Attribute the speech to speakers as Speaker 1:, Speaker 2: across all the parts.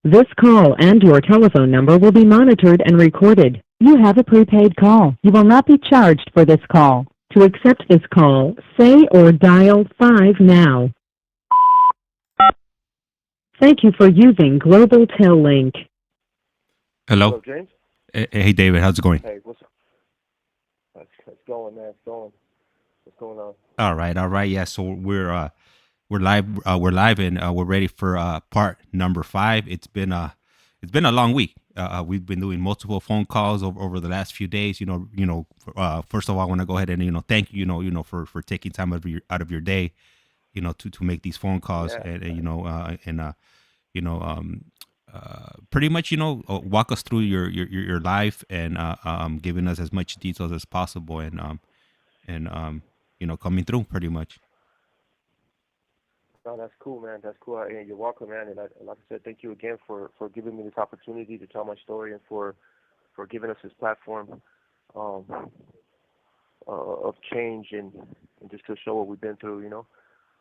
Speaker 1: This call and your telephone number will be monitored and recorded. You have a prepaid call. You will not be charged for this call. To accept this call, say or dial 5 now. Thank you for using Global Tel Link.
Speaker 2: Hello.
Speaker 3: Hello, James.
Speaker 2: Hey, David. How's it going?
Speaker 3: Hey, what's up? It's going, man. It's going. What's going on?
Speaker 2: All right. All right. Yeah. So we're live. We're live, and we're ready for part number 5. It's been a long week. We've been doing multiple phone calls over the last few days. First of all, I want to go ahead and thank you. For taking time out of your day. To make these phone calls
Speaker 3: Yeah,
Speaker 2: you know pretty much walk us through your life and giving us as much details as possible and coming through pretty much.
Speaker 3: no, that's cool, man. That's cool. And you're welcome, man. And like I said, thank you again for giving me this opportunity to tell my story and for giving us this platform um, of change and just to show what we've been through,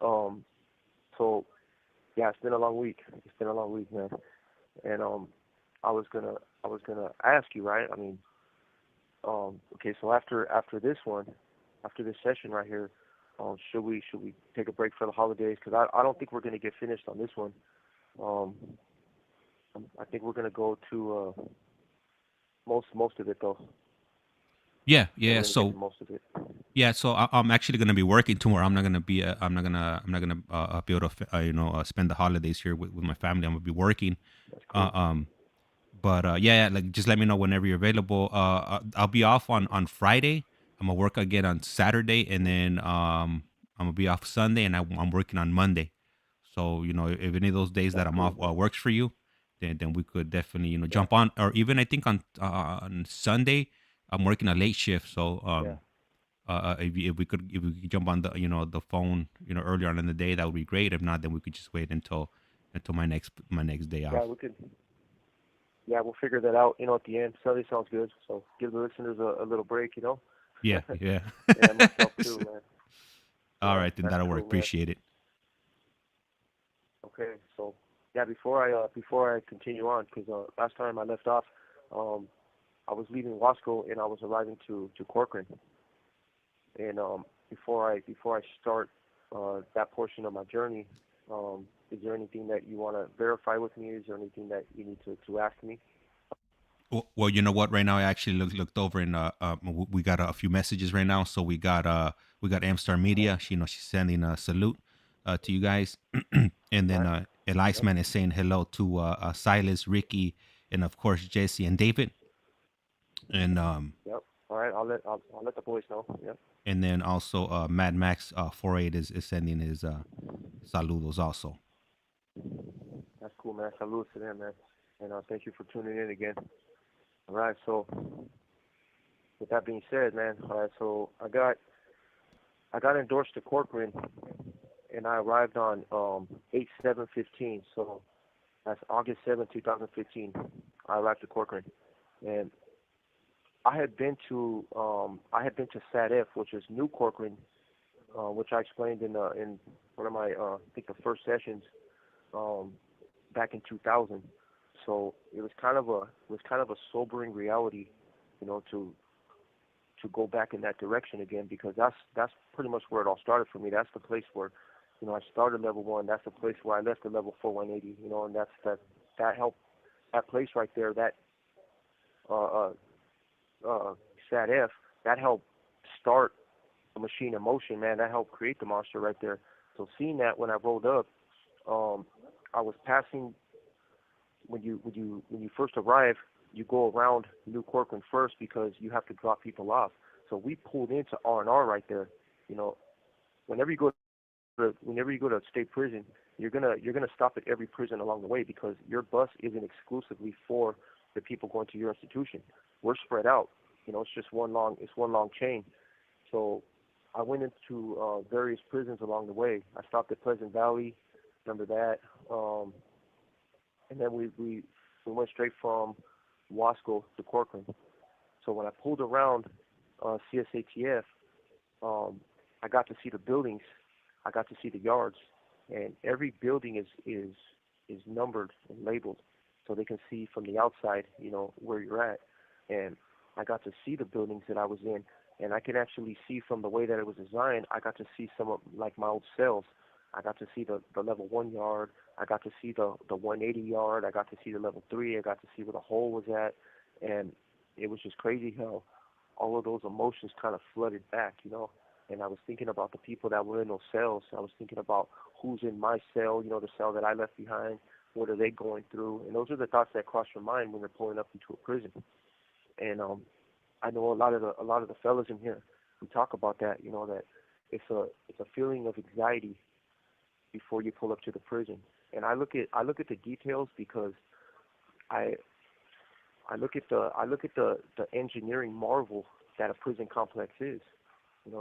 Speaker 3: Um, so yeah, it's been a long week. It's been a long week, man. And I was gonna ask you, right? I mean, okay, so after this one, after this session right here, should we take a break for the holidays? Because I don't think we're gonna get finished on this one. Um, I think we're gonna go to most of it though.
Speaker 2: Yeah,
Speaker 3: I think
Speaker 2: yeah.
Speaker 3: we're gonna get
Speaker 2: So
Speaker 3: to most of it.
Speaker 2: yeah, so I'm actually gonna be working tomorrow. I'm not gonna be able to spend the holidays here with my family. I'm gonna be working.
Speaker 3: That's
Speaker 2: Uh,
Speaker 3: cool.
Speaker 2: um, but like just let me know whenever you're available. I'll be off on Friday. I'm gonna work again on Saturday, and then I'm gonna be off Sunday, and I'm working on Monday. So if any of those days that
Speaker 3: That's
Speaker 2: I'm off
Speaker 3: cool, man.
Speaker 2: works for you, then we could definitely
Speaker 3: Yeah,
Speaker 2: jump on. Or even I think on Sunday I'm working a late shift, so
Speaker 3: yeah,
Speaker 2: if we could jump on the phone earlier on in the day, that would be great. If not, then we could just wait until my next day
Speaker 3: yeah.
Speaker 2: off.
Speaker 3: We could. Yeah, we'll figure that out. At the end. Sunday sounds good. So give the listeners a little break.
Speaker 2: Yeah, yeah.
Speaker 3: And myself too, man.
Speaker 2: All
Speaker 3: Yeah,
Speaker 2: right, then
Speaker 3: that's
Speaker 2: that'll work.
Speaker 3: cool, man.
Speaker 2: Appreciate it.
Speaker 3: Okay, so yeah, before I continue on, because last time I left off, um, I was leaving Wasco and I was arriving to Corcoran, and before I start that portion of my journey, is there anything that you want to verify with me? Is there anything that you need to ask me?
Speaker 2: Well, you know what? Right now, I actually looked over, and we got a few messages right now. So we got Amstar
Speaker 3: Uh,
Speaker 2: Media. She's sending a salute to you guys, and then
Speaker 3: right.
Speaker 2: Elias
Speaker 3: Yep.
Speaker 2: Man is saying hello to Silas, Ricky, and of course Jesse and David, and
Speaker 3: Yep. All right. I'll let the boys know. Yep.
Speaker 2: then also Mad Max 48 is sending his saludos also.
Speaker 3: That's cool, man. Salute to them, man. And thank you for tuning in again. All right. So with that being said, man. All right. So I got endorsed to Corcoran, and I arrived on 8/7/15. So that's August 7th, 2015. I arrived to Corcoran, and I had been to SADF, which is New Corcoran, which I explained in one of my I think the first sessions um, back in 2000. So it was kind of a sobering reality, to go back in that direction again, because that's pretty much where it all started for me. That's the place where I started level one. That's the place where I left the level 4180. And that helped, that place right there, that uh, uh, uh, SAT-F, that helped start the machine in motion, man. That helped create the monster right there. So seeing that when I rolled up, um, I was passing, when you first arrive, you go around New Corcoran first because you have to drop people off. So we pulled into R&R right there. You know, whenever you go to state prison, you're gonna stop at every prison along the way because your bus isn't exclusively for the people going to your institution. We're spread out. It's just one long chain. So I went into various prisons along the way. I stopped at Pleasant Valley, remember that, and then we went straight from Wasco to Corcoran. So when I pulled around CSATF, um, I got to see the buildings, I got to see the yards, and every building is numbered and labeled. so they can see from the outside, where you're at. And I got to see the buildings that I was in, and I can actually see from the way that it was designed. I got to see some of like my old cells. I got to see the level 1 yard. I got to see the 180 yard. I got to see the level 3. I got to see where the hole was at, and it was just crazy how all of those emotions kind of flooded back. And I was thinking about the people that were in those cells. I was thinking about who's in my cell, the cell that I left behind. What are they going through? And those are the thoughts that cross your mind when you're pulling up into a prison. And I know a lot of the fellas in here, we talk about that. That it's a feeling of anxiety before you pull up to the prison. And I look at the details because I look at the engineering marvel that a prison complex is.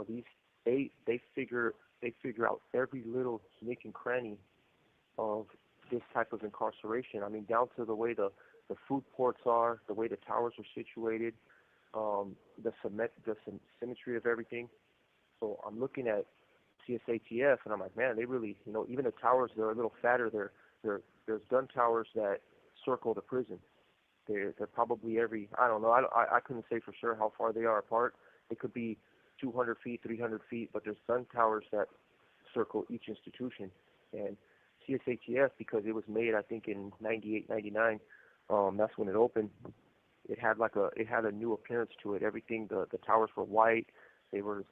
Speaker 3: These they figure out every little nook and cranny of this type of incarceration. I mean, down to the way the food ports are, the way the towers are situated, the symmetry of everything. So I'm looking at CSATF, and I'm like, man, they really, even the towers, they're a little fatter. There's gun towers that circle the prison. They're probably I don't know, I couldn't say for sure how far they are apart. It could be 200 feet, 300 feet, but there's gun towers that circle each institution. And CSATF, because it was made, I think, in 98, 99, that's when it opened. It had a new appearance to it. Everything, the towers were white, they were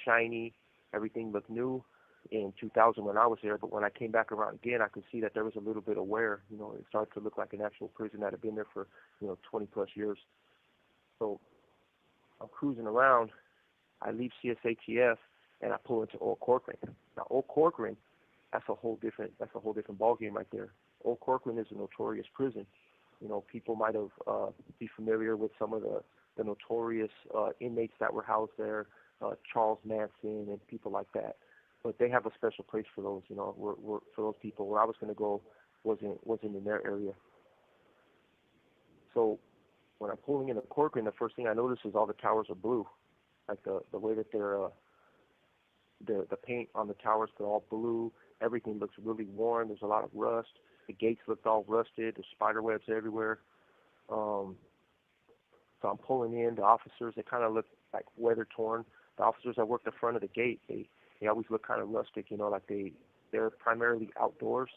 Speaker 3: shiny, everything looked new in 2000 when I was there. But when I came back around again, I could see that there was a little bit of wear. It started to look like an actual prison that had been there for 20 plus years. So I'm cruising around. I leave CSATF and I pull into Old Corcoran. Now, Old Corcoran, that's a whole different ballgame right there. Old Corcoran is a notorious prison. People might have be familiar with some of the notorious inmates that were housed there, Charles Manson and people like that. But they have a special place for those. For those people. Where I was going to go wasn't in their area. So when I'm pulling into Corcoran, the first thing I notice is all the towers are blue. Like the way that they're the paint on the towers, they're all blue. Everything looks really worn. There's a lot of rust. The gates looked all rusted. There's spider webs everywhere. So I'm pulling in. The officers, they kind of look like weather torn. The officers that work the front of the gate, they always look kind of rustic. Like they're primarily outdoors.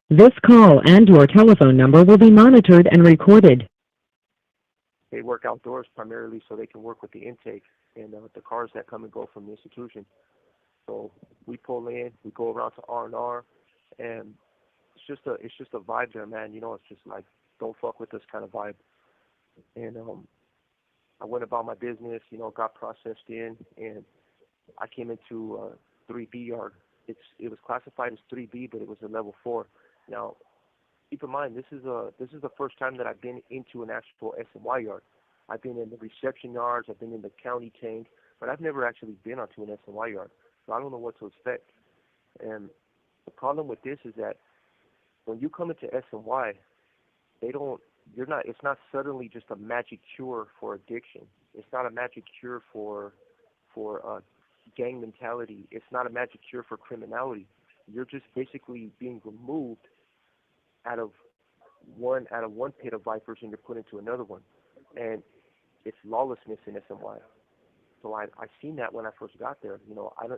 Speaker 1: This call and your telephone number will be monitored and recorded.
Speaker 3: They work outdoors primarily so they can work with the intake and the cars that come and go from the institution. So we pull in, we go around to R&R, and it's just a vibe there, man. It's just like, don't fuck with this kind of vibe. And I went about my business, got processed in, and I came into 3B yard. It was classified as 3B, but it was a level 4. Now, keep in mind, this is the first time that I've been into an actual S&Y yard. I've been in the reception yards, I've been in the county tank, but I've never actually been onto an S&Y yard, so I don't know what to expect. And the problem with this is that when you come into S&Y, it's not suddenly just a magic cure for addiction. It's not a magic cure for gang mentality. It's not a magic cure for criminality. You're just basically being removed out of one pit of vipers and you're put into another one. And it's lawlessness in S&Y. So I seen that when I first got there.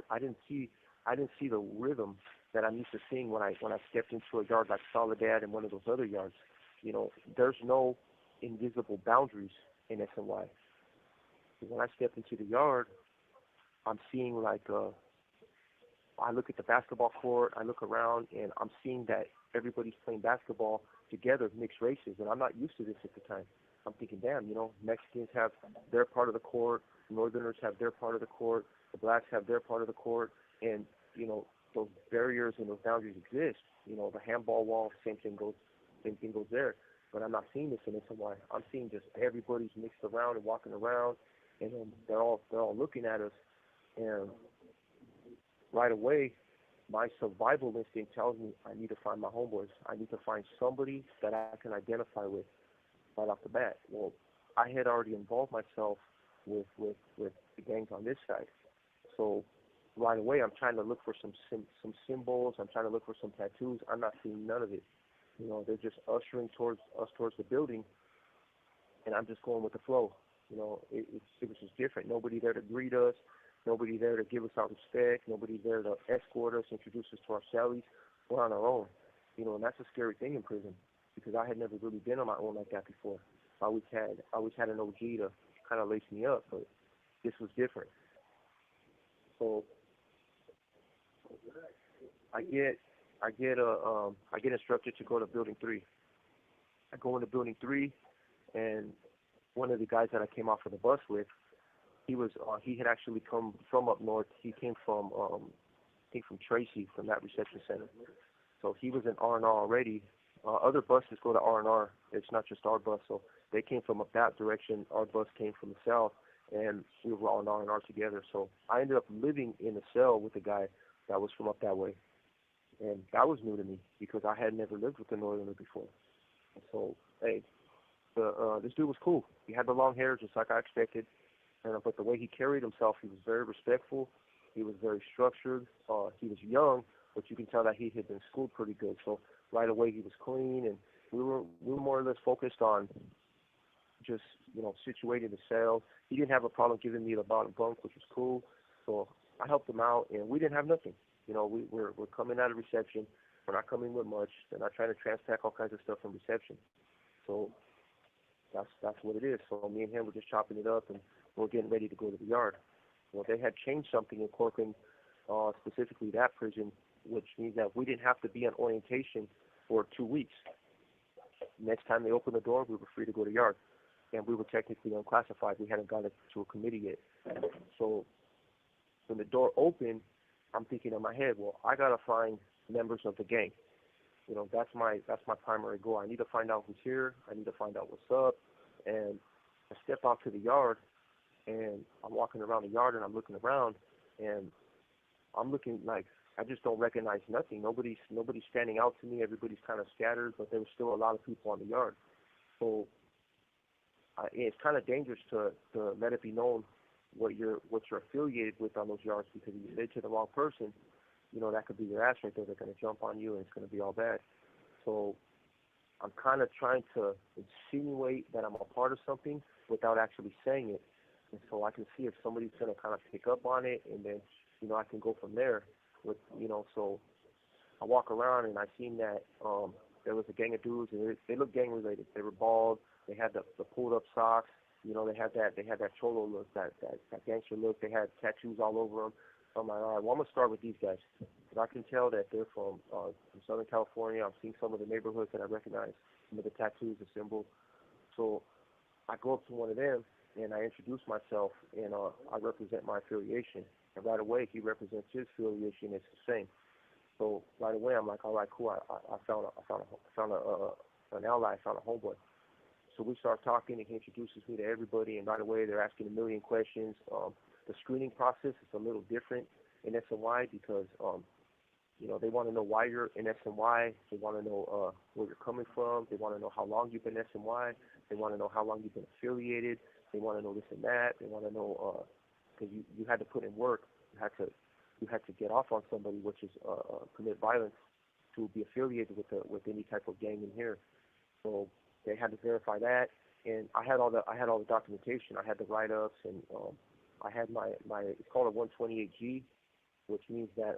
Speaker 3: I didn't see the rhythm that I'm used to seeing when I stepped into a yard like Soledad and one of those other yards. There's no invisible boundaries in S&Y. When I step into the yard, I'm seeing I look at the basketball court, I look around, and I'm seeing that everybody's playing basketball together, mixed races, and I'm not used to this at the time. I'm thinking, damn, Mexicans have their part of the court, Northerners have their part of the court, the blacks have their part of the court, and, those barriers and those boundaries exist. The handball wall, same thing goes there. But I'm not seeing this in S&Y. I'm seeing just everybody's mixed around and walking around, and they're all looking at us. And right away, my survival instinct tells me I need to find my homeboys. I need to find somebody that I can identify with right off the bat. Well, I had already involved myself with the gangs on this side. So right away, I'm trying to look for some symbols. I'm trying to look for some tattoos. I'm not seeing none of it. They're just ushering towards us towards the building, and I'm just going with the flow. It was just different. Nobody there to greet us, nobody there to give us our respect, nobody there to escort us, introduce us to our cellies. We're on our own. And that's a scary thing in prison because I had never really been on my own like that before. I always had an OG to kind of lace me up, but this was different. So I get I get instructed to go to building three. I go into building three, and one of the guys that I came off of the bus with, he had actually come from up north. He came from I think from Tracy, from that reception center. So he was in R&R already. Other buses go to R&R. It's not just our bus. So they came from up that direction. Our bus came from the south, and we were all in R&R together. So I ended up living in a cell with a guy that was from up that way, and that was new to me because I had never lived with a northerner before. So hey, this dude was cool. He had the long hair just like I expected, but the way he carried himself, he was very respectful. He was very structured. He was young, but you can tell that he had been schooled pretty good. So right away he was clean, and we were more or less focused on just situating the cell. He didn't have a problem giving me the bottom bunk, which was cool. So I helped him out, and we didn't have nothing. We're coming out of reception. We're not coming with much. They're not trying to transpack all kinds of stuff from reception. So that's what it is. So me and him were just chopping it up, and we're getting ready to go to the yard. Well, they had changed something in Corcoran, specifically that prison, which means that we didn't have to be on orientation for 2 weeks. Next time they opened the door, we were free to go to yard, and we were technically unclassified. We hadn't gotten to a committee yet. So when the door opened, I'm thinking in my head, well, I gotta find members of the gang. That's my primary goal. I need to find out who's here. I need to find out what's up. And I step out to the yard, and I'm walking around the yard, and I'm looking around, and I'm looking like I just don't recognize nothing. Nobody's standing out to me. Everybody's kind of scattered, but there was still a lot of people on the yard. So it's kind of dangerous to let it be known what you're affiliated with on those yards, because if you say to the wrong person, that could be your ass right there. They're going to jump on you, and it's going to be all bad. So I'm kind of trying to insinuate that I'm a part of something without actually saying it, and so I can see if somebody's going to kind of pick up on it, and then I can go from there. So I walk around, and I seen that there was a gang of dudes, and they looked gang related. They were bald. They had the pulled up socks. They had that cholo look, that gangster look. They had tattoos all over them. So I'm like, all right, well, I'm gonna start with these guys. But I can tell that they're from Southern California. I'm seeing some of the neighborhoods that I recognize, some of the tattoos, the symbols. So I go up to one of them, and I introduce myself, and I represent my affiliation. And right away, he represents his affiliation. It's the same. So right away, I'm like, all right, cool. I found an ally. I found a homeboy. So we start talking, and he introduces me to everybody, and right away they're asking a million questions. The screening process is a little different in SNY because, they want to know why you're in SNY. They want to know where you're coming from. They want to know how long you've been SNY. They want to know how long you've been affiliated. They want to know this and that. They want to know because you had to put in work. You had to get off on somebody, which is commit violence, to be affiliated with any type of gang in here. So they had to verify that, and I had all the documentation. I had the write-ups, and I had my it's called a 128G, which means that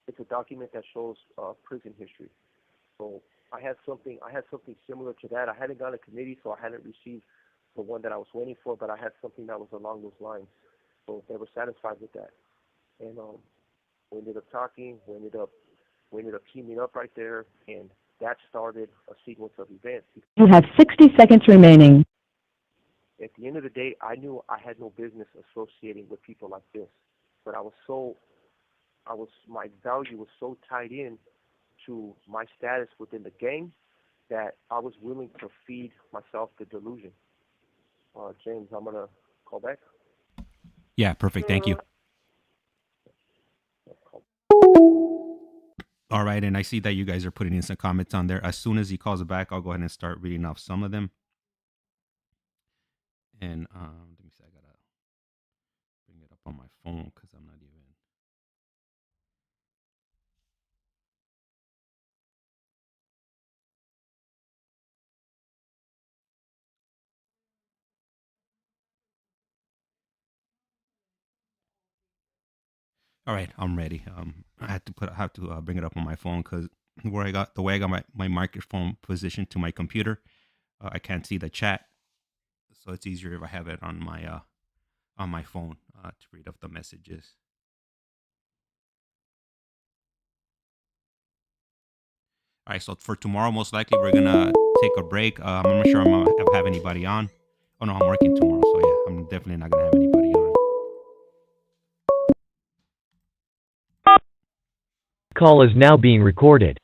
Speaker 3: it's a document that shows prison history. So I had something similar to that. I hadn't gotten a committee, so I hadn't received the one that I was waiting for, but I had something that was along those lines. So they were satisfied with that, and we ended up talking. We ended up teaming up right there, and that started a sequence of events.
Speaker 1: You have 60 seconds remaining.
Speaker 3: At the end of the day, I knew I had no business associating with people like this, but my value was so tied in to my status within the gang that I was willing to feed myself the delusion. James, I'm gonna call back.
Speaker 2: Yeah, perfect. Thank you. All right, and I see that you guys are putting in some comments on there. As soon as he calls it back, I'll go ahead and start reading off some of them. And let me see, I gotta bring it up on my phone because I'm not even. All right, I'm ready. I have to bring it up on my phone because where I got the way I got my microphone positioned to my computer, I can't see the chat, so it's easier if I have it on my phone to read off the messages. All right, so for tomorrow, most likely we're gonna take a break. I'm not sure I'm gonna have anybody on. Oh no, I'm working tomorrow, so yeah, I'm definitely not gonna have anybody on.
Speaker 4: Call is now being recorded.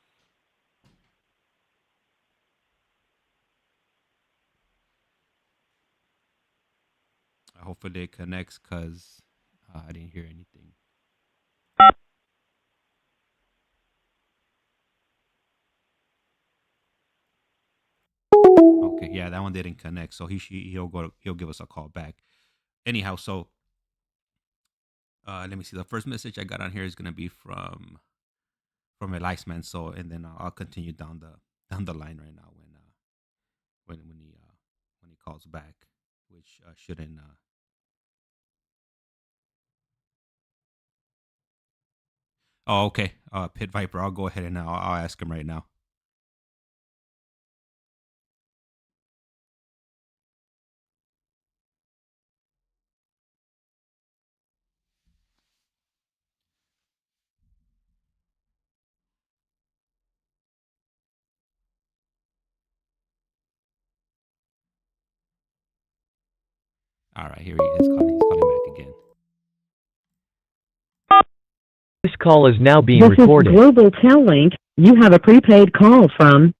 Speaker 2: Hopefully it connects because I didn't hear anything. Okay, yeah, that one didn't connect, so he'll give us a call back. Anyhow, so let me see. The first message I got on here is gonna be from a man. So and then I'll continue down the line right now when he calls back, which shouldn't. Oh, okay. Pit Viper. I'll go ahead and I'll ask him right now. All right, here he is calling. He's calling back again.
Speaker 4: This call is now being
Speaker 1: This is
Speaker 4: recorded.
Speaker 1: Global Tel Link. You have a prepaid call from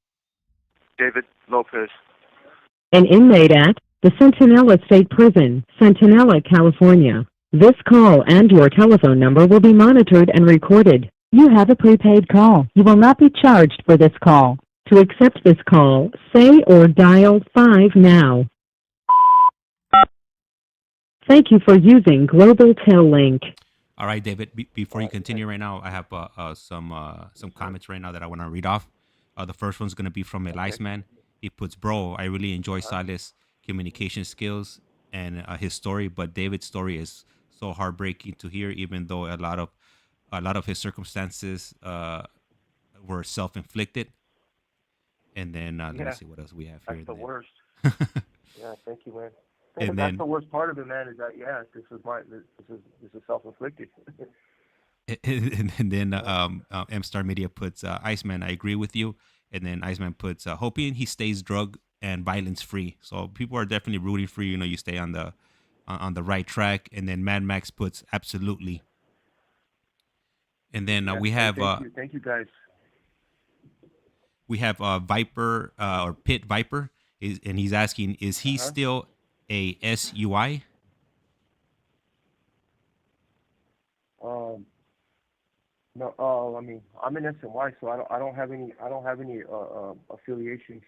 Speaker 3: David Lopez.
Speaker 1: an inmate at the Centinela State Prison, Centinela, California. This call and your telephone number will be monitored and recorded. You have a prepaid call. You will not be charged for this call. To accept this call, say or dial 5 now. Thank you for using Global Tel Link.
Speaker 2: All right, David. Before you continue right now, I have some comments right now that I want to read off. The first one's gonna be from
Speaker 3: Okay.
Speaker 2: Elias Man. He puts, "Bro, I really enjoy Silas' communication skills and his story, but David's story is so heartbreaking to hear. Even though a lot of his circumstances were self inflicted." And then let me
Speaker 3: Yeah,
Speaker 2: see what else we have here.
Speaker 3: that's the worst.
Speaker 2: And
Speaker 3: Yeah, thank you, man.
Speaker 2: then, and
Speaker 3: That's
Speaker 2: then
Speaker 3: the worst part of it, man. Is that this is self-inflicted.
Speaker 2: and then
Speaker 3: Yeah.
Speaker 2: M Star Media puts Iceman, I agree with you. And then Iceman puts hoping he stays drug and violence free. So people are definitely rooting for you. You know, you stay on the right track. And then Mad Max puts absolutely. And then
Speaker 3: Yeah. Hey, thank you guys.
Speaker 2: we have Viper or Pit Viper and he's asking, is he
Speaker 3: Uh-huh.
Speaker 2: still a SUI?
Speaker 3: Um, no, I mean, I'm in SNY, so I don't have any affiliations.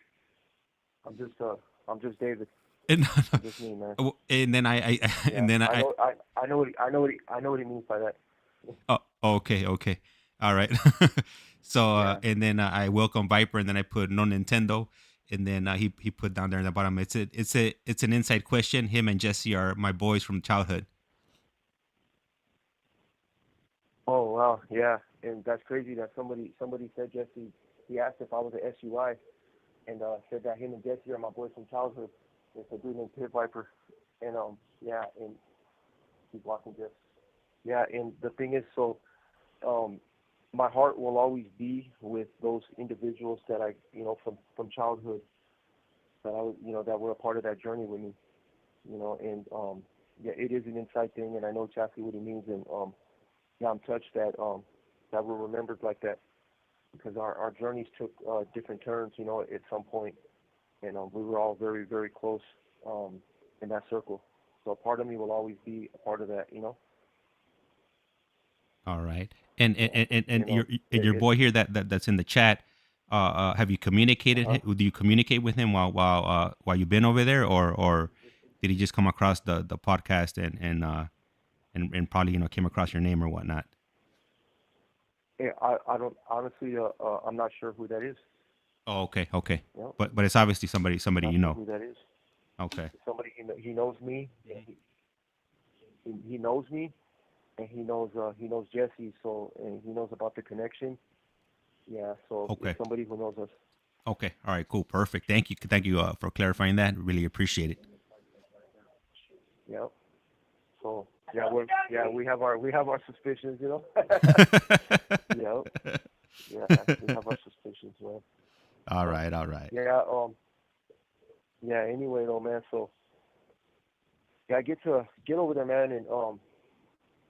Speaker 3: I'm just, uh, I'm just David.
Speaker 2: And,
Speaker 3: I'm just me, man.
Speaker 2: and then
Speaker 3: Yeah,
Speaker 2: and then
Speaker 3: I know what he means by that.
Speaker 2: oh, okay, okay, all right. So
Speaker 3: Yeah.
Speaker 2: and then I welcome Viper, and then I put no Nintendo, and then he put down there in the bottom. It's an inside question. Him and Jesse are my boys from childhood.
Speaker 3: Oh wow, yeah, and that's crazy that somebody said Jesse. He asked if I was a SUI, and said that him and Jesse are my boys from childhood. It's a dude named Pit Viper, and yeah, and he's watching this. Yeah, and the thing is, so um, my heart will always be with those individuals that I, from childhood, that that were a part of that journey with me, and yeah, it is an inside thing, and I know exactly what he means, and yeah, I'm touched that we're remembered like that because our journeys took different turns, at some point, and we were all very, very close in that circle. So a part of me will always be a part of that.
Speaker 2: All right, and
Speaker 3: So
Speaker 2: and your
Speaker 3: it
Speaker 2: boy here that's in the chat. Have you communicated?
Speaker 3: uh-huh.
Speaker 2: Do you communicate with him while you've been over there, or did he just come across the podcast and probably came across your name or whatnot?
Speaker 3: Yeah, I don't honestly. I'm not sure who that is.
Speaker 2: Oh, okay, okay,
Speaker 3: You know,
Speaker 2: but it's obviously somebody
Speaker 3: not
Speaker 2: you
Speaker 3: sure
Speaker 2: know.
Speaker 3: who that is.
Speaker 2: Okay.
Speaker 3: Somebody he knows me. He knows me, and he knows Jesse, so and he knows about the connection. Yeah, so it's
Speaker 2: Okay.
Speaker 3: somebody who knows us.
Speaker 2: Okay. All right. Cool. Perfect. Thank you. Thank you for clarifying that. Really appreciate it.
Speaker 3: Yeah. So yeah, we have our suspicions, you know. Yeah, yeah, we have our suspicions, man.
Speaker 2: All
Speaker 3: But
Speaker 2: right. All right.
Speaker 3: yeah, yeah. Anyway, though, man. So yeah, I get over there, man, and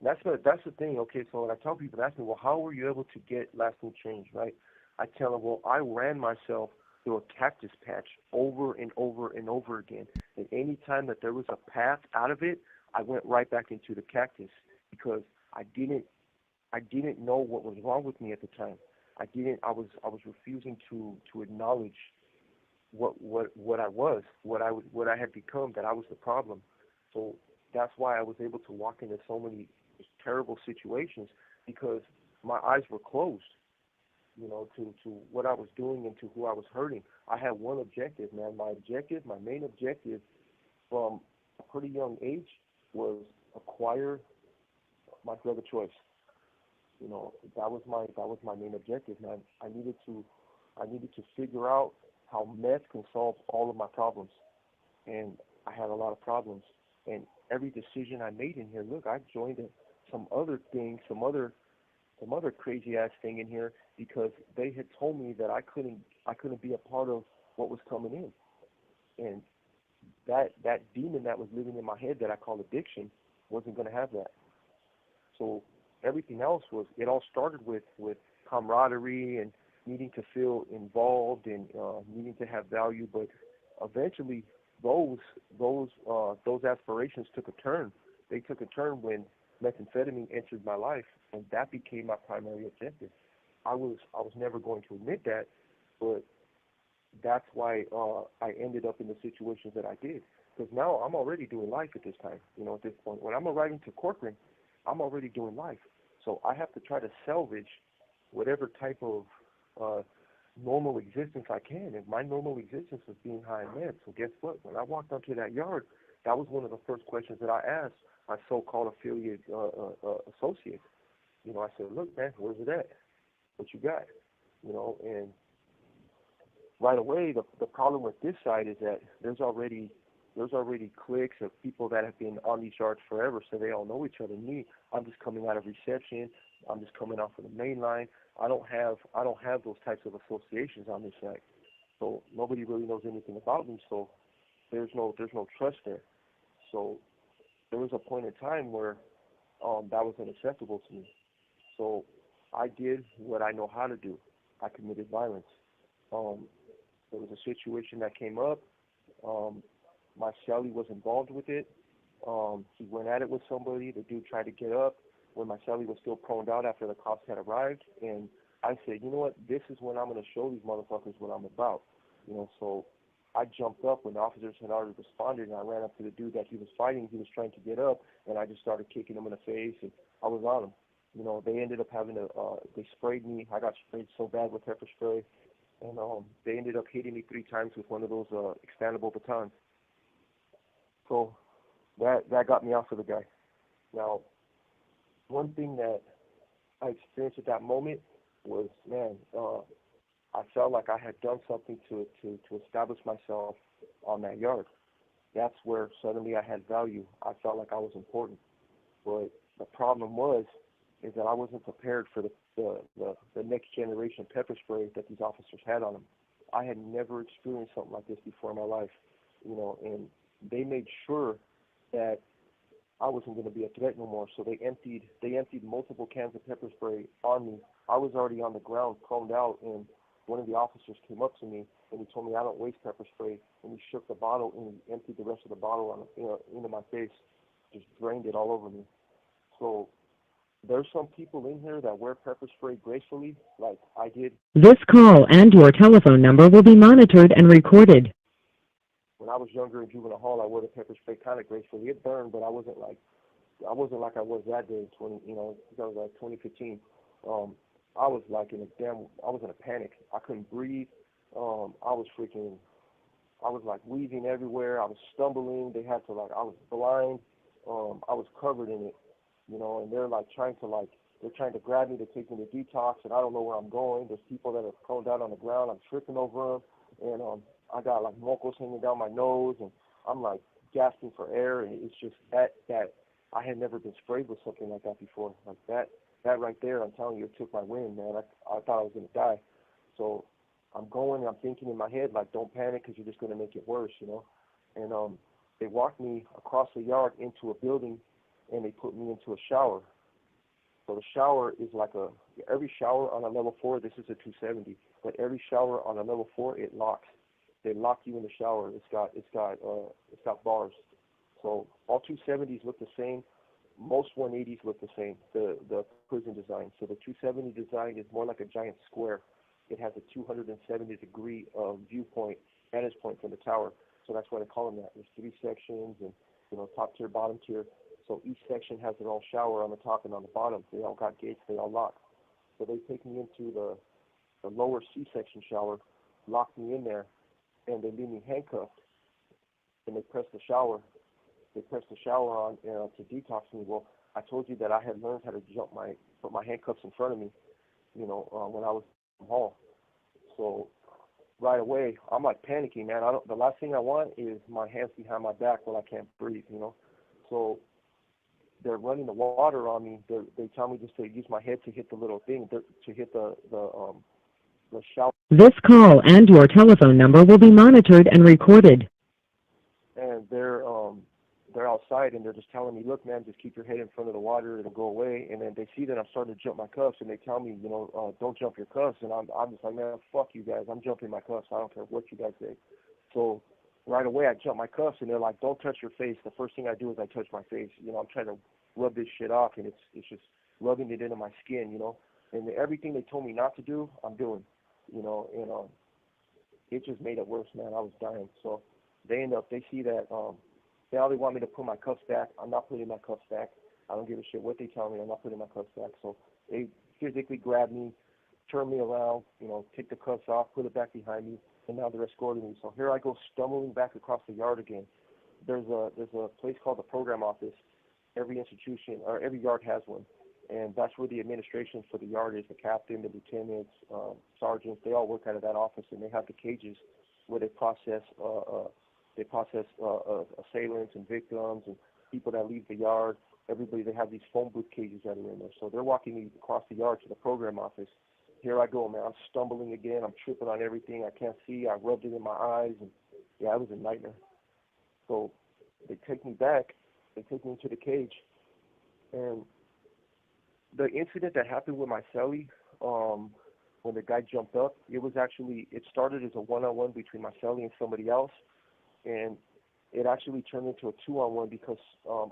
Speaker 3: that's the thing. Okay, so when I tell people, ask me, well, how were you able to get lasting change, right? I tell them, well, I ran myself through a cactus patch over and over and over again, and any time that there was a path out of it, I went right back into the cactus because I didn't I didn't know what was wrong with me at the time. I was refusing to acknowledge what I was, what I had become, that I was the problem. So that's why I was able to walk into so many terrible situations because my eyes were closed, you know, to what I was doing and to who I was hurting. I had one objective, man. My main objective from a pretty young age was acquire my drug of choice. You know, that was my main objective, man. I needed to figure out how meth can solve all of my problems, and I had a lot of problems. And every decision I made in here, look, I joined some other thing, some other crazy ass thing in here because they had told me that I couldn't be a part of what was coming in, and that demon that was living in my head that I call addiction wasn't going to have that. So everything else was, it all started with camaraderie and needing to feel involved and needing to have value. But eventually, those those aspirations took a turn. They took a turn when methamphetamine entered my life, and that became my primary objective. I was never going to admit that, but that's why I ended up in the situations that I did. Because now I'm already doing life at this time. You know, at this point, when I'm arriving to Corcoran, I'm already doing life. So I have to try to salvage whatever type of uh, normal existence I can. And my normal existence was being high in meds. So guess what? When I walked onto that yard, that was one of the first questions that I asked my so-called affiliate associates. You know, I said, look, man, where's it at? What you got? You know, and right away, the problem with this side is that there's already cliques of people that have been on these yards forever, so they all know each other. Me, I'm just coming out of reception. I'm just coming off of the main line. I don't have those types of associations on this side, so nobody really knows anything about me. So there's no trust there. So there was a point in time where that was unacceptable to me. So I did what I know how to do. I committed violence. Um, there was a situation that came up. Um, my cellie was involved with it. He went at it with somebody. The dude tried to get up when my cellie was still proned out after the cops had arrived. And I said, you know what? This is when I'm going to show these motherfuckers what I'm about. You know, so I jumped up when the officers had already responded, and I ran up to the dude that he was fighting. He was trying to get up, and I just started kicking him in the face, and I was on him. You know, they ended up having to, they sprayed me. I got sprayed so bad with pepper spray, and they ended up hitting me 3 times with one of those expandable batons. So that got me off of the guy. Now, one thing that I experienced at that moment was, man, I felt like I had done something to establish myself on that yard. That's where suddenly I had value. I felt like I was important. But the problem was, is that I wasn't prepared for the next generation pepper spray that these officers had on them. I had never experienced something like this before in my life, you know, and they made sure that I wasn't going to be a threat no more. So they emptied multiple cans of pepper spray on me. I was already on the ground, proned out, and one of the officers came up to me and he told me I don't waste pepper spray. And he shook the bottle and he emptied the rest of the bottle on, into my face, just drained it all over me. So there's some people in here that wear pepper spray gracefully, like I did
Speaker 1: This call and your telephone number will be monitored and recorded.
Speaker 3: when I was younger in juvenile hall. I wore the pepper spray kind of gracefully. It burned, but I wasn't like I was that day. 20, you know, that was like 2015. Um, I was like I was in a panic. I couldn't breathe. I was freaking, I was like weaving everywhere. I was stumbling. They had to like, I was blind. I was covered in it. and they're like they're trying to grab me to take me to detox, and I don't know where I'm going. There's people that are prone down on the ground. I'm tripping over them, and I got like mocos hanging down my nose, and I'm like gasping for air, and it's just that I had never been sprayed with something like that before. Like that right there, I'm telling you, it took my wind, man. I thought I was gonna die. So I'm going, I'm thinking in my head like, don't panic, because you're just gonna make it worse. And they walked me across the yard into a building, and they put me into a shower. So the shower is like every shower on a level 4, this is a 270, but every shower on a level 4, it locks. They lock you in the shower. It's got bars. So all 270s look the same. Most 180s look the same. The prison design. So the 270 design is more like a giant square. It has a 270 degree vantage point from the tower. So that's why they call them that. There's 3 sections, and top tier, bottom tier. So each section has their own shower on the top and on the bottom. They all got gates. They all lock. So they take me into the lower C section shower, lock me in there, and they leave me handcuffed. And they press the shower. They press the shower on to detox me. Well, I told you that I had learned how to put my handcuffs in front of me, when I was in the hall. So right away, I'm like panicking, man. The last thing I want is my hands behind my back while I can't breathe. So they're running the water on me. They tell me just to use my head to hit the little thing, to hit the shower.
Speaker 1: This call and your telephone number will be monitored and recorded.
Speaker 3: And they're outside, and they're just telling me, look, man, just keep your head in front of the water, it'll go away. And then they see that I'm starting to jump my cuffs, and they tell me, don't jump your cuffs. And I'm just like, man, fuck you guys, I'm jumping my cuffs. I don't care what you guys say. So right away, I jump my cuffs, and they're like, don't touch your face. The first thing I do is I touch my face. I'm trying to rub this shit off, and it's just rubbing it into my skin. And everything they told me not to do, I'm doing. And it just made it worse, man. I was dying. So they see that now they want me to put my cuffs back. I'm not putting my cuffs back. I don't give a shit what they tell me. I'm not putting my cuffs back. So they physically grab me, turn me around, take the cuffs off, put it back behind me, and now they're escorting me. So here I go stumbling back across the yard again. There's a place called the program office. Every institution or every yard has one, and that's where the administration for the yard is. The captain, the lieutenants, sergeants, they all work out of that office, and they have the cages where they process assailants and victims and people that leave the yard. Everybody, they have these phone booth cages that are in there. So they're walking me across the yard to the program office. Here I go, man. I'm stumbling again. I'm tripping on everything. I can't see. I rubbed it in my eyes, and yeah, it was a nightmare. So they take me back. They take me into the cage, and the incident that happened with my cellie, when the guy jumped up, it started as a one-on-one between my cellie and somebody else, and it actually turned into a 2-on-1 because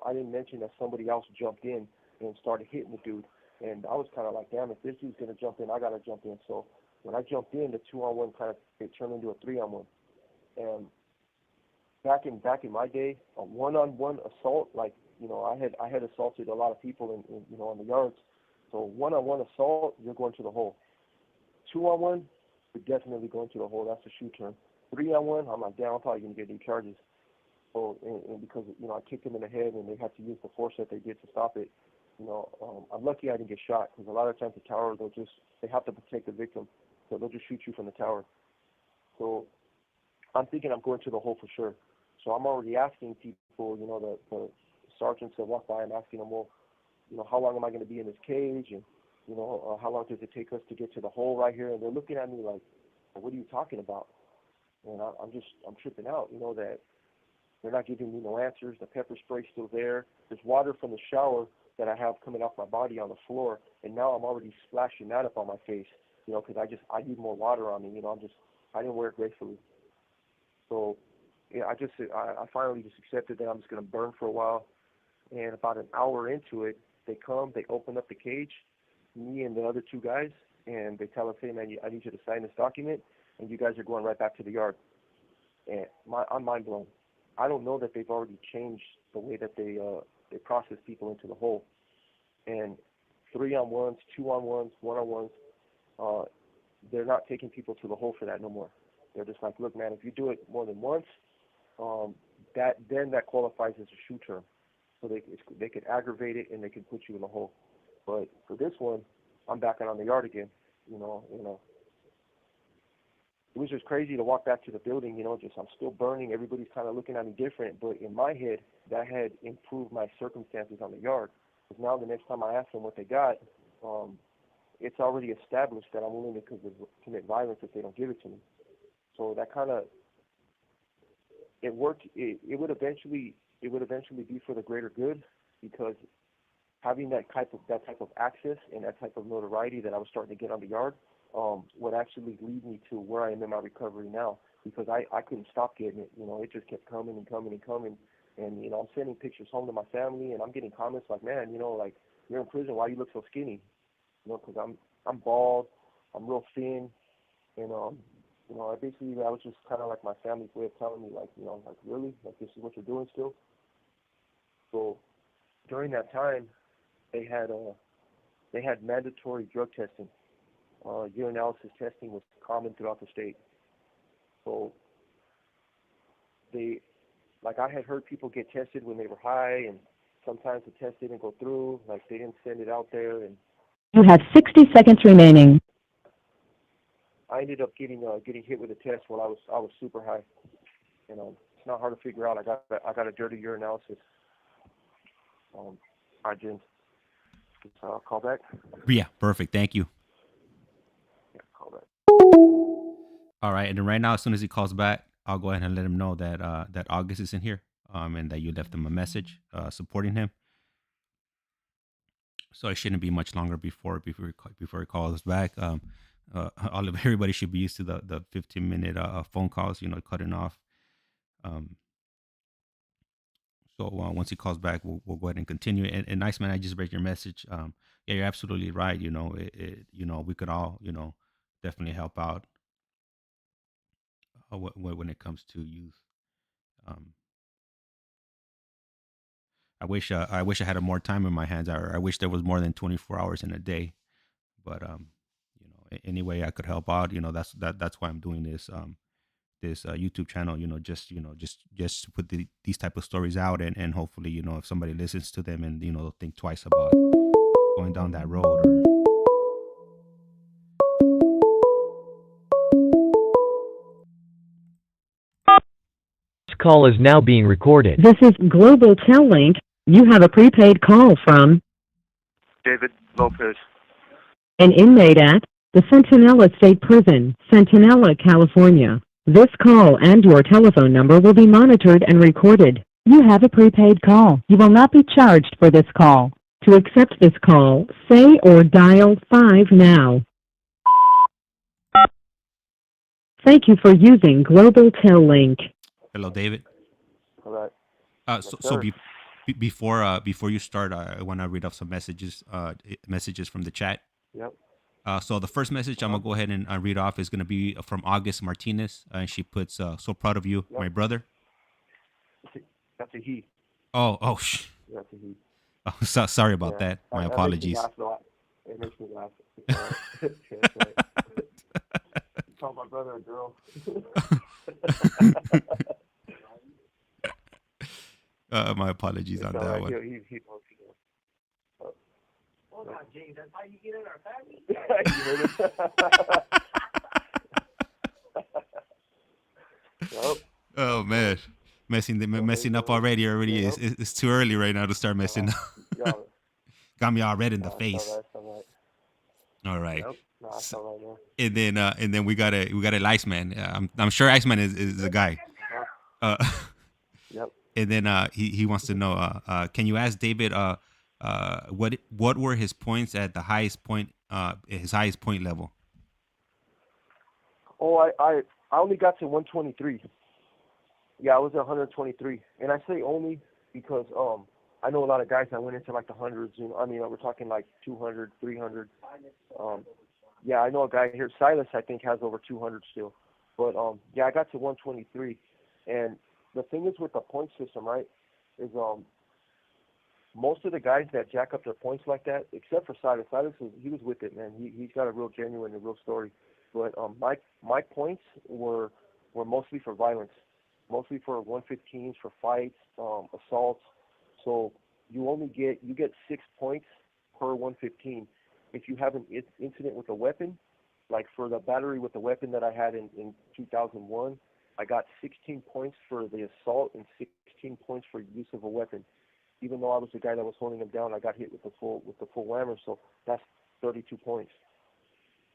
Speaker 3: I didn't mention that somebody else jumped in and started hitting the dude, and I was kind of like, damn, if this dude's gonna jump in, I gotta jump in. So when I jumped in, the 2-on-1 it turned into a 3-on-1, and back in my day, a one-on-one assault, like I had assaulted a lot of people in on the yards. So one-on-one assault, you're going to the hole. 2-on-1, you're definitely going to the hole. That's a shoe turn. 3-on-1, I'm like, damn, I'm probably gonna get new charges. So and because I kicked him in the head, and they had to use the force that they did to stop it. I'm lucky I didn't get shot, because a lot of times the tower, they have to protect the victim, so they'll just shoot you from the tower. So I'm thinking I'm going to the hole for sure. So I'm already asking people, the sergeants that walk by, I'm asking them, well, how long am I going to be in this cage? And, how long does it take us to get to the hole right here? And they're looking at me like, what are you talking about? And I'm tripping out, that they're not giving me no answers. The pepper spray's still there. There's water from the shower that I have coming off my body on the floor. And now I'm already splashing that up on my face, because I need more water on me. I didn't wear it gracefully. So, yeah, I finally just accepted that I'm just going to burn for a while. And about an hour into it, they open up the cage, me and the other 2 guys, and they tell us, hey, man, I need you to sign this document, and you guys are going right back to the yard. And I'm mind blown. I don't know that they've already changed the way that they process people into the hole. And 3-on-1s, 2-on-1s, 1-on-1s, they're not taking people to the hole for that no more. They're just like, look, man, if you do it more than once, that qualifies as a shoe term. so they could aggravate it and they could put you in the hole. But for this one, I'm backing on the yard again. It was just crazy to walk back to the building. Just I'm still burning. Everybody's kind of looking at me different, but in my head, that had improved my circumstances on the yard. Because now the next time I ask them what they got, it's already established that I'm willing to commit violence if they don't give it to me. So that kind of it worked. It would eventually be for the greater good, because having that type of access and that type of notoriety that I was starting to get on the yard would actually lead me to where I am in my recovery now, because I couldn't stop getting it. It just kept coming and coming and coming. And, I'm sending pictures home to my family, and I'm getting comments like, man, like, you're in prison, why you look so skinny? Because I'm bald, I'm real thin, and, I was just kind of like my family's way of telling me, like, like, really? Like, this is what you're doing still? So during that time, they had mandatory drug testing. Urinalysis testing was common throughout the state. So I had heard people get tested when they were high, and sometimes the test didn't go through, like they didn't send it out there, and
Speaker 1: You have 60 seconds remaining.
Speaker 3: I ended up getting hit with a test while I was super high. It's not hard to figure out. I got a dirty urinalysis. I didn't. Call back.
Speaker 2: Yeah, perfect. Thank you.
Speaker 3: Yeah, call back.
Speaker 2: All right, and then right now, as soon as he calls back, I'll go ahead and let him know that that August is in here, and that you left him a message supporting him. So it shouldn't be much longer before he calls back. Everybody should be used to the 15-minute phone calls, cutting off. So once he calls back, we'll go ahead and continue. And nice man, I just read your message. Yeah, you're absolutely right. We could all, definitely help out when it comes to youth. Um, I wish I had more time in my hands. I wish there was more than 24 hours in a day. But any way I could help out, that's why I'm doing this YouTube channel. Just to put these type of stories out, and hopefully, if somebody listens to them, and they'll think twice about going down that road. Or
Speaker 4: This call is now being recorded.
Speaker 1: This is Global Tel Link. You have a prepaid call from
Speaker 3: David Lopez.
Speaker 1: an inmate at the Centinela State Prison, Centinela, California. This call and your telephone number will be monitored and recorded. You have a prepaid call. You will not be charged for this call. To accept this call, say or dial 5 now. Thank you for using Global Tel Link.
Speaker 2: hello, David.
Speaker 3: All right.
Speaker 2: So before you start, I want to read off some messages from the chat.
Speaker 3: Yep.
Speaker 2: So the first message I'm gonna go ahead and read off is gonna be from August Martinez, and she puts, "So proud of you, my brother."
Speaker 3: That's a he.
Speaker 2: Oh,
Speaker 3: That's a he.
Speaker 2: oh, sorry about that. My apologies.
Speaker 3: It makes me laugh. That's right. Call my brother a girl.
Speaker 2: My apologies on that one.
Speaker 3: He knows.
Speaker 5: Hold on, James. That's how you get in our family?
Speaker 3: Yep.
Speaker 2: Oh man, messing up already.
Speaker 3: Yep.
Speaker 2: It's too early right now to start messing up.
Speaker 3: Yeah.
Speaker 2: Got me all red in the face.
Speaker 3: All right.
Speaker 2: All right.
Speaker 3: Yep. No, that's all right, man.
Speaker 2: And then we got a Iceman. I'm sure Iceman is a guy.
Speaker 3: Yep.
Speaker 2: And then he wants to know, can you ask David what were his points at the highest point, his highest point level?
Speaker 3: Oh, I only got to 123. Yeah, I was at 123, and I say only because I know a lot of guys that went into like the hundreds. I mean, we're talking like 200, 300. Yeah, I know a guy here, Silas, I think has over 200 still. But yeah, I got to 123, and the thing is with the point system, right, is most of the guys that jack up their points like that, except for Silas, he was with it, man. He's got a real genuine and real story. But my points were mostly for violence, mostly for 115s, for fights, assaults. So you get 6 points per 115. If you have an incident with a weapon, like for the battery with the weapon that I had in 2001, I got 16 points for the assault and 16 points for use of a weapon. Even though I was the guy that was holding him down, I got hit with the full whammer, so that's 32 points.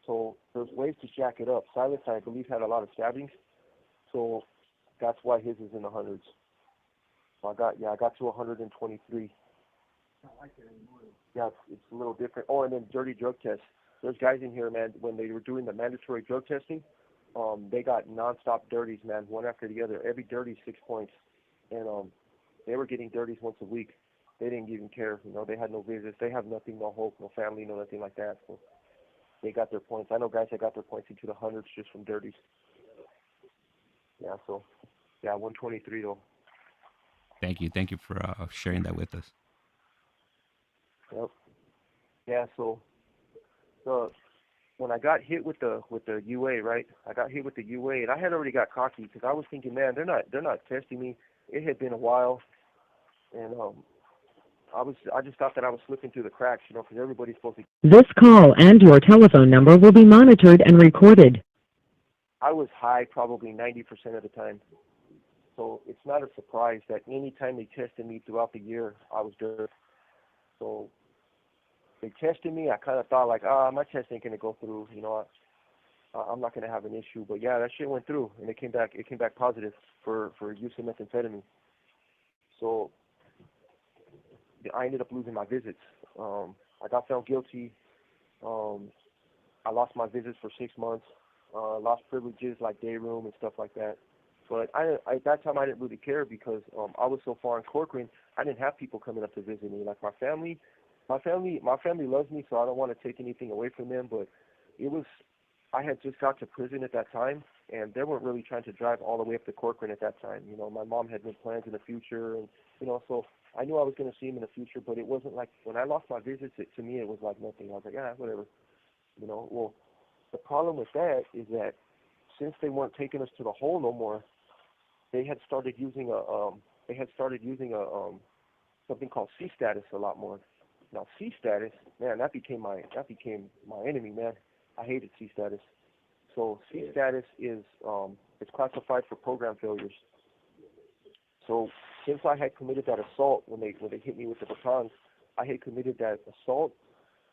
Speaker 3: So there's ways to jack it up. Silas, I believe, had a lot of stabbings, so that's why his is in the hundreds. So I got to 123. Yeah, it's a little different. Oh, and then dirty drug tests. There's guys in here, man, when they were doing the mandatory drug testing, they got nonstop dirties, man, one after the other. Every dirty 6 points. And they were getting dirties once a week. They didn't even care. You know, they had no visits. They have nothing, no hope, no family, no nothing like that. So they got their points. I know guys that got their points into the hundreds just from dirties. Yeah, so, yeah, 123, though.
Speaker 2: Thank you for sharing that with us.
Speaker 3: Yep. Yeah, so when I got hit with the UA, right? I got hit with the UA, and I had already got cocky because I was thinking, man, they're not testing me. It had been a while, and I just thought that I was slipping through the cracks, you know, because everybody's supposed to.
Speaker 1: This call and your telephone number will be monitored and recorded.
Speaker 3: I was high probably 90% of the time, so it's not a surprise that any time they tested me throughout the year, I was good. So they tested me. I kind of thought like, my test ain't gonna go through. You know, I'm not gonna have an issue. But yeah, that shit went through, and it came back positive for use of methamphetamine. So I ended up losing my visits. I got found guilty. I lost my visits for 6 months. Lost privileges like day room and stuff like that. But at that time, I didn't really care because I was so far in Corcoran, I didn't have people coming up to visit me. Like my family loves me, so I don't want to take anything away from them. But I had just got to prison at that time, and they weren't really trying to drive all the way up to Corcoran at that time. You know, my mom had made plans in the future, and you know, so I knew I was going to see him in the future. But it wasn't like when I lost my visits. To me, it was like nothing. I was like, yeah, whatever. You know, well, the problem with that is that since they weren't taking us to the hole no more, they had started using something called C status a lot more. Now C status, man, that became my enemy, man. I hated C status. So C status is it's classified for program failures. So since I had committed that assault when they hit me with the batons, I had committed that assault,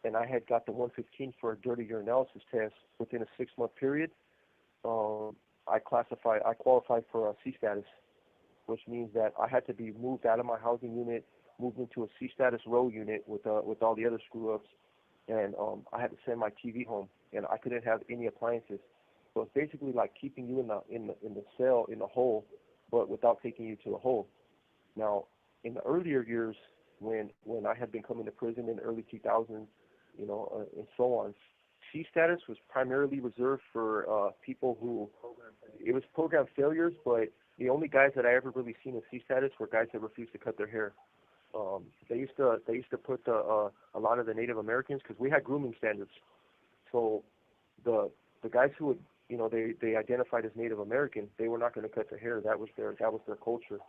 Speaker 3: and I had got the 115 for a dirty urinalysis test within a 6-month period. I qualified for a C status, which means that I had to be moved out of my housing unit, moved into a C status row unit with all the other screw ups, and I had to send my TV home, and I couldn't have any appliances. So it's basically like keeping you in the cell in the hole, but without taking you to the hole. Now, in the earlier years, when I had been coming to prison in the early 2000s, you know, and so on, C status was primarily reserved for people who, it was program failures, but the only guys that I ever really seen in C status were guys that refused to cut their hair. They used to put a lot of the Native Americans, because we had grooming standards. So the guys who would, you know, they identified as Native American, they were not going to cut their hair. That was their culture.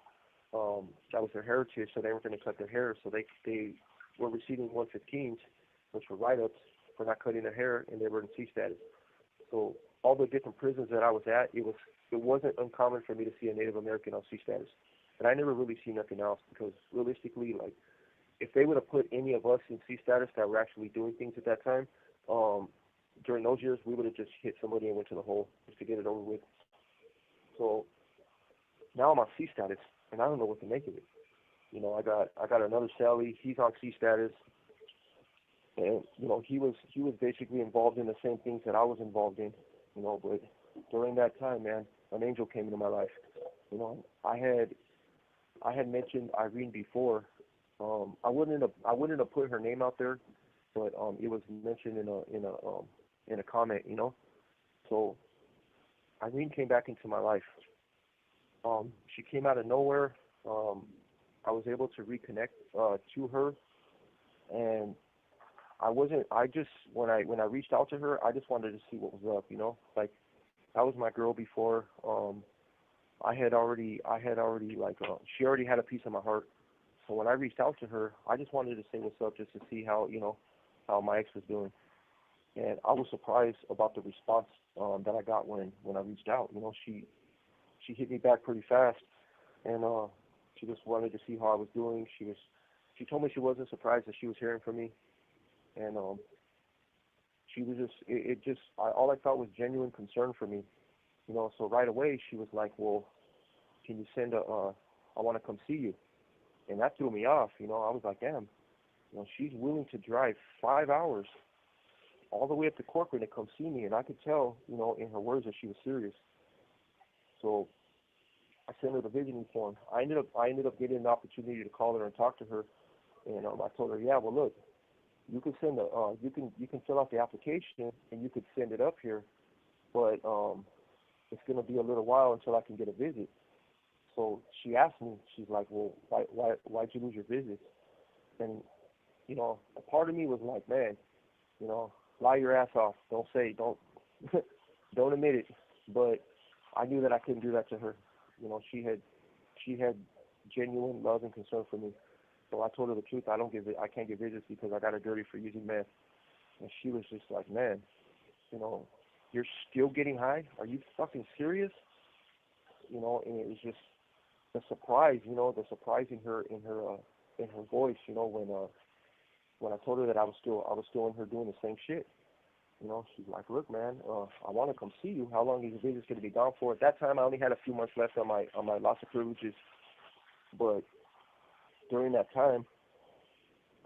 Speaker 3: That was their heritage. So they weren't going to cut their hair. So they were receiving 115s, which were write-ups for not cutting their hair, and they were in C status. So all the different prisons that I was at, it wasn't uncommon for me to see a Native American on C status. And I never really seen nothing else, because realistically, like, if they would have put any of us in C status that were actually doing things at that time, during those years, we would have just hit somebody and went to the hole just to get it over with. So now I'm on C status, and I don't know what to make of it. You know, I got another Sally. He's on C status, and you know, he was basically involved in the same things that I was involved in. You know, but during that time, man, an angel came into my life. You know, I had mentioned Irene before. I wouldn't have put her name out there, but it was mentioned in a comment, you know. So Irene came back into my life. She came out of nowhere. I was able to reconnect to her, and when I reached out to her, I just wanted to see what was up, you know. Like, that was my girl before. I had already like she already had a piece of my heart. So when I reached out to her, I just wanted to say what's up, just to see how how my ex was doing. And I was surprised about the response that I got when I reached out. She hit me back pretty fast, and she just wanted to see how I was doing. She told me she wasn't surprised that she was hearing from me, and she was just all I felt was genuine concern for me. So right away she was like, well, can you send I want to come see you. And that threw me off. I was like, damn, she's willing to drive 5 hours all the way up to Corcoran to come see me, and I could tell, in her words that she was serious. So I sent her the visiting form. I ended up getting an opportunity to call her and talk to her, and I told her, yeah, well, look, you can send you can fill out the application and you could send it up here, but it's going to be a little while until I can get a visit. So she asked me, she's like, well, why'd you lose your visit? And a part of me was like, man, lie your ass off. Don't don't admit it. But I knew that I couldn't do that to her. She had genuine love and concern for me. So I told her the truth. I can't get visits because I got her dirty for using meth. And she was just like, man, you're still getting high? Are you fucking serious? And it was just the surprise, the surprise in her voice, when I told her that I was still in her doing the same shit. She's like, look, man, I want to come see you. How long is your business going to be gone for? At that time, I only had a few months left on my loss of privileges, but during that time,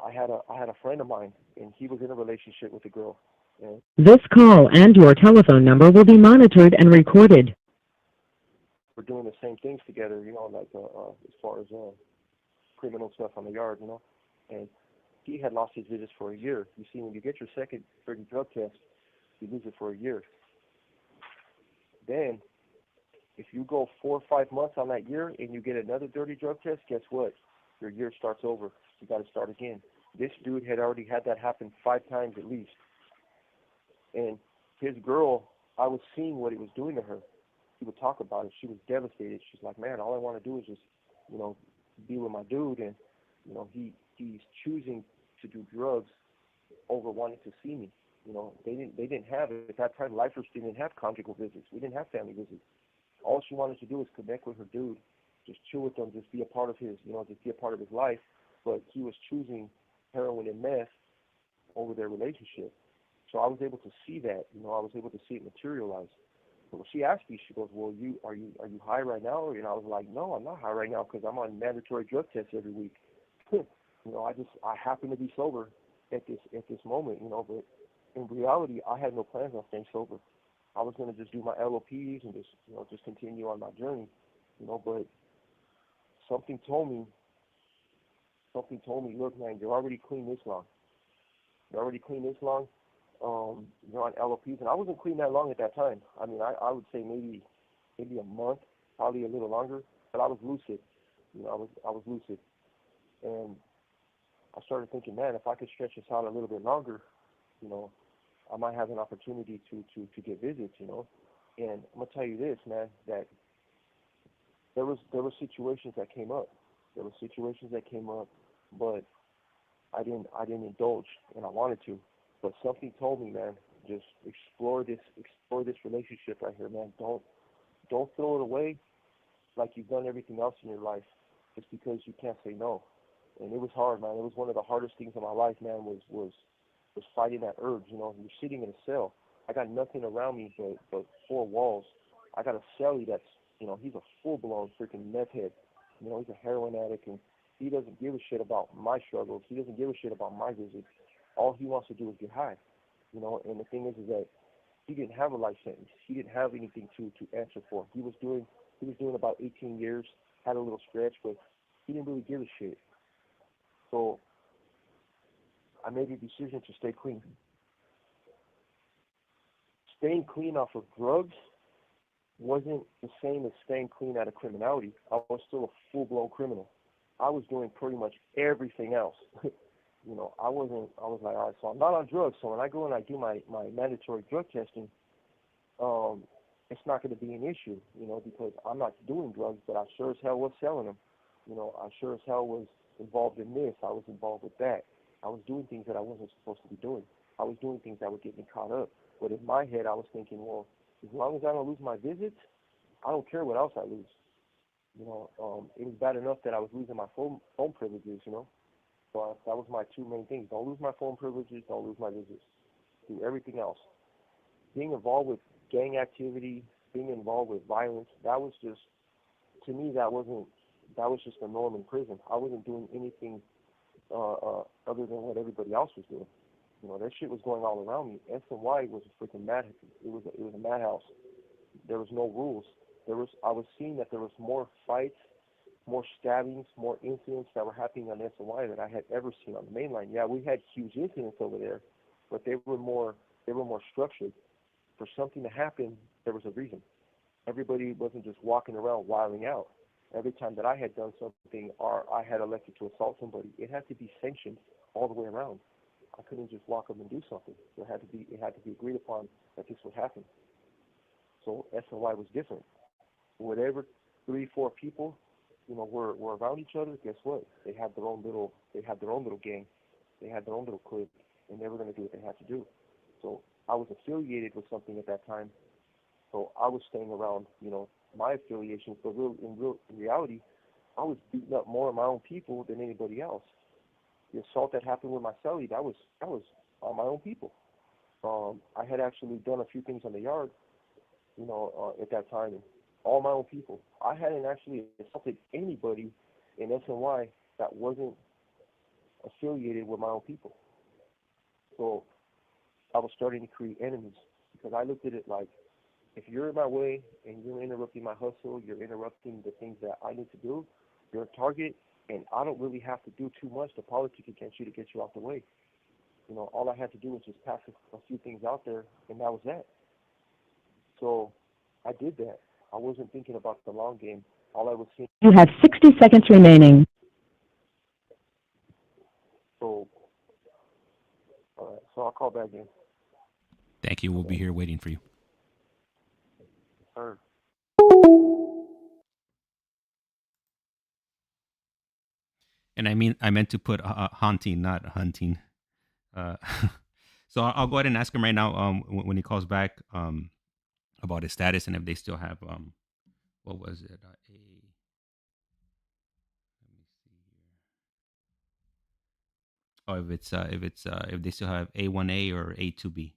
Speaker 3: I had a friend of mine, and he was in a relationship with a girl. And
Speaker 1: This call and your telephone number will be monitored and recorded.
Speaker 3: we're doing the same things together, like as far as criminal stuff on the yard, and he had lost his visits for a year. You see, when you get your second dirty drug test, you lose it for a year. Then, if you go 4 or 5 months on that year and you get another dirty drug test, guess what? Your year starts over. You got to start again. This dude had already had that happen 5 times at least. And his girl, I was seeing what it was doing to her. He would talk about it. She was devastated. She's like, man, all I want to do is just, be with my dude, and he's choosing to do drugs over wanting to see me. They didn't have it at that time. Lifers didn't have conjugal visits. We didn't have family visits. All she wanted to do was connect with her dude, just chill with him, just be a part of his, just be a part of his life. But he was choosing heroin and meth over their relationship. So I was able to see that. I was able to see it materialize. So when she asked me, she goes, well, are you high right now? And I was like, no, I'm not high right now because I'm on mandatory drug tests every week. I happen to be sober at this moment, but in reality, I had no plans on staying sober. I was going to just do my LOPEZ and just continue on my journey, but something told me, look, man, you're already clean this long. You're on LOPEZ, and I wasn't clean that long at that time. I mean, I would say maybe a month, probably a little longer, but I was lucid. I was lucid, and I started thinking, man, if I could stretch this out a little bit longer, I might have an opportunity to get visits, And I'm gonna tell you this, man, that there were situations that came up. But I didn't indulge, and I wanted to. But something told me, man, just explore this relationship right here, man. Don't throw it away like you've done everything else in your life just because you can't say no. And it was hard, man. It was one of the hardest things in my life, man, was fighting that urge. You're sitting in a cell. I got nothing around me but 4 walls. I got a cellie that's, he's a full-blown freaking meth head. He's a heroin addict, and he doesn't give a shit about my struggles. He doesn't give a shit about my visits. All he wants to do is get high. And the thing is that he didn't have a life sentence. He didn't have anything to answer for. He was doing about 18 years, had a little stretch, but he didn't really give a shit. So I made a decision to stay clean. Staying clean off of drugs wasn't the same as staying clean out of criminality. I was still a full-blown criminal. I was doing pretty much everything else. I was like, all right, so I'm not on drugs. So when I go and I do my mandatory drug testing, it's not going to be an issue, because I'm not doing drugs, but I sure as hell was selling them. I sure as hell was involved in this. I was involved with that. I was doing things that I wasn't supposed to be doing. I was doing things that would get me caught up. But in my head, I was thinking, well, as long as I don't lose my visits, I don't care what else I lose. It was bad enough that I was losing my phone privileges. So that was my two main things: don't lose my phone privileges, don't lose my visits. Do everything else. Being involved with gang activity, being involved with violence, that was just, to me, that was just a norm in prison. I wasn't doing anything other than what everybody else was doing. That shit was going all around me. SNY was a freaking mad. It was a madhouse. There was no rules. I was seeing that there was more fights, more stabbings, more incidents that were happening on SNY than I had ever seen on the main line. Yeah, we had huge incidents over there, but they were more structured. For something to happen, there was a reason. Everybody wasn't just walking around wilding out. Every time that I had done something or I had elected to assault somebody, it had to be sanctioned all the way around. I couldn't just walk up and do something. It had to be agreed upon that this would happen. So SNY was different. Whatever 3-4 people, were around each other, guess what? They had their own little gang. They had their own little clique, and they were going to do what they had to do. So I was affiliated with something at that time. So I was staying around, my affiliations, but in reality, I was beating up more of my own people than anybody else. The assault that happened with my cellie, that was on my own people. I had actually done a few things on the yard, at that time, and all my own people. I hadn't actually assaulted anybody in SNY that wasn't affiliated with my own people. So I was starting to create enemies because I looked at it like, if you're in my way and you're interrupting my hustle, you're interrupting the things that I need to do, you're a target, and I don't really have to do too much to politic against you to get you out the way. All I had to do was just pass a few things out there, and that was that. So I did that. I wasn't thinking about the long game. All I was seeing.
Speaker 1: You have 60 seconds remaining.
Speaker 3: So, all right. So I'll call back in.
Speaker 2: Thank you. We'll be here waiting for you.
Speaker 3: Sir.
Speaker 2: And I meant to put haunting, not hunting. Uh, so I'll go ahead and ask him right now. When he calls back, about his status and if they still have what was it? Let me see here. Oh, if they still have A1A or A2B.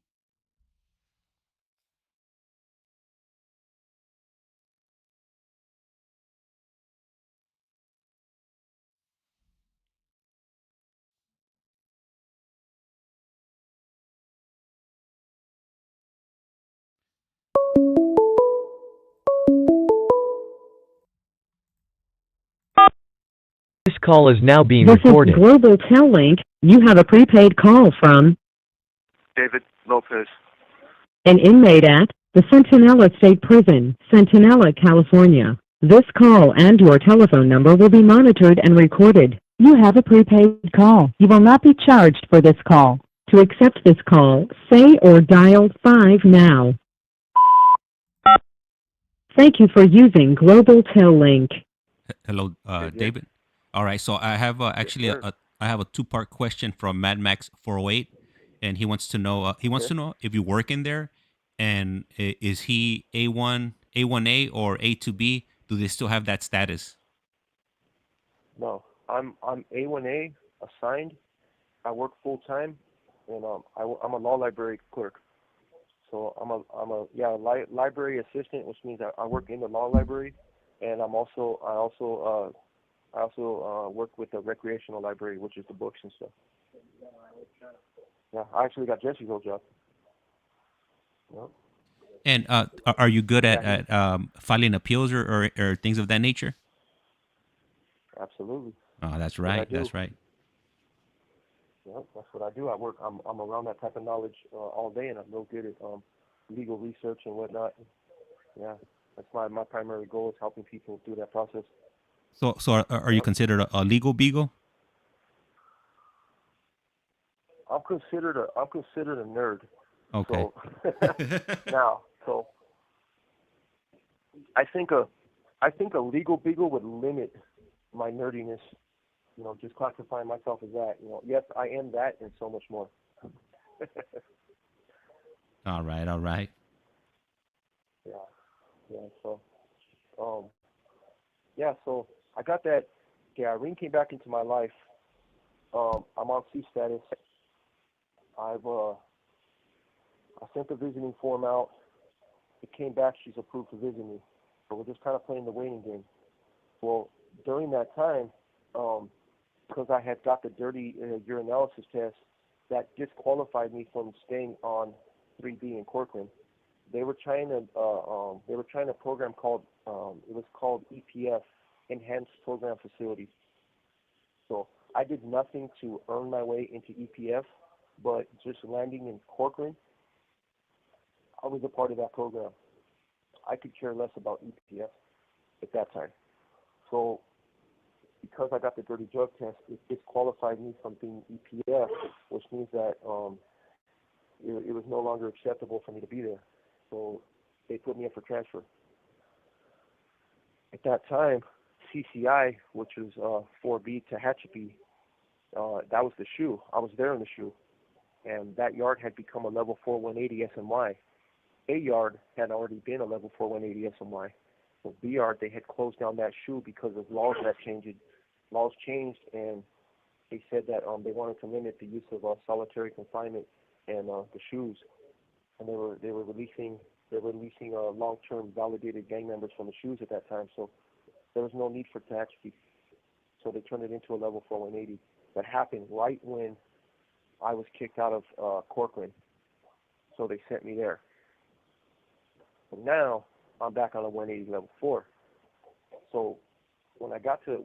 Speaker 4: This call is now being
Speaker 1: This is
Speaker 4: recorded.
Speaker 1: Global Tel Link. You have a prepaid call from
Speaker 3: David Lopez.
Speaker 1: an inmate at the Centinela State Prison, Centinela, California. This call and your telephone number will be monitored and recorded. You have a prepaid call. You will not be charged for this call. To accept this call, say or dial 5 now. Thank you for using Global Tel Link.
Speaker 2: Hello, David. All right, so I have actually I have a two-part question from Mad Max 408, and he wants to know if you work in there, and is he A1A or A2B? Do they still have that status?
Speaker 3: No, I'm A1A assigned. I work full time, and I'm a law library clerk. So I'm a library assistant, which means I work in the law library, and I also work with the recreational library, which is the books and stuff. Yeah, I actually got Jesse's old job. Yep.
Speaker 2: And are you good at filing appeals or things of that nature?
Speaker 3: Absolutely.
Speaker 2: Oh, that's
Speaker 3: That's what I
Speaker 2: right.
Speaker 3: do.
Speaker 2: That's right.
Speaker 3: Yep, that's what I do. I'm around that type of knowledge all day, and I'm real good at legal research and whatnot. Yeah, that's my primary goal is helping people through that process.
Speaker 2: So are you considered a legal beagle?
Speaker 3: I'm considered a nerd.
Speaker 2: Okay.
Speaker 3: So I think a legal beagle would limit my nerdiness. just classifying myself as that. Yes, I am that and so much more.
Speaker 2: All right, all right.
Speaker 3: Yeah, yeah. So, um, yeah. So I got that. Yeah, Irene came back into my life. I'm on C status. I've I sent the visiting form out. It came back. She's approved to visit me. So we're just kind of playing the waiting game. Well, during that time, because I had got the dirty urinalysis test, that disqualified me from staying on 3B in Corcoran. They were trying a program called it was called EPF, Enhanced Program Facility. So I did nothing to earn my way into EPF, but just landing in Corcoran, I was a part of that program. I could care less about EPF at that time. So because I got the dirty drug test, it disqualified me from being EPF, which means that it was no longer acceptable for me to be there. So they put me in for transfer. At that time, CCI, which was 4B to Tehachapi, that was the shoe. I was there in the shoe. And that yard had become a level 4 180 SMY. A yard had already been a level 4 180 SMY. So B yard, they had closed down that shoe because of laws that changed. Laws changed, and they said that they wanted to limit the use of solitary confinement and the shoes. And they were releasing long-term validated gang members from the shoes at that time. So there was no need for Tehachapi. So they turned it into a level 4 180. That happened right when I was kicked out of Corcoran. So they sent me there. And now I'm back on a 180 level 4. So when I got to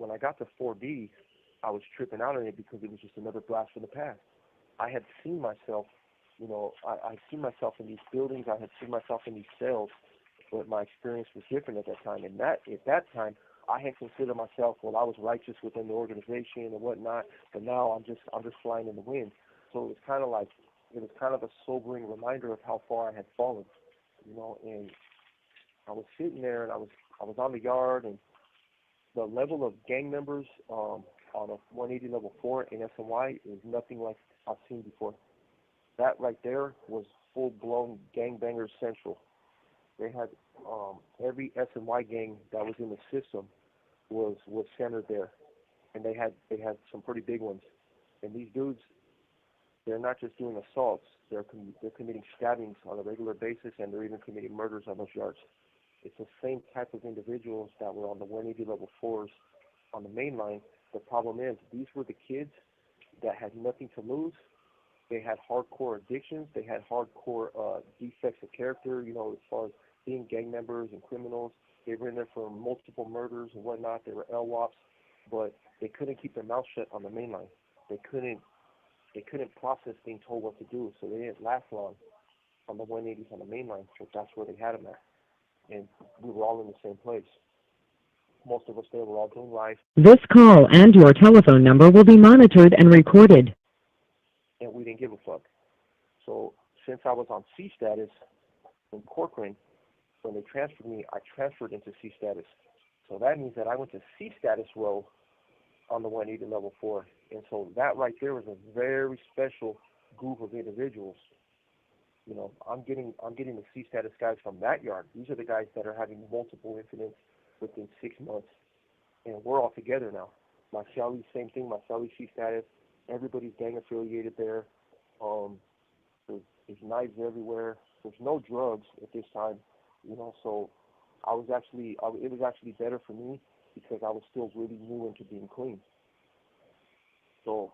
Speaker 3: 4D, I was tripping out on it because it was just another blast from the past. I had seen myself, I'd seen myself in these buildings, I had seen myself in these cells, but my experience was different at that time. And at that time, I had considered myself, well, I was righteous within the organization and whatnot, but now I'm just flying in the wind. So it was kind of a sobering reminder of how far I had fallen, and I was sitting there and I was on the yard, and the level of gang members on a 180 level 4 in SNY is nothing like I've seen before. That right there was full-blown gangbangers central. They had every SNY gang that was in the system was centered there, and they had some pretty big ones. And these dudes, they're not just doing assaults; they're committing stabbings on a regular basis, and they're even committing murders on those yards. It's the same type of individuals that were on the 180 level 4s on the main line. The problem is these were the kids that had nothing to lose. They had hardcore addictions. They had hardcore defects of character, as far as being gang members and criminals. They were in there for multiple murders and whatnot. They were LWOPs, but they couldn't keep their mouth shut on the main line. They couldn't process being told what to do, so they didn't last long on the 180s on the main line. So that's where they had them at. And we were all in the same place. Most of us there were all doing life.
Speaker 1: This call and your telephone number will be monitored and recorded.
Speaker 3: And we didn't give a fuck. So since I was on C status in Corcoran, when they transferred me, I transferred into C status. So that means that I went to C status row on the 180 level 4. And so that right there was a very special group of individuals. I'm getting the C status guys from that yard. These are the guys that are having multiple incidents within 6 months. And we're all together now. My Shelly, same thing, my Shelly C status. Everybody's gang affiliated there. There's knives everywhere. There's no drugs at this time, so it was actually better for me because I was still really new into being clean. So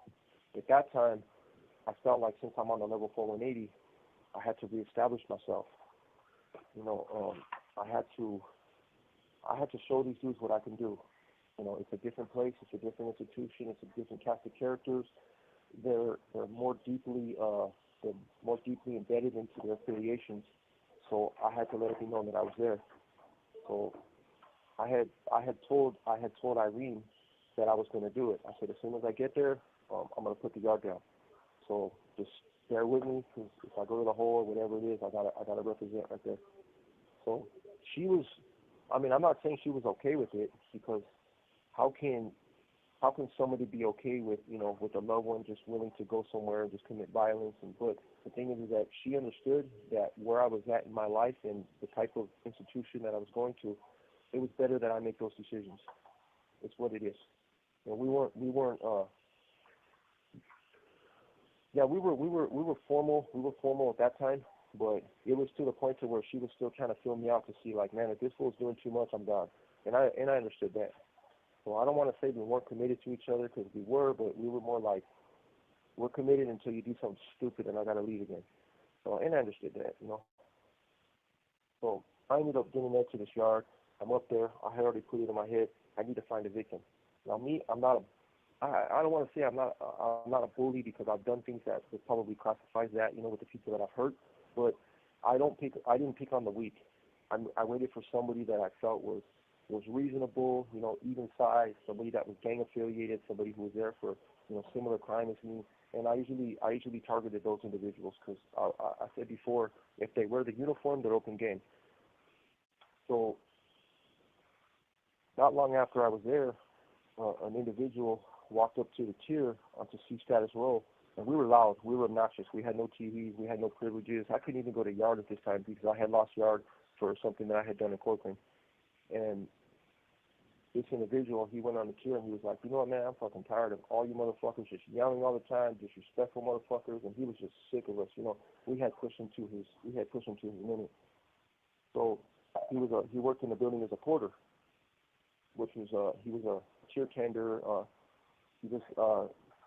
Speaker 3: at that time, I felt like since I'm on the level 4 180, I had to reestablish myself. I had to show these dudes what I can do. It's a different place, it's a different institution, it's a different cast of characters. They're more deeply embedded into their affiliations. So I had to let it be known that I was there. So I had told Irene that I was going to do it. I said as soon as I get there, I'm going to put the yard down. So just bear with me, because if I go to the hole or whatever it is, I gotta represent right there. So she was. I'm not saying she was okay with it, because how can how can somebody be okay with, with a loved one just willing to go somewhere and just commit violence? But the thing is that she understood that where I was at in my life and the type of institution that I was going to, it was better that I make those decisions. It's what it is. We were formal. We were formal at that time, but it was to the point to where she was still trying to feel me out to see, like, man, if this fool's doing too much, I'm gone. And I understood that. So I don't want to say we weren't committed to each other, because we were, but we were more like, we're committed until you do something stupid and I got to leave again. So, and I understood that, So I ended up getting there to this yard. I'm up there. I had already put it in my head. I need to find a victim. Now me, I don't want to say I'm not a bully, because I've done things that would probably classify that, with the people that I've hurt. But I didn't pick on the weak. I waited for somebody that I felt was reasonable, even size, somebody that was gang affiliated, somebody who was there for, similar crime as me. And I usually targeted those individuals, because I said before, if they wear the uniform, they're open game. So not long after I was there, an individual walked up to the tier onto C status row, and we were loud, we were obnoxious. We had no TVs, we had no privileges. I couldn't even go to yard at this time because I had lost yard for something that I had done in Corcoran. And this individual, he went on the tier and he was like, you know what, man, I'm fucking tired of all you motherfuckers just yelling all the time, disrespectful motherfuckers, and he was just sick of us. We had pushed him to his limit. So he worked in the building as a porter, which was he was a tier tender. He just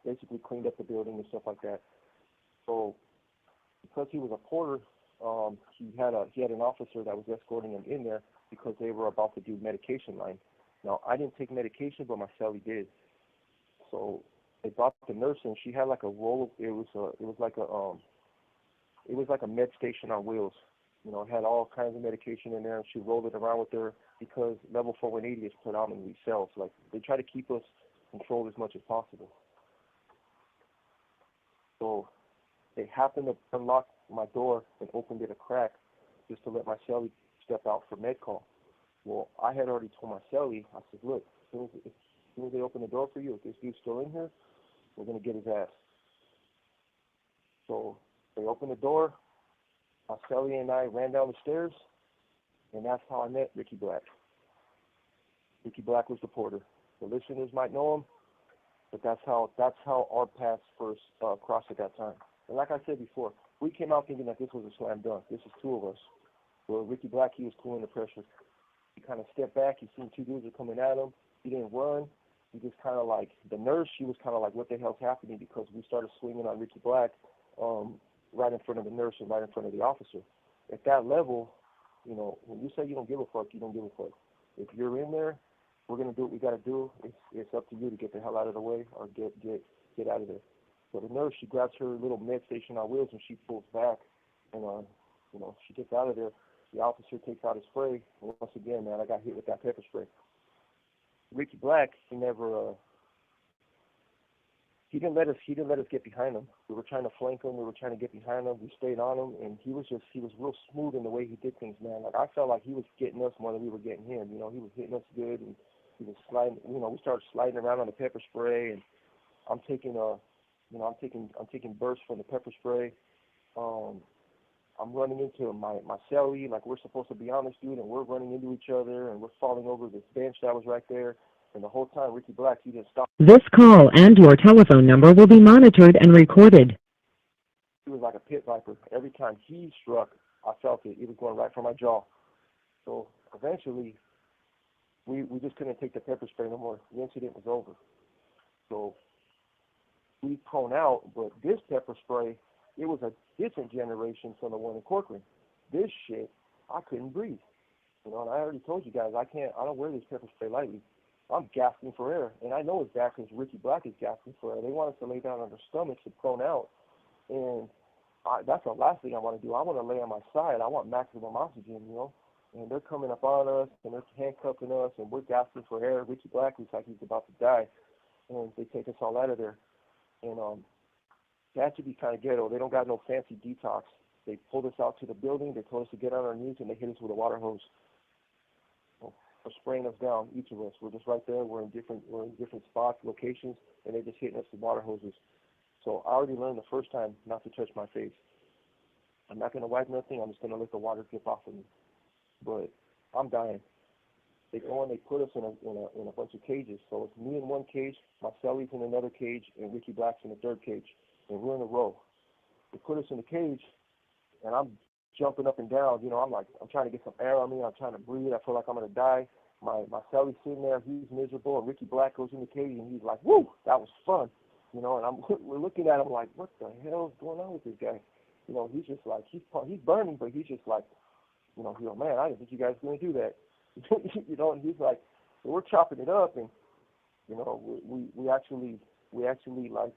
Speaker 3: basically cleaned up the building and stuff like that. So because he was a porter, he had an officer that was escorting him in there because they were about to do medication line. Now, I didn't take medication, but my cellie did. So they brought the nurse in. She had like a roll. It was like a med station on wheels. It had all kinds of medication in there, and she rolled it around with her because level 480 is predominantly cells. Like, they try to keep us controlled as much as possible. So they happened to unlock my door and opened it a crack just to let my cellie step out for med call. Well, I had already told my cellie, I said, look, as soon as they open the door for you, if this dude's still in here, we're going to get his ass. So they opened the door. My cellie and I ran down the stairs, and that's how I met Ricky Black. Ricky Black was the porter. The listeners might know him, but that's how our paths first crossed at that time. And like I said before, we came out thinking that this was a slam dunk. This is two of us. Well, Ricky Black, he was cool under pressure. He kind of stepped back. He seen two dudes were coming at him. He didn't run. He just kind of like, the nurse, she was kind of like, what the hell's happening? Because we started swinging on Ricky Black right in front of the nurse and right in front of the officer. At that level, when you say you don't give a fuck, you don't give a fuck. If you're in there, we're going to do what we got to do. It's up to you to get the hell out of the way or get out of there. So the nurse, she grabs her little med station on wheels and she pulls back, and she gets out of there. The officer takes out his spray, and once again, man, I got hit with that pepper spray. Ricky Black, he didn't let us get behind him. We were trying to flank him, we were trying to get behind him, we stayed on him, and he was real smooth in the way he did things, man. Like, I felt like he was getting us more than we were getting him. He was hitting us good, and he was sliding, we started sliding around on the pepper spray, and I'm taking bursts from the pepper spray. I'm running into my cellie, like we're supposed to be on this dude, and we're running into each other, and we're falling over this bench that was right there. And the whole time, Ricky Black, he didn't stop.
Speaker 1: This call and your telephone number will be monitored and recorded.
Speaker 3: He was like a pit viper. Every time he struck, I felt it. It was going right for my jaw. So eventually, we just couldn't take the pepper spray no more. The incident was over. So we prone out, but this pepper spray, it was a different generation from the one in Corcoran. This shit, I couldn't breathe. And I already told you guys, I don't wear this pepper spray lightly. I'm gasping for air, and I know it's bad because Ricky Black is gasping for air. They want us to lay down on their stomachs and prone out, and that's the last thing I want to do. I want to lay on my side. I want maximum oxygen, and they're coming up on us, and they're handcuffing us, and we're gasping for air. Ricky Black looks like he's about to die, and they take us all out of there. And that should be kind of ghetto. They don't got no fancy detox. They pulled us out to the building. They told us to get on our knees, and they hit us with a water hose. are spraying us down. Each of us, we're just right there. We're in different spots, locations, and they're just hitting us with water hoses. So I already learned the first time not to touch my face. I'm not gonna wipe nothing. I'm just gonna let the water drip off of me. But I'm dying. They go and they put us in a bunch of cages. So it's me in one cage, Marcelli's in another cage, and Ricky Black's in the third cage, and we're in a row. They put us in the cage, and I'm jumping up and down. You know, I'm trying to get some air on me. I'm trying to breathe. I feel like I'm gonna die. Marcelli's sitting there. He's miserable, and Ricky Black goes in the cage, and he's like, "Woo, that was fun." You know, and we're looking at him like, "What the hell is going on with this guy?" You know, he's just like he's burning, but he's just like, you know, man, I didn't think you guys were gonna do that. You know, and he's like, so we're chopping it up, and you know, we actually like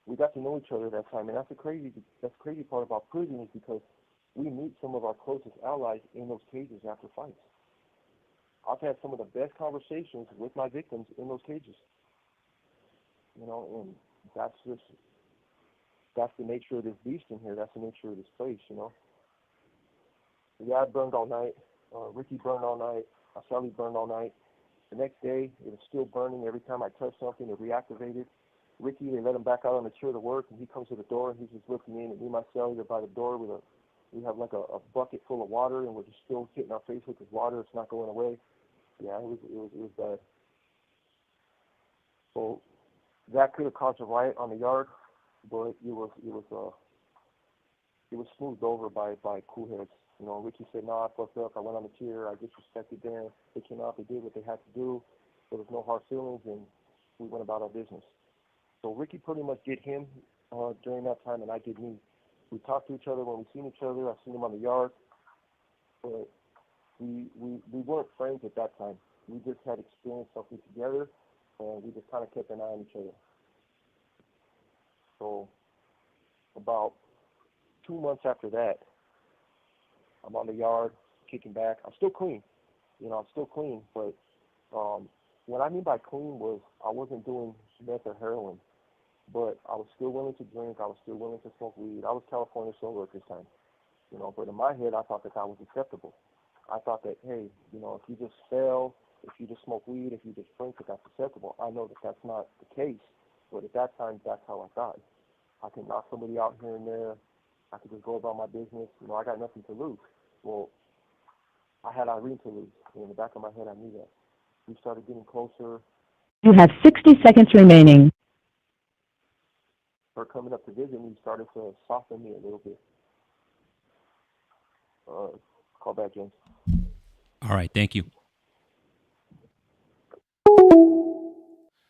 Speaker 3: we got to know each other that time, and that's the crazy part about prison is because we meet some of our closest allies in those cages after fights. I've had some of the best conversations with my victims in those cages. You know, and that's the nature of this beast in here. That's the nature of this place, you know. Yeah, I burned all night. Ricky burned all night. Marcelli burned all night. The next day, it was still burning. Every time I touched something, it reactivated. Ricky, they let him back out on the chair to work, and he comes to the door, and he's just looking in, and me and Marcelli are by the door we have like a bucket full of water, and we're just still hitting our face with this water. It's not going away. Yeah, it was bad. So that could have caused a riot on the yard, but it was smoothed over by cool heads. You know, Ricky said, "No, I fucked up. I went on the chair. I disrespected them. They came out. They did what they had to do. There was no hard feelings, and we went about our business." So Ricky pretty much did him during that time, and I did me. We talked to each other when we seen each other. I seen him on the yard, but we weren't friends at that time. We just had experienced something together, and we just kind of kept an eye on each other. So about 2 months after that, I'm on the yard, kicking back. I'm still clean. You know, I'm still clean, but what I mean by clean was I wasn't doing meth or heroin, but I was still willing to drink. I was still willing to smoke weed. I was California sober at this time, you know, but in my head, I thought that was acceptable. I thought that, hey, you know, if you just fail, if you just smoke weed, if you just drink, that that's acceptable. I know that that's not the case, but at that time, that's how I thought. I can knock somebody out here and there. I could just go about my business. You know, I got nothing to lose. Well, I had Irene to lose. And in the back of my head, I knew that. We started getting closer.
Speaker 1: You have 60 seconds remaining.
Speaker 3: Her coming up to visit me started to soften me a little bit. Call back, James.
Speaker 2: All right, thank you.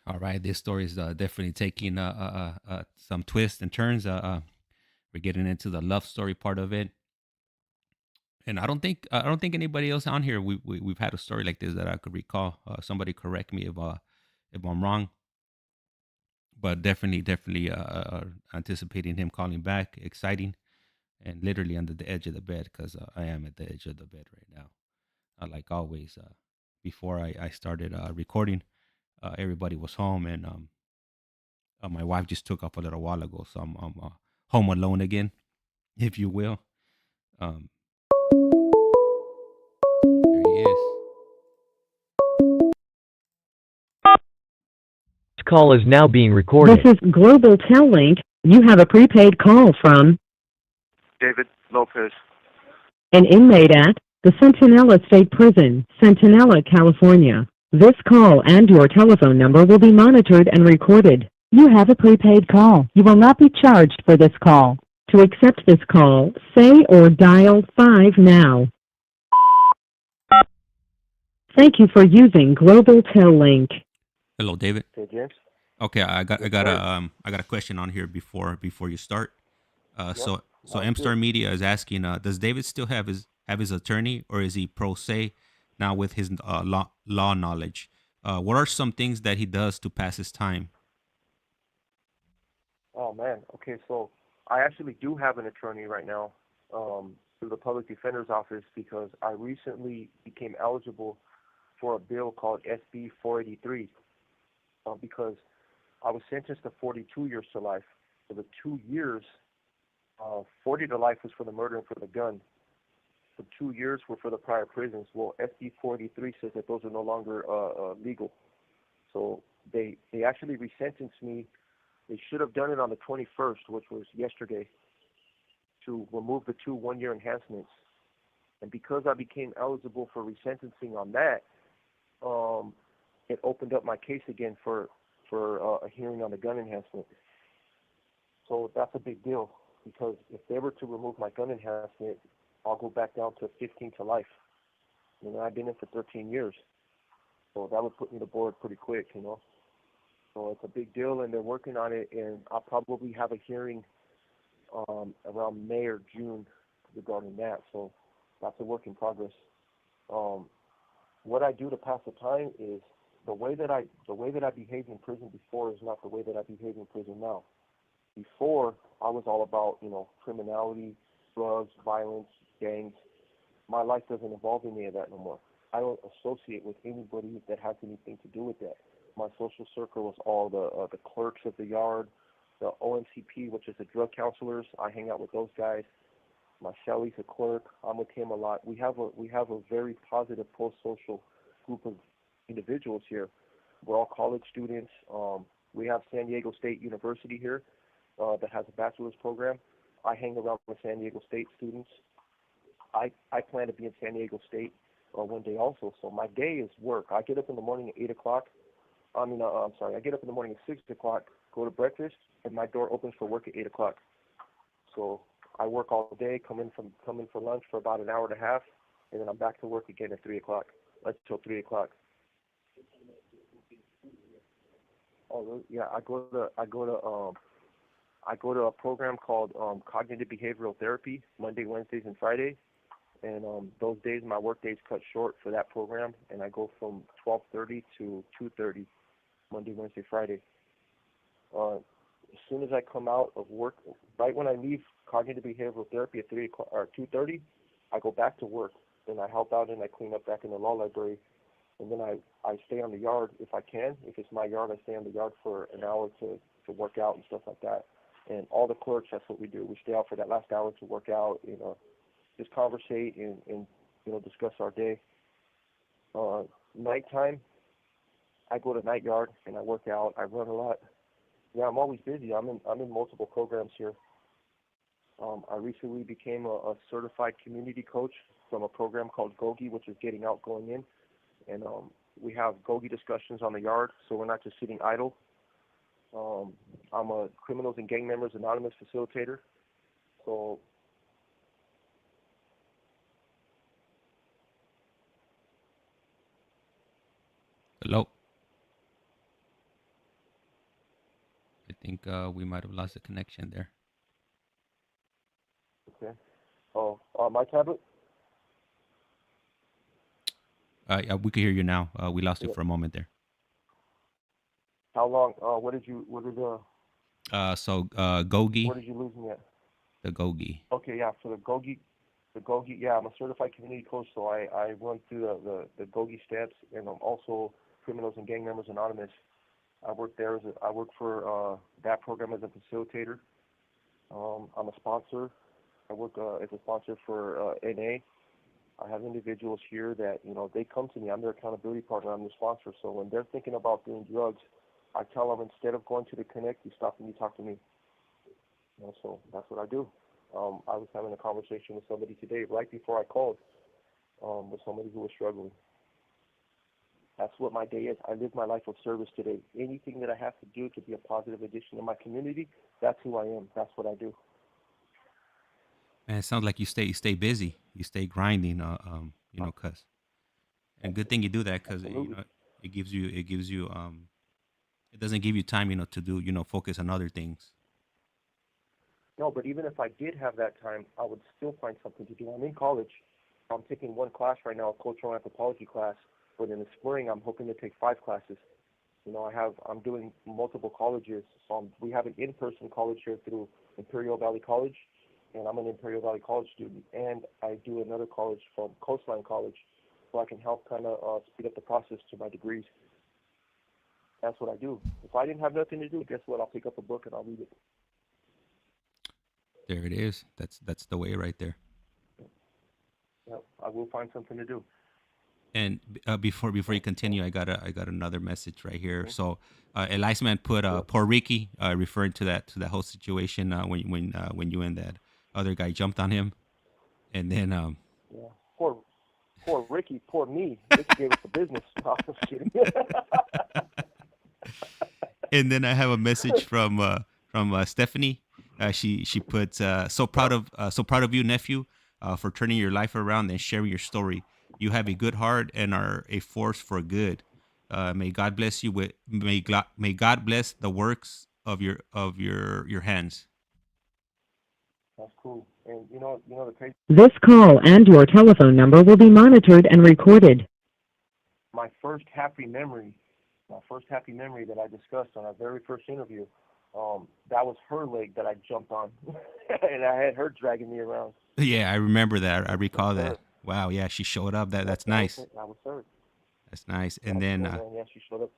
Speaker 2: All right, this story is definitely taking some twists and turns. We're getting into the love story part of it, and I don't think anybody else on here we've had a story like this that I could recall. Somebody correct me if I'm wrong, but definitely anticipating him calling back, exciting, and literally under the edge of the bed because I am at the edge of the bed right now. Like always, before I started recording, everybody was home, and my wife just took off a little while ago, so I'm home alone again, if you will. Um, there he is.
Speaker 4: This call is now being
Speaker 1: This
Speaker 4: recorded.
Speaker 1: is Global Tel Link. You have a prepaid call from
Speaker 3: David Lopez.
Speaker 1: an inmate at the Centinela State Prison, Centinela, California. This call and your telephone number will be monitored and recorded. You have a prepaid call. You will not be charged for this call. To accept this call, say or dial 5 now. Thank you for using Global Tel Link.
Speaker 2: Hello, David.
Speaker 3: Hey, James.
Speaker 2: Okay, I got
Speaker 3: Yes,
Speaker 2: I got a question on here before you start.
Speaker 3: Yep.
Speaker 2: So
Speaker 3: Sounds
Speaker 2: Mstar
Speaker 3: good.
Speaker 2: Media is asking, does David still have his attorney, or is he pro se now with his law knowledge? What are some things that he does to pass his time?
Speaker 3: Oh, man. Okay, so I actually do have an attorney right now through the Public Defender's Office because I recently became eligible for a bill called SB 483 because I was sentenced to 42 years to life. For the 2 years, 40 to life was for the murder and for the gun. for 2 years were for the prior prisons. Well, SB 43 says that those are no longer legal. So they actually resentenced me. They should have done it on the 21st, which was yesterday, to remove the 2 one-year enhancements. And because I became eligible for resentencing on that, it opened up my case again for a hearing on the gun enhancement. So that's a big deal, because if they were to remove my gun enhancement, I'll go back down to 15 to life. I've been in for 13 years. So that would put me to board pretty quick, So it's a big deal, and they're working on it, and I'll probably have a hearing around May or June regarding that. So that's a work in progress. What I do to pass the time is the way that I behaved in prison before is not the way that I behave in prison now. Before, I was all about, criminality, drugs, violence, gangs. My life doesn't involve any of that no more. I don't associate with anybody that has anything to do with that. My social circle is all the clerks of the yard, the OMCP, which is the drug counselors. I hang out with those guys. My Shelly's a clerk. I'm with him a lot. We have a very positive post-social group of individuals here. We're all college students. We have San Diego State University here that has a bachelor's program. I hang around with San Diego State students. I plan to be in San Diego State one day also. So my day is work. I get up in the morning at 8 o'clock. I get up in the morning at 6 o'clock, go to breakfast, and my door opens for work at 8 o'clock. So I work all day, come in for lunch for about an hour and a half, and then I'm back to work again at 3 o'clock. Until 3 o'clock. Oh yeah, I go to a program called cognitive behavioral therapy Monday, Wednesdays, and Friday. And those days, my work days cut short for that program, and I go from 12:30 to 2:30, Monday, Wednesday, Friday. As soon as I come out of work, right when I leave cognitive behavioral therapy at 3 o'clock or 2:30, I go back to work. Then I help out and I clean up back in the law library, and then I stay on the yard if I can. If it's my yard, I stay on the yard for an hour to work out and stuff like that. And all the clerks, that's what we do. We stay out for that last hour to work out, just conversate and discuss our day. Nighttime, I go to night yard and I work out. I run a lot. Yeah, I'm always busy. I'm in multiple programs here. I recently became a certified community coach from a program called GOGI, which is Getting Out, Going In. And we have GOGI discussions on the yard, so we're not just sitting idle. I'm a Criminals and Gang Members Anonymous facilitator. So
Speaker 2: Hello. I think we might have lost the connection there.
Speaker 3: okay. My tablet.
Speaker 2: Yeah, we can hear you now. We lost you for a moment there.
Speaker 3: How long? What did
Speaker 2: Gogi,
Speaker 3: where did you lose me at?
Speaker 2: the Gogi.
Speaker 3: Okay, yeah. So the GOGI, yeah. I'm a certified community coach, so I run through the GOGI steps, and I'm also Criminals and Gang Members Anonymous. I work there I work for that program as a facilitator. I'm a sponsor. I work as a sponsor for NA. I have individuals here that they come to me. I'm their accountability partner. I'm their sponsor. So when they're thinking about doing drugs, I tell them, instead of going to the Connect, you stop and you talk to me. So that's what I do. I was having a conversation with somebody today, right before I called, with somebody who was struggling. That's what my day is. I live my life of service today. Anything that I have to do to be a positive addition to my community, that's who I am. That's what I do.
Speaker 2: Man, it sounds like you stay busy. You stay grinding. Cause, and good thing you do that, cause it gives you it doesn't give you time, to do focus on other things.
Speaker 3: No, but even if I did have that time, I would still find something to do. I'm in college. I'm taking one class right now, a cultural anthropology class, but in the spring I'm hoping to take 5 classes. I'm doing multiple colleges. So we have an in-person college here through Imperial Valley College, and I'm an Imperial Valley College student. And I do another college from Coastline College, so I can help kind of speed up the process to my degrees. That's what I do. If I didn't have nothing to do, guess what? I'll pick up a book and I'll read it.
Speaker 2: There it is. That's the way right there.
Speaker 3: Yep. I will find something to do.
Speaker 2: And before you continue, I got another message right here.
Speaker 3: Mhm.
Speaker 2: So Elias man put poor Ricky, referring to that whole situation when you and that other guy jumped on him, and then
Speaker 3: Yeah. Poor Ricky. Poor me. Ricky gave us the business. No, I'm just kidding.
Speaker 2: and then I have a message from Stephanie. She puts so proud of you, nephew, for turning your life around and sharing your story. You have a good heart and are a force for good. May God bless you with may God bless the works of your hands.
Speaker 3: That's cool. And the crazy.
Speaker 1: This call and your telephone number will be monitored and recorded.
Speaker 3: My first happy memory that I discussed on our very first interview, that was her leg that I jumped on, and I had her dragging me around.
Speaker 2: Yeah, I remember that. I
Speaker 3: That
Speaker 2: recall
Speaker 3: was
Speaker 2: that.
Speaker 3: her.
Speaker 2: Wow, yeah, she showed up. That's
Speaker 3: That was
Speaker 2: nice.
Speaker 3: her. That was her.
Speaker 2: That's nice.
Speaker 3: That
Speaker 2: And
Speaker 3: was
Speaker 2: then
Speaker 3: her, man. Yeah, she showed up.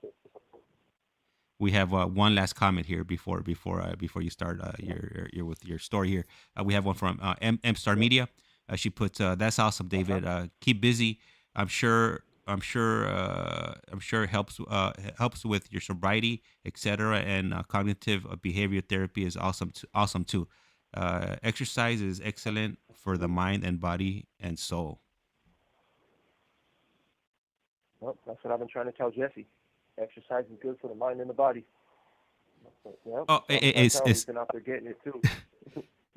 Speaker 2: we have one last comment here before you start your with your story here. We have one from M Star Media. She puts, "That's awesome, David. Keep busy. I'm sure. I'm sure it helps with your sobriety, etc. And cognitive behavior therapy is awesome too. Exercise is excellent for the mind and body and soul."
Speaker 3: Well, that's what I've been trying to tell Jesse. Exercise is good for the mind and the body. Yep.
Speaker 2: Oh,
Speaker 3: He's been out there getting it too.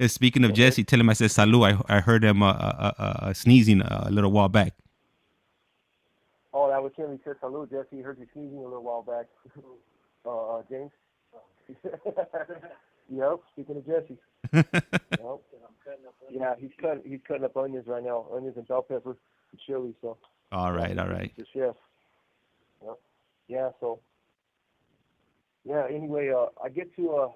Speaker 2: speaking of
Speaker 3: Go ahead.
Speaker 2: Jesse, tell him I said salut. I heard him sneezing a little while back.
Speaker 3: Oh, that was him. He said, "Salud, Jesse." Heard you sneezing a little while back. James. Yep. Speaking of Jesse. Yep. Yeah, he's cutting up onions right now. Onions and bell pepper and chili. So.
Speaker 2: All right.
Speaker 3: He's a chef. Yep. Yeah. So. Yeah. Anyway, I get to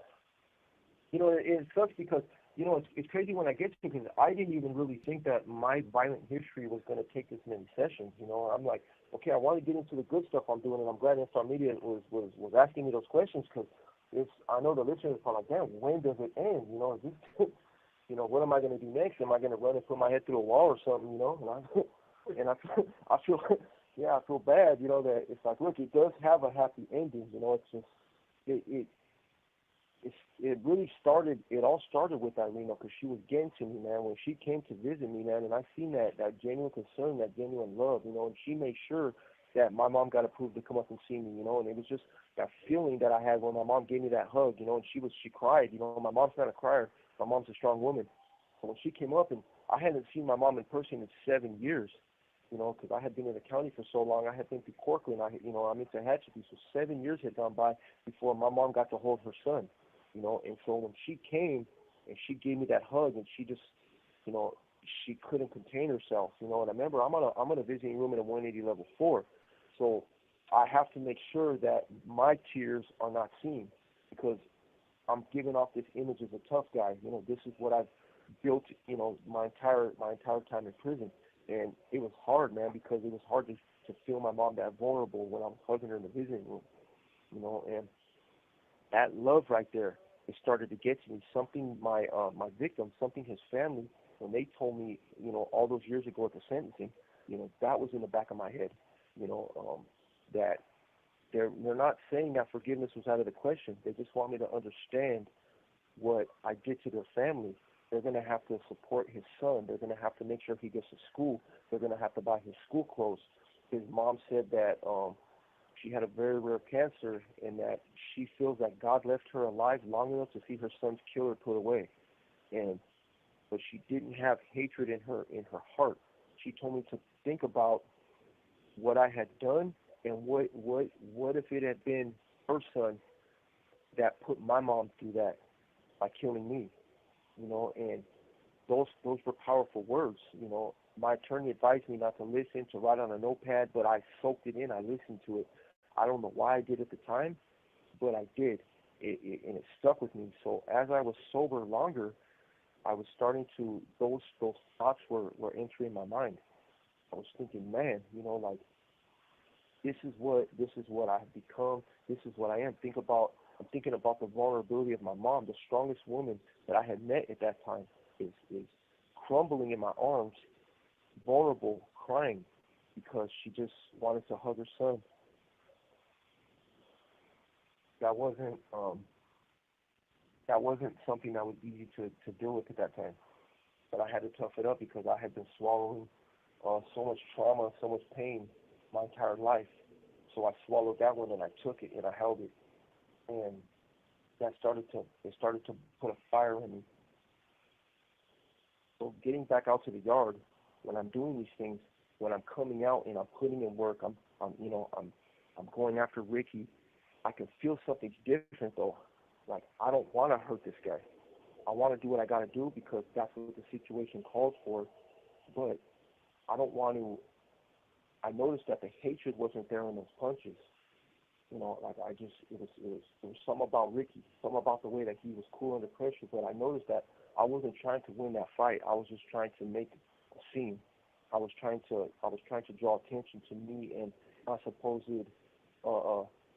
Speaker 3: it sucks because it's crazy when I get to it because I didn't even really think that my violent history was going to take this many sessions. I'm like, okay, I want to get into the good stuff I'm doing, and I'm glad Instar Media was asking me those questions because I know the listeners are like, damn, when does it end? Is this, what am I going to do next? Am I going to run and put my head through a wall or something? I feel, yeah, I feel bad. That it's like, look, it does have a happy ending. It's just it really started. It all started with Irina because she was getting to me, man. When she came to visit me, man, and I seen that genuine concern, that genuine love, and she made sure that my mom got approved to come up and see me, and it was just that feeling that I had when my mom gave me that hug, and she cried. My mom's not a crier. My mom's a strong woman. So when she came up, and I hadn't seen my mom in person in 7 years, because I had been in the county for so long. I had been through Corcoran. I'm into Hatchety, so 7 years had gone by before my mom got to hold her son. And so when she came and she gave me that hug and she just, she couldn't contain herself, and I remember I'm on a visiting room in a 180 level 4, so I have to make sure that my tears are not seen because I'm giving off this image as a tough guy. This is what I've built, my entire time in prison, and it was hard, man, because it was hard to feel my mom that vulnerable when I was hugging her in the visiting room, and that love right there, it started to get to me. Something my victim, something his family, when they told me, all those years ago at the sentencing, that was in the back of my head, that they're not saying that forgiveness was out of the question. They just want me to understand what I did to their family. They're going to have to support his son. They're going to have to make sure he gets to school. They're going to have to buy his school clothes. His mom said that she had a very rare cancer and that she feels that God left her alive long enough to see her son's killer put away. But she didn't have hatred in her heart. She told me to think about what I had done and what if it had been her son that put my mom through that by killing me, and those were powerful words. My attorney advised me not to listen, to write on a notepad, but I soaked it in. I listened to it. I don't know why I did at the time, but I did, and it stuck with me. So as I was sober longer, I was starting to, those thoughts were entering my mind. I was thinking, man, like, this is what I have become. This is what I am. I'm thinking about the vulnerability of my mom, the strongest woman that I had met at that time, is crumbling in my arms vulnerable, crying because she just wanted to hug her son. That wasn't something that was easy to deal with at that time. But I had to tough it up because I had been swallowing so much trauma, so much pain my entire life. So I swallowed that one and I took it and I held it, and it started to put a fire in me. So getting back out to the yard, when I'm doing these things, when I'm coming out and I'm putting in work, I'm going after Ricky. I can feel something's different though. Like, I don't want to hurt this guy. I want to do what I got to do because that's what the situation calls for. But I don't want to. I noticed that the hatred wasn't there in those punches. It was something about Ricky, something about the way that he was cool under pressure. But I noticed that I wasn't trying to win that fight. I was just trying to make a scene. I was trying to draw attention to me and my supposed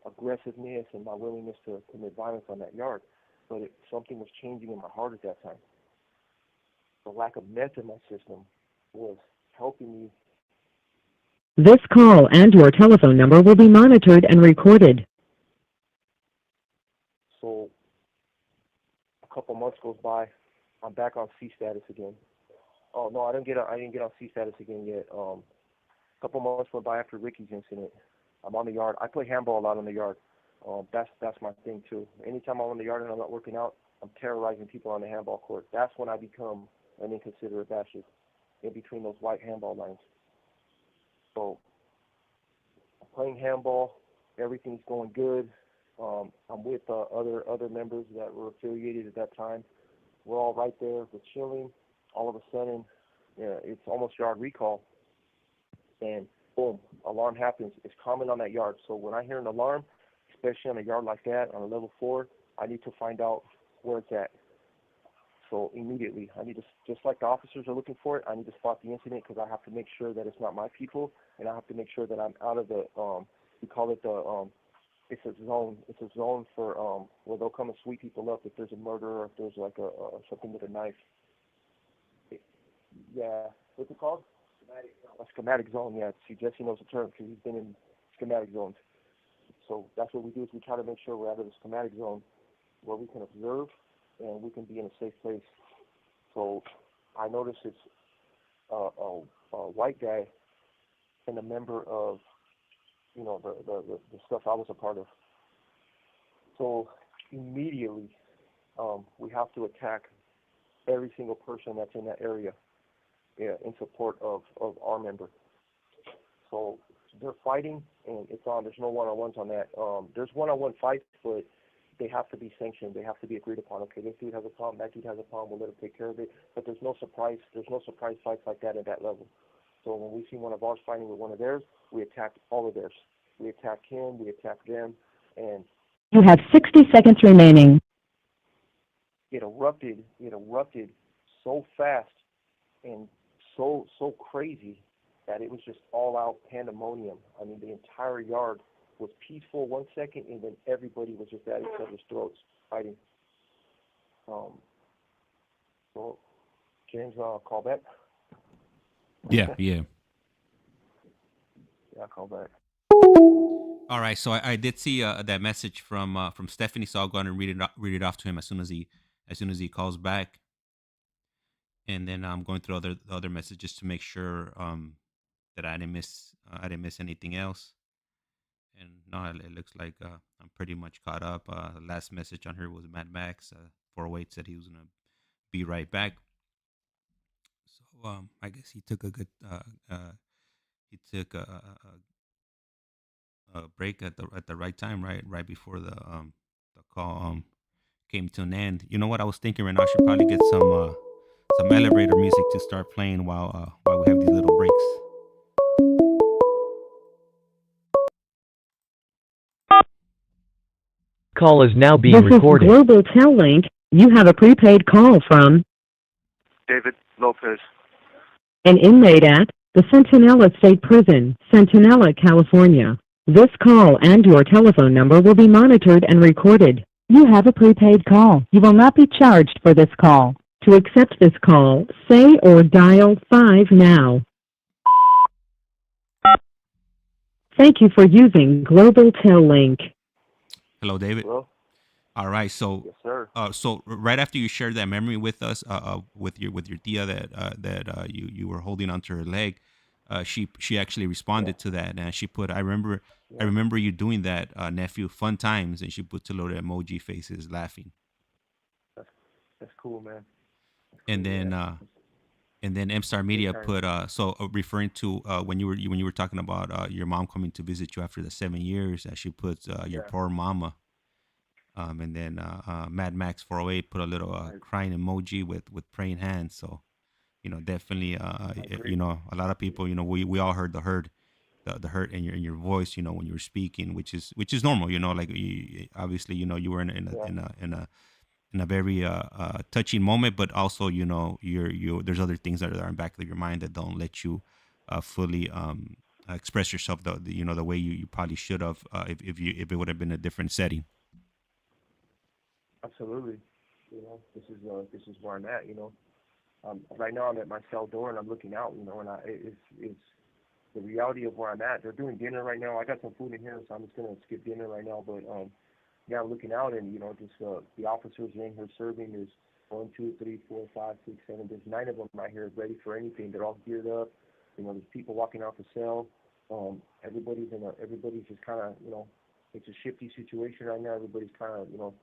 Speaker 3: aggressiveness and my willingness to commit violence on that yard. But something was changing in my heart at that time. The lack of meth in my system was helping me.
Speaker 1: This call and your telephone number will be monitored and recorded.
Speaker 3: So a couple months goes by, I'm back on C status again. Oh no, I didn't get on C status again yet. A couple months went by after Ricky's incident. I'm on the yard. I play handball a lot on the yard. That's my thing too. Anytime I'm on the yard and I'm not working out, I'm terrorizing people on the handball court. That's when I become an inconsiderate bastard in between those white handball lines. So I'm playing handball. Everything's going good. I'm with other members that were affiliated at that time. We're all right there. We're chilling. All of a sudden, it's almost yard recall. And boom, alarm happens. It's common on that yard. So when I hear an alarm, especially on a yard like that, on a level 4, I need to find out where it's at. So immediately, I need to, just like the officers are looking for it, I need to spot the incident because I have to make sure that it's not my people, and I have to make sure that I'm out of the, we call it the, it's a zone for, where they'll come and sweep people up if there's a murder or if there's like something with a knife. Yeah, what's it called? A schematic zone, yeah. See, Jesse knows the term because he's been in schematic zones. So that's what we do is we try to make sure we're out of the schematic zone where we can observe and we can be in a safe place. So I noticed it's a white guy and a member of, the stuff I was a part of. So immediately we have to attack every single person that's in that area in support of our member. So they're fighting, and it's on. There's no one-on-ones on that. There's one-on-one fights, but they have to be sanctioned. They have to be agreed upon. Okay, this dude has a problem. That dude has a problem. We'll let him take care of it. But there's no surprise. There's no surprise fights like that at that level. So when we see one of ours fighting with one of theirs, we attack all of theirs. We attack him. We attack them, and
Speaker 1: You have 60 seconds remaining.
Speaker 3: it erupted so fast and so crazy that it was just all out pandemonium. I mean, the entire yard was peaceful 1 second, and then everybody was just at each other's throats fighting. So James, call back.
Speaker 2: Yeah.
Speaker 3: Yeah, call back.
Speaker 2: All right. So I did see that message from Stephanie, so I'll go ahead and read it off to him as soon as he calls back. And then I'm going through other messages to make sure that I didn't miss anything else. And no, it looks like I'm pretty much caught up. The last message on her was Mad Max 408 said he was gonna be right back. So I guess he took a good a break at the right time, right before the call came to an end. You know what I was thinking right now? I should probably get some elevator music to start playing while we have these little breaks.
Speaker 4: Call is now being
Speaker 1: This
Speaker 4: recorded.
Speaker 1: is Global Tel Link. You have a prepaid call from
Speaker 3: David Lopez.
Speaker 1: an inmate at the Centinela State Prison, Centinela, California. This call and your telephone number will be monitored and recorded. You have a prepaid call. You will not be charged for this call. To accept this call, say or dial 5 now. Thank you for using Global Tel Link.
Speaker 2: Hello, David.
Speaker 3: Hello?
Speaker 2: All right. So,
Speaker 3: Yes, sir.
Speaker 2: right after you shared that memory with us, with your tia that you were holding onto her leg, she actually
Speaker 3: Yeah,
Speaker 2: responded to that, and she put, I
Speaker 3: yeah.
Speaker 2: remember you doing that, nephew, fun times, and she put two little emoji faces laughing,
Speaker 3: That's that's cool, man. That's
Speaker 2: and
Speaker 3: cool.
Speaker 2: then
Speaker 3: Yeah.
Speaker 2: M Star
Speaker 3: Good
Speaker 2: Media
Speaker 3: times.
Speaker 2: put referring to when you were talking about your mom coming to visit you after the 7 years, she puts your
Speaker 3: Yeah.
Speaker 2: poor mama. And then Mad Max 408 put a little
Speaker 3: I
Speaker 2: crying emoji with praying hands. So definitely,
Speaker 3: I agree.
Speaker 2: a lot of people, we all heard the hurt in your voice, when you were speaking, which is normal, like obviously, you were
Speaker 3: Yeah.
Speaker 2: in a very touching moment, but also, you there's other things that are in the back of your mind that don't let you fully express yourself the way you probably should have, if it would have been a different setting.
Speaker 3: Absolutely. This is where I'm at. Right now I'm at my cell door and I'm looking out. And it's the reality of where I'm at. They're doing dinner right now. I got some food in here, so I'm just gonna skip dinner right now. But yeah, I'm looking out and just the officers are in here serving. There's one, two, three, four, five, six, seven. There's nine of them right here ready for anything. They're all geared up. There's people walking out the cell. Everybody's just kind of it's a shifty situation right now. Everybody's kind of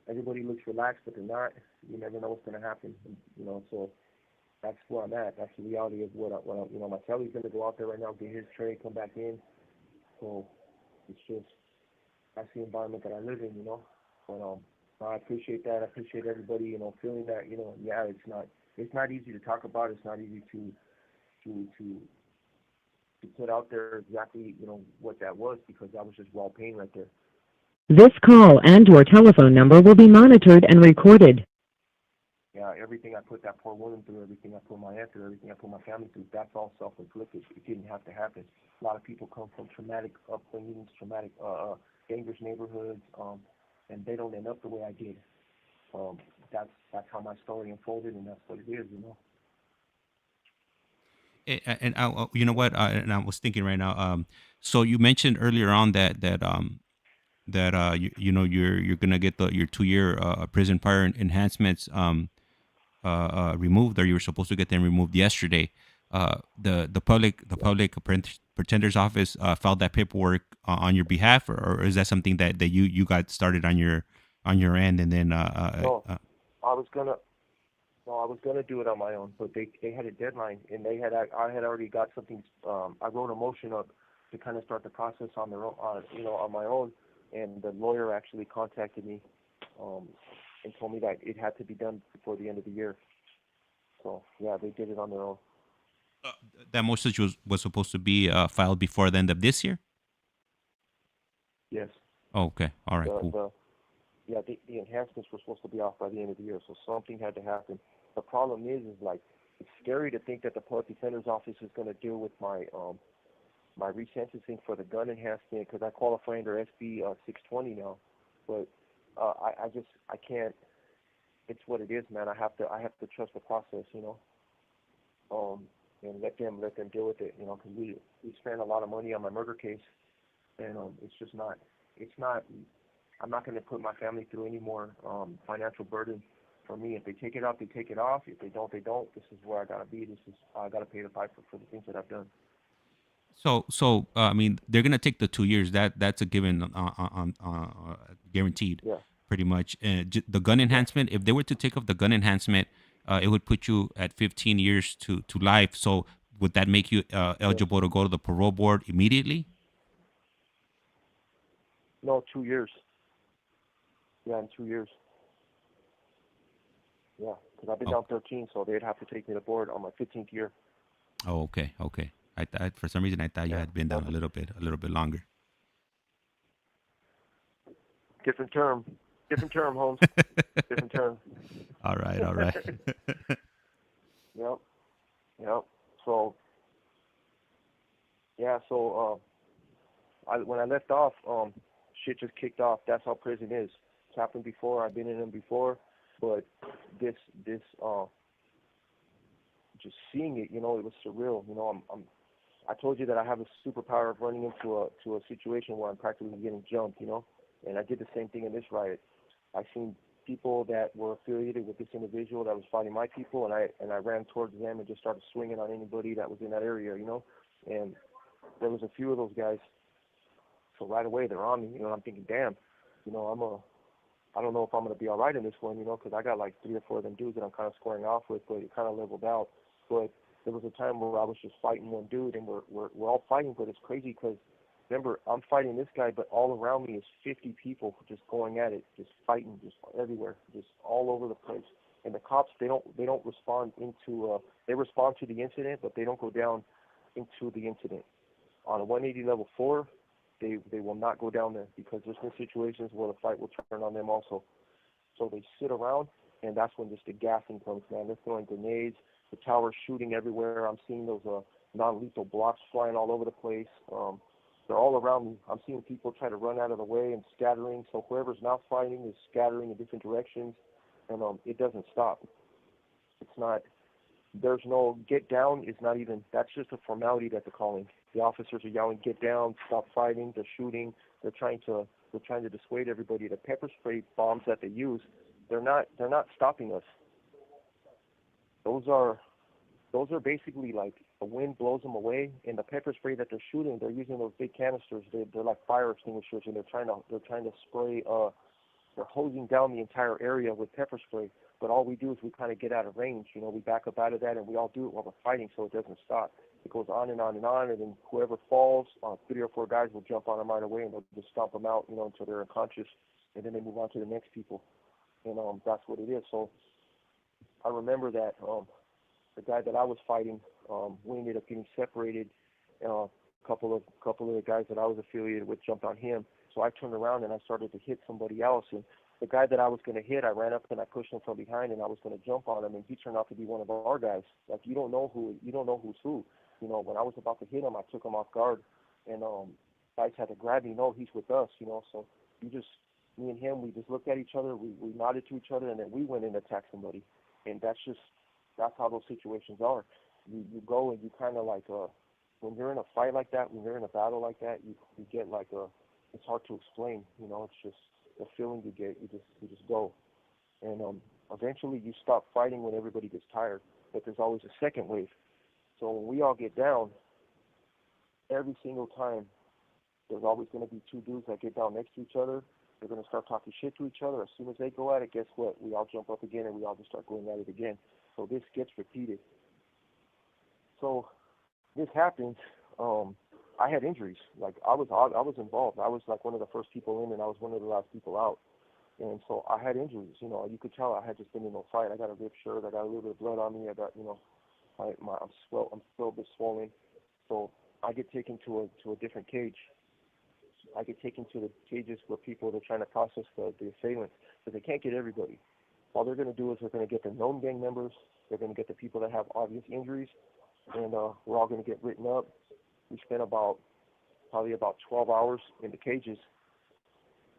Speaker 3: everybody looks relaxed, but they're not. You never know what's gonna happen. So that's where I'm at. That's the reality of what my telly's gonna go out there right now, get his tray, come back in. So it's just that's the environment that I live in. But I appreciate that. I appreciate everybody, feeling that. Yeah, it's not easy to talk about. It's not easy to to to put out there exactly what that was because that was just raw pain right there.
Speaker 1: This call and your telephone number will be monitored and recorded.
Speaker 3: Yeah, everything I put that poor woman through, everything I put my aunt through, everything I put my family through, that's all self-inflicted. It didn't have to happen. A lot of people come from traumatic upbringings, traumatic, dangerous neighborhoods, and they don't end up the way I did. Um, that's how my story unfolded, and that's what it is.
Speaker 2: And you know what? And I was thinking right now. So you mentioned earlier on that you're gonna get your 2 year prison prior enhancements removed, or you were supposed to get them removed yesterday.
Speaker 3: Yeah.
Speaker 2: The public pretender's office filed that paperwork on your behalf, or is that something that you got started on your end, and then
Speaker 3: No, I was gonna No, I was gonna do it on my own, but they had a deadline, and I had already got something. I wrote a motion up to kind of start the process on their own, on my own, and the lawyer actually contacted me, um, and told me that it had to be done before the end of the year. So yeah, they did it on their own.
Speaker 2: uh, that motion was supposed to be filed before the end of this year.
Speaker 3: Yes,
Speaker 2: Oh, okay, all right,
Speaker 3: the
Speaker 2: cool.
Speaker 3: the yeah the enhancements were supposed to be off by the end of the year, so something had to happen. The problem is like it's scary to think that the public defender's office is going to deal with my resentencing for the gun enhancement because I qualify under SB 620 now. But I can't. It's what it is, man. I have to trust the process, um, and let them deal with it, because we spent a lot of money on my murder case, and it's not. I'm not going to put my family through any more financial burden. For me, if they take it off, they take it off. If they don't, they don't. This is where I gotta be. This is I gotta pay the piper for the things that I've done.
Speaker 2: So I mean, they're gonna take the 2 years. That's a given, guaranteed,
Speaker 3: Yeah,
Speaker 2: pretty much. The gun
Speaker 3: yeah,
Speaker 2: enhancement, if they were to take off the gun enhancement, it would put you at 15 years to life. So would that make you
Speaker 3: yes.
Speaker 2: eligible to go to the parole board immediately?
Speaker 3: No, 2 years. Yeah, in 2 years. Yeah, because I've been
Speaker 2: Oh,
Speaker 3: down 13, so they'd have to take me to board on my 15th year.
Speaker 2: oh, okay, okay. I thought, for some reason, I thought you
Speaker 3: Yeah,
Speaker 2: had been down
Speaker 3: that's
Speaker 2: a little bit longer.
Speaker 3: different term. Different term, Holmes. Different term.
Speaker 2: All right, all right.
Speaker 3: Yep, yep. So, yeah, so when I left off, shit just kicked off. That's how prison is. It's happened before. I've been in them before, but this just seeing it, it was surreal. I told you that I have a superpower of running into a situation where I'm practically getting jumped, and I did the same thing in this riot. I seen people that were affiliated with this individual that was fighting my people, and I ran towards them and just started swinging on anybody that was in that area, and there was a few of those guys. So right away they're on me, I'm thinking, damn, I don't know if I'm gonna be all right in this one, because I got like 3 or 4 of them dudes that I'm kind of squaring off with, but it kind of leveled out. But there was a time where I was just fighting one dude, and we're all fighting, but it's crazy because remember, I'm fighting this guy, but all around me is 50 people just going at it, just fighting, just everywhere, just all over the place. And the cops, they don't respond they respond to the incident, but they don't go down into the incident. On a 180 level 4, they will not go down there because there's been situations where the fight will turn on them also. So they sit around, and that's when just the gassing comes, man. They're throwing grenades, the tower's shooting everywhere. I'm seeing those non-lethal blocks flying all over the place. They're all around me. I'm seeing people try to run out of the way and scattering. So whoever's not fighting is scattering in different directions, and it doesn't stop. It's not. There's no get down. Is not even. That's just a formality that they're calling. The officers are yelling, "Get down! Stop fighting!" They're shooting. They're trying to dissuade everybody. The pepper spray bombs that they use, they're not stopping us. Those are basically like the wind blows them away, and the pepper spray that they're shooting, they're using those big canisters. They're like fire extinguishers, and they're trying to spray. They're hosing down the entire area with pepper spray. But all we do is we kind of get out of range. We back up out of that, and we all do it while we're fighting, so it doesn't stop. It goes on and on and on, and then whoever falls, 3 or 4 guys will jump on them right away, and they'll just stomp them out, until they're unconscious, and then they move on to the next people, and that's what it is. So I remember that the guy that I was fighting, we ended up getting separated. A couple of the guys that I was affiliated with jumped on him, so I turned around and I started to hit somebody else, and the guy that I was going to hit, I ran up and I pushed him from behind, and I was going to jump on him, and he turned out to be one of our guys. Like, you don't know who's who. When I was about to hit him, I took him off guard, and guys had to grab me. No, he's with us, so me and him, we just looked at each other, we nodded to each other, and then we went and attacked somebody. And that's how those situations are. You go and you kind of like, when you're in a fight like that, when you're in a battle like that, you get like it's hard to explain, it's just the feeling you get, you just go. And eventually you stop fighting when everybody gets tired, but there's always a second wave. So when we all get down, every single time, there's always going to be 2 dudes that get down next to each other. They're going to start talking shit to each other. As soon as they go at it, guess what? We all jump up again, and we all just start going at it again. So this gets repeated. So this happens. I had injuries. Like, I was involved. I was like one of the first people in, and I was one of the last people out. And so I had injuries. You could tell I had just been in a fight. I got a ripped shirt. I got a little bit of blood on me. I got, I'm still a bit swollen. So I get taken to a different cage. I get taken to the cages where people are trying to process the assailants, but they can't get everybody. All they're going to do is they're going to get the known gang members. They're going to get the people that have obvious injuries, and we're all going to get written up. We spent probably about 12 hours in the cages,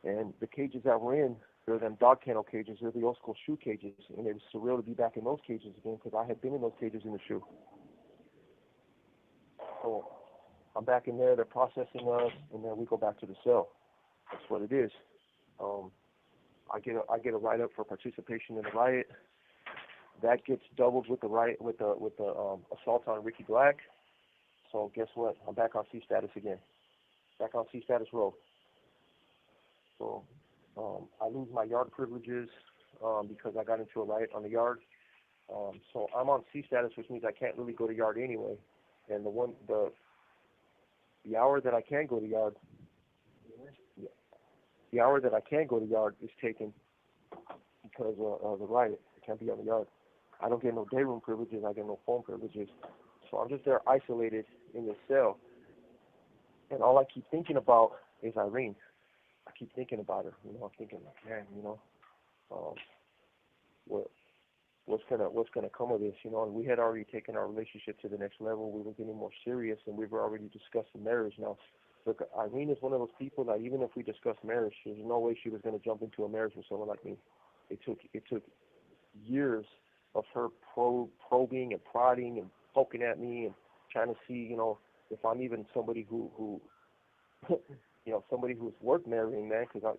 Speaker 3: and the cages that we're in, they're them dog kennel cages. They're the old school shoe cages, and it was surreal to be back in those cages again because I had been in those cages in the shoe. So I'm back in there. They're processing us, and then we go back to the cell. That's what it is. I get a write-up for participation in the riot. That gets doubled with the riot with the assault on Ricky Black. So guess what? I'm back on C status again. Back on C status row. So I lose my yard privileges because I got into a riot on the yard. So I'm on C status, which means I can't really go to yard anyway. And the hour that I can go to yard, is taken because of the riot. I can't be on the yard. I don't get no day room privileges. I get no phone privileges. So I'm just there isolated in this cell. And all I keep thinking about is Irene. I keep thinking about her. I'm thinking like, man, what's gonna come of this? And we had already taken our relationship to the next level. We were getting more serious, and we were already discussing marriage. Now, look, Irene is one of those people that even if we discussed marriage, there's no way she was going to jump into a marriage with someone like me. It took years of her probing and prodding and poking at me and trying to see, if I'm even somebody who somebody who's worth marrying, man, because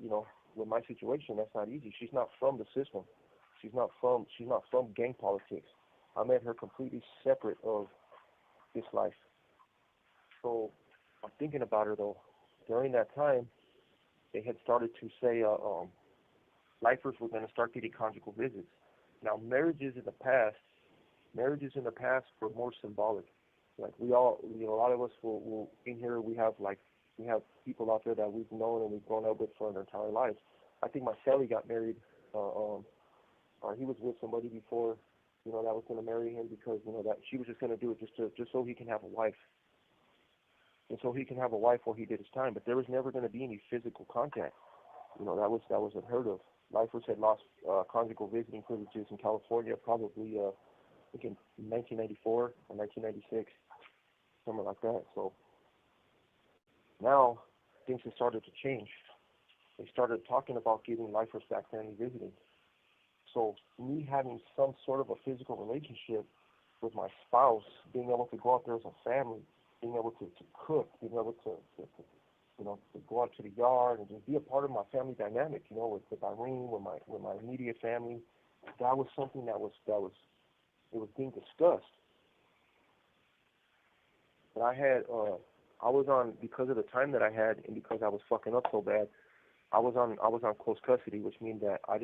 Speaker 3: with my situation, that's not easy. She's not from the system. She's not from gang politics. I met her completely separate of this life. So I'm thinking about her though. During that time, they had started to say lifers were going to start getting conjugal visits. Now, marriages in the past were more symbolic. Like we all, a lot of us will in here we have people out there that we've known and we've grown up with for our entire lives. I think my Sally got married, or he was with somebody before, that was going to marry him because that she was just going to do it just so he can have a wife, and so he can have a wife while he did his time. But there was never going to be any physical contact. That was unheard of. Lifers had lost conjugal visiting privileges in California probably I think in 1994 or 1996, something like that. So now things have started to change. They started talking about giving lifers back family visiting. So me having some sort of a physical relationship with my spouse, being able to go out there as a family, being able to cook, being able to go out to the yard and just be a part of my family dynamic, with Irene, with my immediate family. That was something that was it was being discussed. But I was on, because of the time that I had and because I was fucking up so bad, I was on close custody, which means that I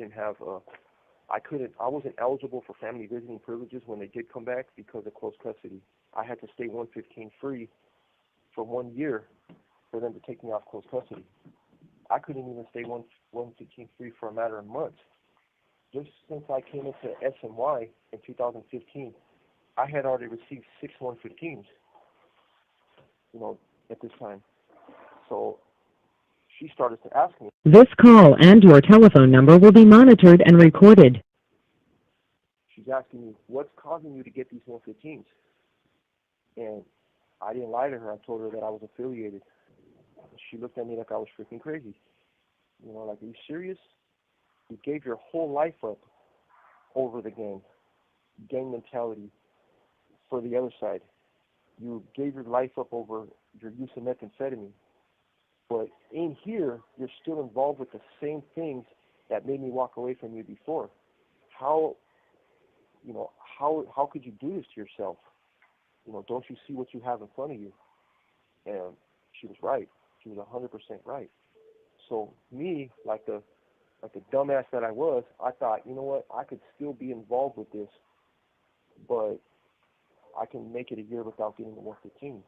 Speaker 3: wasn't eligible for family visiting privileges when they did come back because of close custody. I had to stay 115 free for 1 year for them to take me off close custody. I couldn't even stay 115 free for a matter of months. Just since I came into SNY in 2015, I had already received 6 115s, at this time. So she started to ask me.
Speaker 1: This call and your telephone number will be monitored and recorded.
Speaker 3: She's asking me, what's causing you to get these 115s? And I didn't lie to her. I told her that I was affiliated. She looked at me like I was freaking crazy. Like, are you serious? You gave your whole life up over the gang mentality for the other side. You gave your life up over your use of methamphetamine. But in here, you're still involved with the same things that made me walk away from you before. How could you do this to yourself? Don't you see what you have in front of you? And she was right. She was 100% right. So me, like the dumbass that I was, I thought, you know what, I could still be involved with this, but I can make it a year without getting the 115.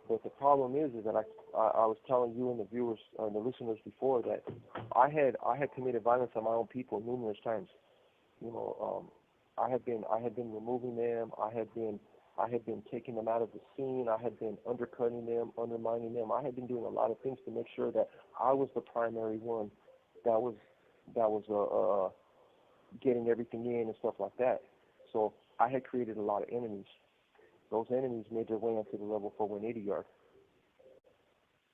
Speaker 3: But the problem is that I was telling you and the viewers and the listeners before that I had committed violence on my own people numerous times. I had been removing them. I had been taking them out of the scene. I had been undercutting them, undermining them. I had been doing a lot of things to make sure that I was the primary one that was getting everything in and stuff like that. So I had created a lot of enemies. Those enemies made their way onto the level 418 yard.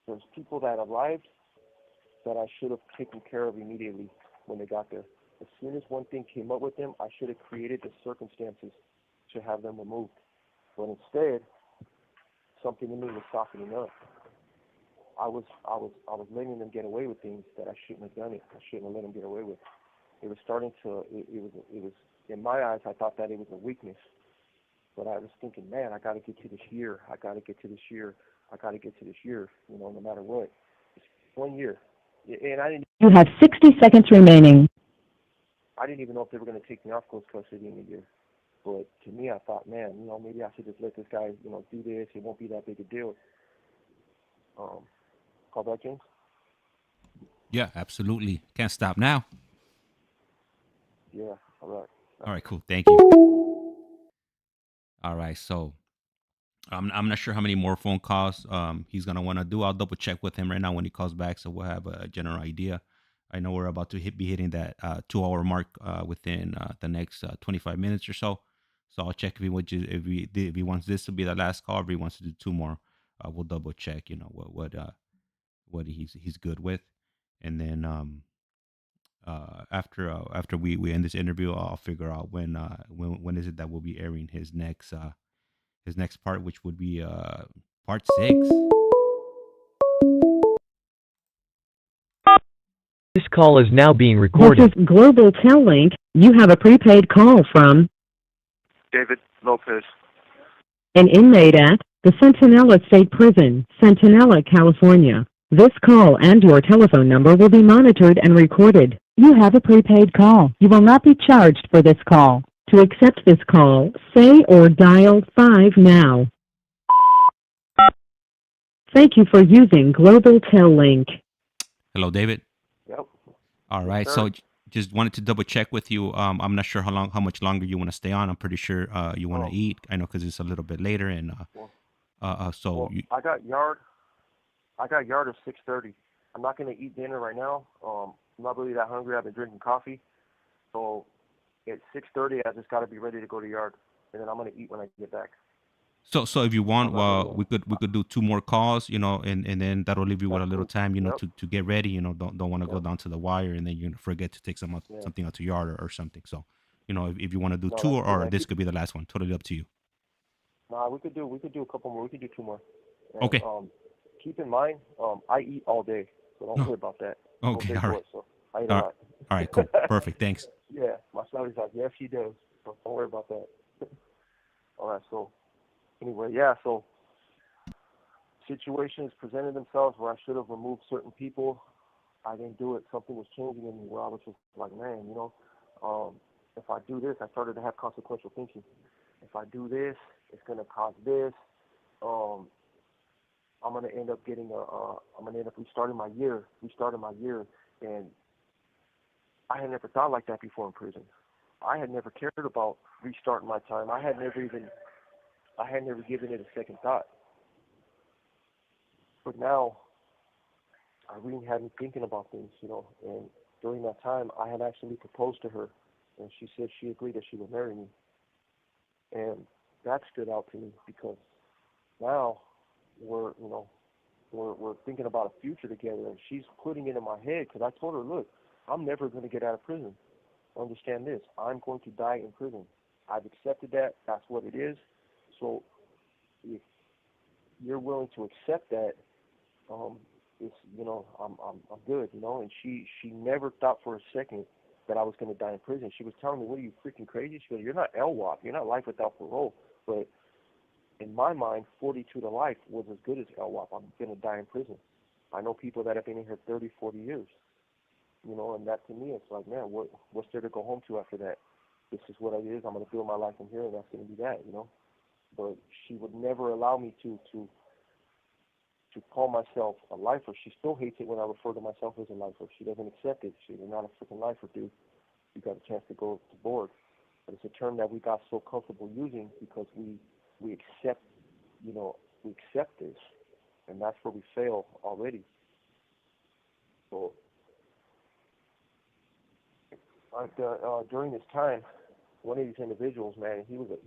Speaker 3: There's people that arrived that I should have taken care of immediately when they got there. As soon as one thing came up with them, I should have created the circumstances to have them removed. But instead, something in me was softening up. I was letting them get away with things that I shouldn't have done it. I shouldn't have let them get away with. It was starting to. It was in my eyes. I thought that it was a weakness. But I was thinking, man, I got to get to this year. I got to get to this year. I got to get to this year. No matter what. It's 1 year, and I didn't.
Speaker 1: You have 60 seconds remaining.
Speaker 3: I didn't even know if they were going to take me off close custody in a year. But to me, I thought, man, maybe I should just let this guy, do this. It won't be that big a deal. Call back, James?
Speaker 2: Yeah, absolutely. Can't stop now.
Speaker 3: Yeah, all right.
Speaker 2: All right, cool. Thank you. All right, so I'm not sure how many more phone calls he's gonna want to do. I'll double check with him right now when he calls back, so we'll have a general idea. I know we're about to be hitting that 2 hour mark within the next 25 minutes or so. So I'll check if he wants this to be the last call, or if he wants to do 2 more. We'll double check, what he's good with, and then after we end this interview, I'll figure out when is it that we'll be airing his next part, which would be Part 6.
Speaker 4: This call is now being
Speaker 1: This
Speaker 4: recorded.
Speaker 1: is Global Tel Link. You have a prepaid call from
Speaker 3: David Lopez.
Speaker 1: an inmate at the Centinela State Prison, Centinela, California. This call and your telephone number will be monitored and recorded. You have a prepaid call. You will not be charged for this call. To accept this call, say or dial 5 now. Thank you for using Global Tel Link.
Speaker 2: Hello, David.
Speaker 3: Yep.
Speaker 2: All
Speaker 3: Yes,
Speaker 2: right.
Speaker 3: sir.
Speaker 2: So just wanted to double check with you. I'm not sure how much longer you want to stay on. I'm pretty sure you want to
Speaker 3: Oh.
Speaker 2: eat. I know because it's a little bit later, and so
Speaker 3: Well,
Speaker 2: you,
Speaker 3: I got yard at 6:30. I'm not gonna eat dinner right now. I'm not really that hungry. I've been drinking coffee, so at 6:30 I just gotta be ready to go to yard, and then I'm gonna eat when I get back.
Speaker 2: so if you want,
Speaker 3: I'm not
Speaker 2: well,
Speaker 3: really.
Speaker 2: we could do 2 more calls, and then that'll leave you with
Speaker 3: That's
Speaker 2: a little
Speaker 3: cool.
Speaker 2: time,
Speaker 3: Yep.
Speaker 2: to get ready. Don't want to go
Speaker 3: Yep.
Speaker 2: down to the wire, and then you forget to take
Speaker 3: Yeah.
Speaker 2: something out to yard or something. So, if you want to do
Speaker 3: No,
Speaker 2: two,
Speaker 3: that's cool,
Speaker 2: or
Speaker 3: man.
Speaker 2: this could be the last one. Totally up to you.
Speaker 3: Nah, we could do a couple more. We could do 2 more. And
Speaker 2: Okay.
Speaker 3: keep in mind, I eat all day, so don't worry about that. I'm a
Speaker 2: Okay.
Speaker 3: big
Speaker 2: All
Speaker 3: boy,
Speaker 2: right.
Speaker 3: so I eat a
Speaker 2: All right.
Speaker 3: lot.
Speaker 2: All right. Cool. Perfect. Thanks.
Speaker 3: Yeah, my family's like, yes, she does. So don't worry about that. All right. So anyway, yeah. So situations presented themselves where I should have removed certain people. I didn't do it. Something was changing in me where I was just like, man, if I do this, I started to have consequential thinking. If I do this, it's gonna cause this. Um, I'm gonna end up getting I'm gonna end up restarting my year, and I had never thought like that before in prison. I had never cared about restarting my time. I had never given it a second thought. But now, I really had me thinking about things, and during that time, I had actually proposed to her, and she said she agreed that she would marry me. And that stood out to me because now we're thinking about a future together, and she's putting it in my head because I told her, look, I'm never going to get out of prison. Understand this, I'm going to die in prison. I've accepted that. That's what it is. So if you're willing to accept that, it's I'm good, And she never thought for a second that I was going to die in prison. She was telling me, "What are you freaking crazy?" She goes, "You're not LWOP. You're not life without parole." But in my mind, 42 to life was as good as LWOP. I'm going to die in prison. I know people that have been in here 30, 40 years, and that to me, it's like, man, what's there to go home to after that? This is what it is. I'm going to build my life from here, and that's going to be that. But she would never allow me to call myself a lifer. She still hates it when I refer to myself as a lifer. She doesn't accept it. She's not a freaking lifer, dude. You got a chance to go to board. But it's a term that we got so comfortable using because we accept, we accept this, and that's where we fail already. So, during this time, one of these individuals, man, he was a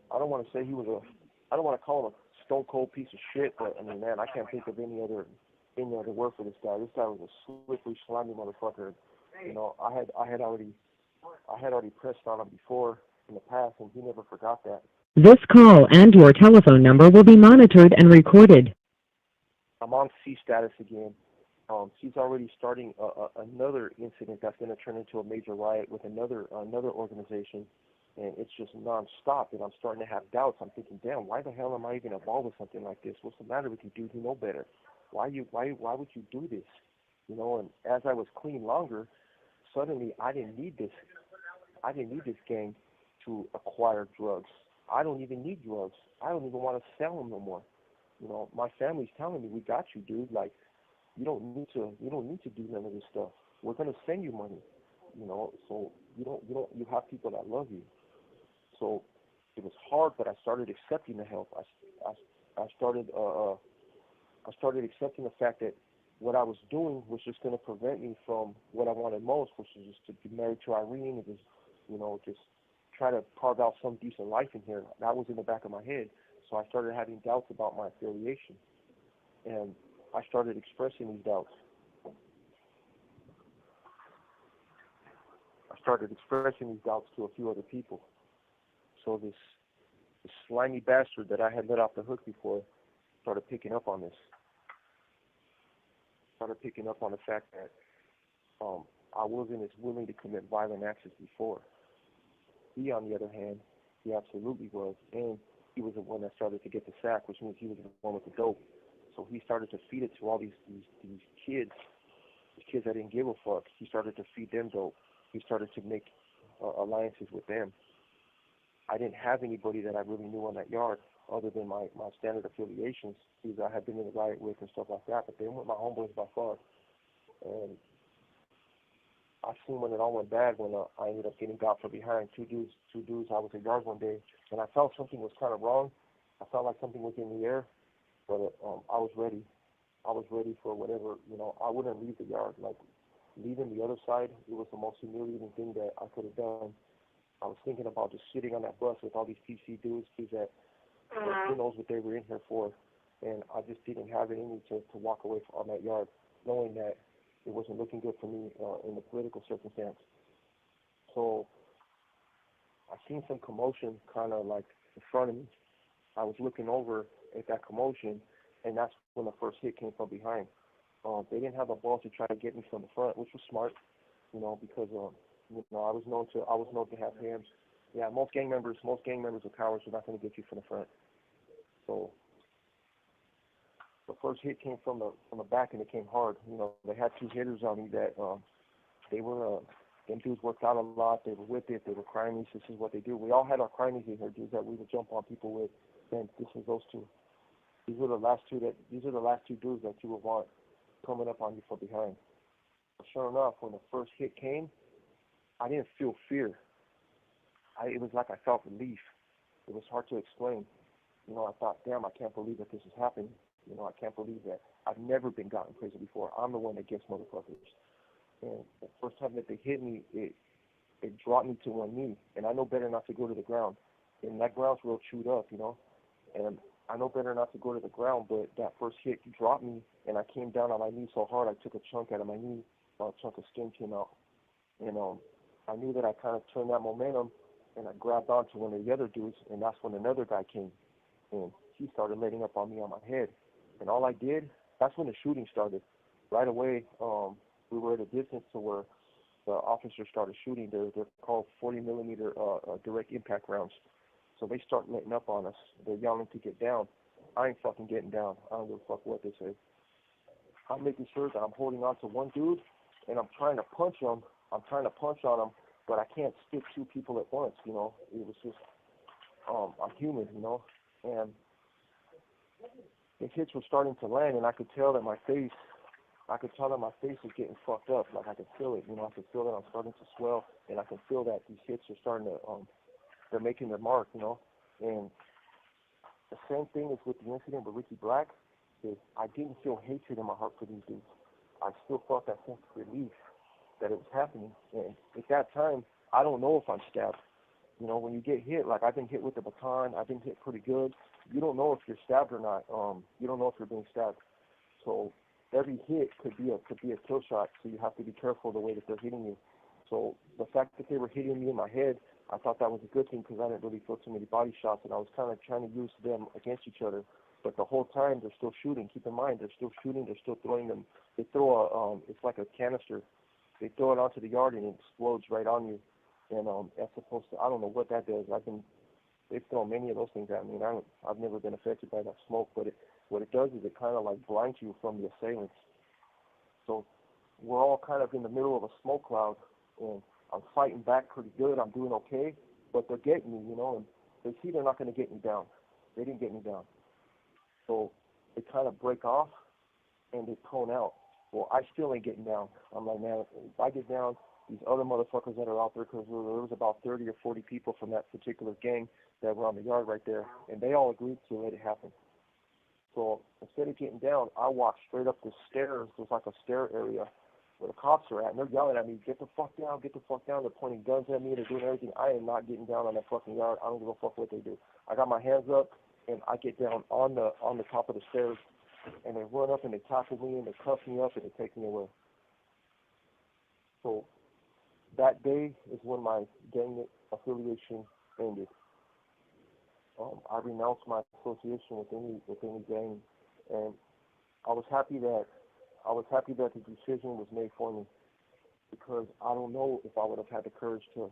Speaker 3: I don't want to say he was I don't want to call him a stone cold piece of shit, but I mean, man, I can't think of any other word for this guy. This guy was a slippery, slimy motherfucker. I had already pressed on him before in the past, and he never forgot that.
Speaker 1: This call and your telephone number will be monitored and recorded.
Speaker 3: I'm on C status again. She's already starting another incident that's going to turn into a major riot with another organization, and it's just nonstop. And I'm starting to have doubts. I'm thinking, damn, why the hell am I even involved with something like this? What's the matter with you, dude? You know better. Why would you do this? And as I was clean longer, suddenly I didn't need this gang to acquire drugs. I don't even need drugs. I don't even want to sell them no more. My family's telling me, we got you, dude. Like, you don't need to do none of this stuff. We're gonna send you money, so you have people that love you. So it was hard, but I started accepting the help. I started accepting the fact that what I was doing was just going to prevent me from what I wanted most, which is just to be married to Irene and just try to carve out some decent life in here. That was in the back of my head. So I started having doubts about my affiliation. And I started expressing these doubts. I started expressing these doubts to a few other people. So the slimy bastard that I had let off the hook before started picking up on this. Started picking up on the fact that I wasn't as willing to commit violent acts as before. He, on the other hand, he absolutely was, and he was the one that started to get the sack, which means he was the one with the dope. So he started to feed it to all these kids that didn't give a fuck. He started to feed them dope. He started to make alliances with them. I didn't have anybody that I really knew on that yard other than my standard affiliations, who I had been in the riot with and stuff like that, but they weren't my homeboys by far. And I seen when it all went bad when I ended up getting got from behind. Two dudes. I was at yard one day, and I felt something was kind of wrong. I felt like something was in the air, but I was ready. I was ready for whatever, I wouldn't leave the yard. Like, leaving the other side, it was the most humiliating thing that I could have done. I was thinking about just sitting on that bus with all these PC dudes that who knows what they were in here for, and I just didn't have it in me to walk away from that yard, knowing that it wasn't looking good for me in the political circumstance. So I seen some commotion kind of like in front of me. I was looking over at that commotion, and that's when the first hit came from behind. They didn't have the balls to try to get me from the front, which was smart, because I was known to have hands. Yeah, most gang members are cowards. They're not going to get you from the front. So the first hit came from the back, and it came hard. They had two hitters on me that them dudes worked out a lot. They were with it. They were crimies. This is what they do. We all had our crimies in here, dudes that we would jump on people with. And this was those two. These are the last two dudes that you would want coming up on you from behind. Sure enough, when the first hit came, I didn't feel fear. It was like I felt relief. It was hard to explain. I thought, damn, I can't believe that this is happening. I can't believe that I've never been got in prison before. I'm the one that gets motherfuckers. And the first time that they hit me, it dropped me to one knee. And I know better not to go to the ground. And that ground's real chewed up, And I know better not to go to the ground, but that first hit dropped me, and I came down on my knee so hard I took a chunk out of my knee. A chunk of skin came out. And I knew that I kind of turned that momentum, and I grabbed onto one of the other dudes, and that's when another guy came. And he started letting up on me on my head. And all I did, that's when the shooting started. Right away, we were at a distance to where the officers started shooting. They're called 40 millimeter direct impact rounds. So they start letting up on us. They're yelling to get down. I ain't fucking getting down. I don't give a fuck what they say. I'm making sure that I'm holding on to one dude, and I'm trying to punch him. I'm trying to punch on him, but I can't stick two people at once, It was just, I'm human, And the hits were starting to land, and I could tell that my face was getting fucked up. Like, I could feel it, I could feel that I'm starting to swell, and I can feel that these hits are starting to, they're making their mark, And the same thing is with the incident with Ricky Black, is I didn't feel hatred in my heart for these dudes. I still felt that sense of relief that it was happening. And at that time, I don't know if I'm stabbed. When you get hit, like I've been hit with the baton, I've been hit pretty good. You don't know if you're stabbed or not. You don't know if you're being stabbed. So every hit could be a kill shot. So you have to be careful the way that they're hitting you. So the fact that they were hitting me in my head, I thought that was a good thing because I didn't really feel too many body shots, and I was kind of trying to use them against each other. But the whole time they're still shooting. Keep in mind, they're still shooting. They're still throwing them. They throw it's like a canister. They throw it onto the yard and it explodes right on you. And that's supposed to, I don't know what that does. They've thrown many of those things at me, and I've never been affected by that smoke. But what it does is it kind of like blinds you from the assailants. So we're all kind of in the middle of a smoke cloud, and I'm fighting back pretty good. I'm doing okay, but they're getting me, and they see they're not going to get me down. They didn't get me down. So they kind of break off, and they tone out. Well, I still ain't getting down. I'm like, man, if I get down, these other motherfuckers that are out there, because there was about 30 or 40 people from that particular gang that were on the yard right there, and they all agreed to let it happen. So instead of getting down, I walked straight up the stairs. There's like a stair area where the cops are at, and they're yelling at me, get the fuck down, get the fuck down. They're pointing guns at me. They're doing everything. I am not getting down on that fucking yard. I don't give a fuck what they do. I got my hands up, and I get down on the top of the stairs, and they run up and they tackle me and they cuff me up and they take me away. So that day is when my gang affiliation ended. I renounced my association with any gang, and I was happy that the decision was made for me, because I don't know if I would have had the courage to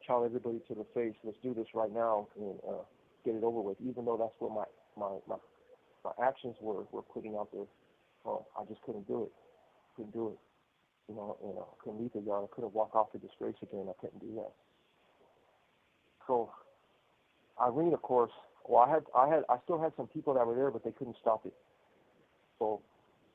Speaker 3: tell everybody to the face, let's do this right now and get it over with. Even though that's what my actions were putting out there, I just couldn't do it. Couldn't do it. And I couldn't leave the yard. I couldn't walk off the disgrace again. I couldn't do that. So Irene, of course, well, I still had some people that were there, but they couldn't stop it. So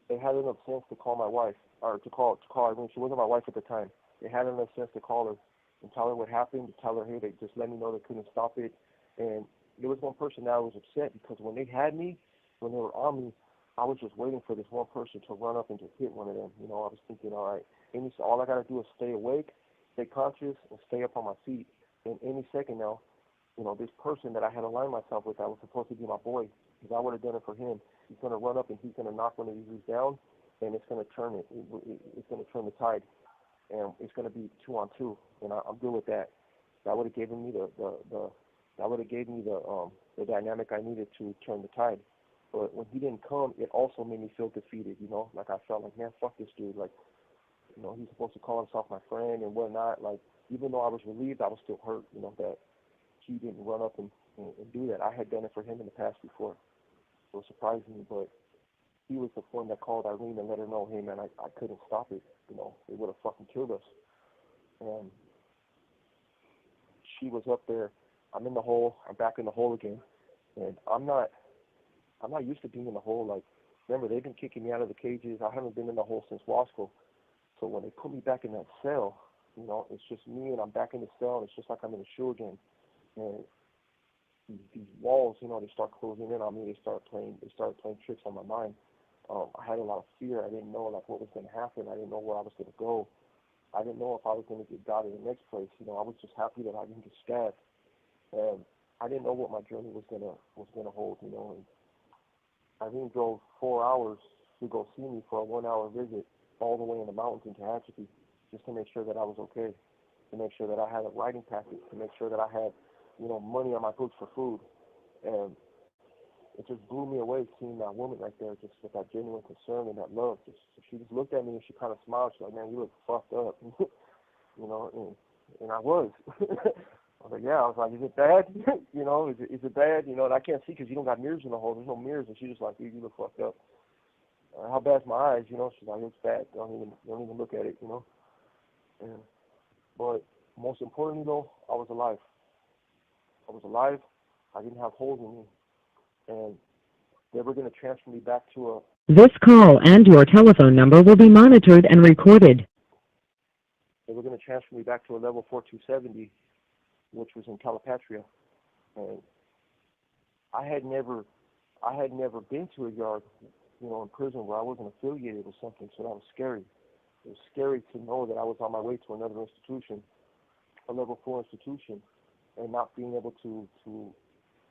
Speaker 3: they had enough sense to call my wife, or to call Irene. She wasn't my wife at the time. They had enough sense to call her and tell her what happened, to tell her, hey, they just let me know they couldn't stop it. And there was one person that was upset, because when they had me, when they were on me, I was just waiting for this one person to run up and just hit one of them. I was thinking, all right, all I got to do is stay awake, stay conscious, and stay up on my feet. And any second now, this person that I had aligned myself with, that was supposed to be my boy, because I would have done it for him. He's going to run up and he's going to knock one of these dudes down, and it's going to turn it. It's going to turn the tide, and it's going to be 2-on-2, and I'm good with that. That would have given me the dynamic I needed to turn the tide. But when he didn't come, it also made me feel defeated. Like I felt like, man, fuck this dude. Like, he's supposed to call himself my friend and whatnot. Like, even though I was relieved, I was still hurt. That he didn't run up and do that. I had done it for him in the past before. So it surprised me, but he was the one that called Irene and let her know, hey, man, I couldn't stop it. They would have fucking killed us. And she was up there. I'm in the hole. I'm back in the hole again. And I'm not used to being in the hole. Like, remember, they've been kicking me out of the cages. I haven't been in the hole since law school. So when they put me back in that cell, it's just me, and I'm back in the cell, and it's just like I'm in a shoe again. And these walls, they start closing in on me. They started playing tricks on my mind. I had a lot of fear. I didn't know what was going to happen. I didn't know where I was going to go. I didn't know if I was going to get got in the next place. I was just happy that I didn't get stabbed. And I didn't know what my journey was gonna hold. And Irene drove 4 hours to go see me for a 1-hour visit, all the way in the mountains in Tehachapi, just to make sure that I was okay, to make sure that I had a writing package, to make sure that I had, money on my books for food. And it just blew me away seeing that woman right there, just with that genuine concern and that love. She just looked at me and she kind of smiled. She's like, man, you look fucked up. And I was. I was like, yeah. I was like, is it bad? Is it bad? And I can't see because you don't got mirrors in the hole. There's no mirrors. And she's just like, dude, you look fucked up. How bad's my eyes? She's like, it's bad. Don't even look at it. And, but most importantly, though, I was alive. I was alive. I didn't have holes in me. And they were going to transfer me back to a...
Speaker 1: This call and your telephone number will be monitored and recorded.
Speaker 3: They were going to transfer me back to a level 4270, which was in Calipatria. And I had never been to a yard, in prison where I wasn't affiliated with something, so that was scary. It was scary to know that I was on my way to another institution, a level 4 institution, and not being able to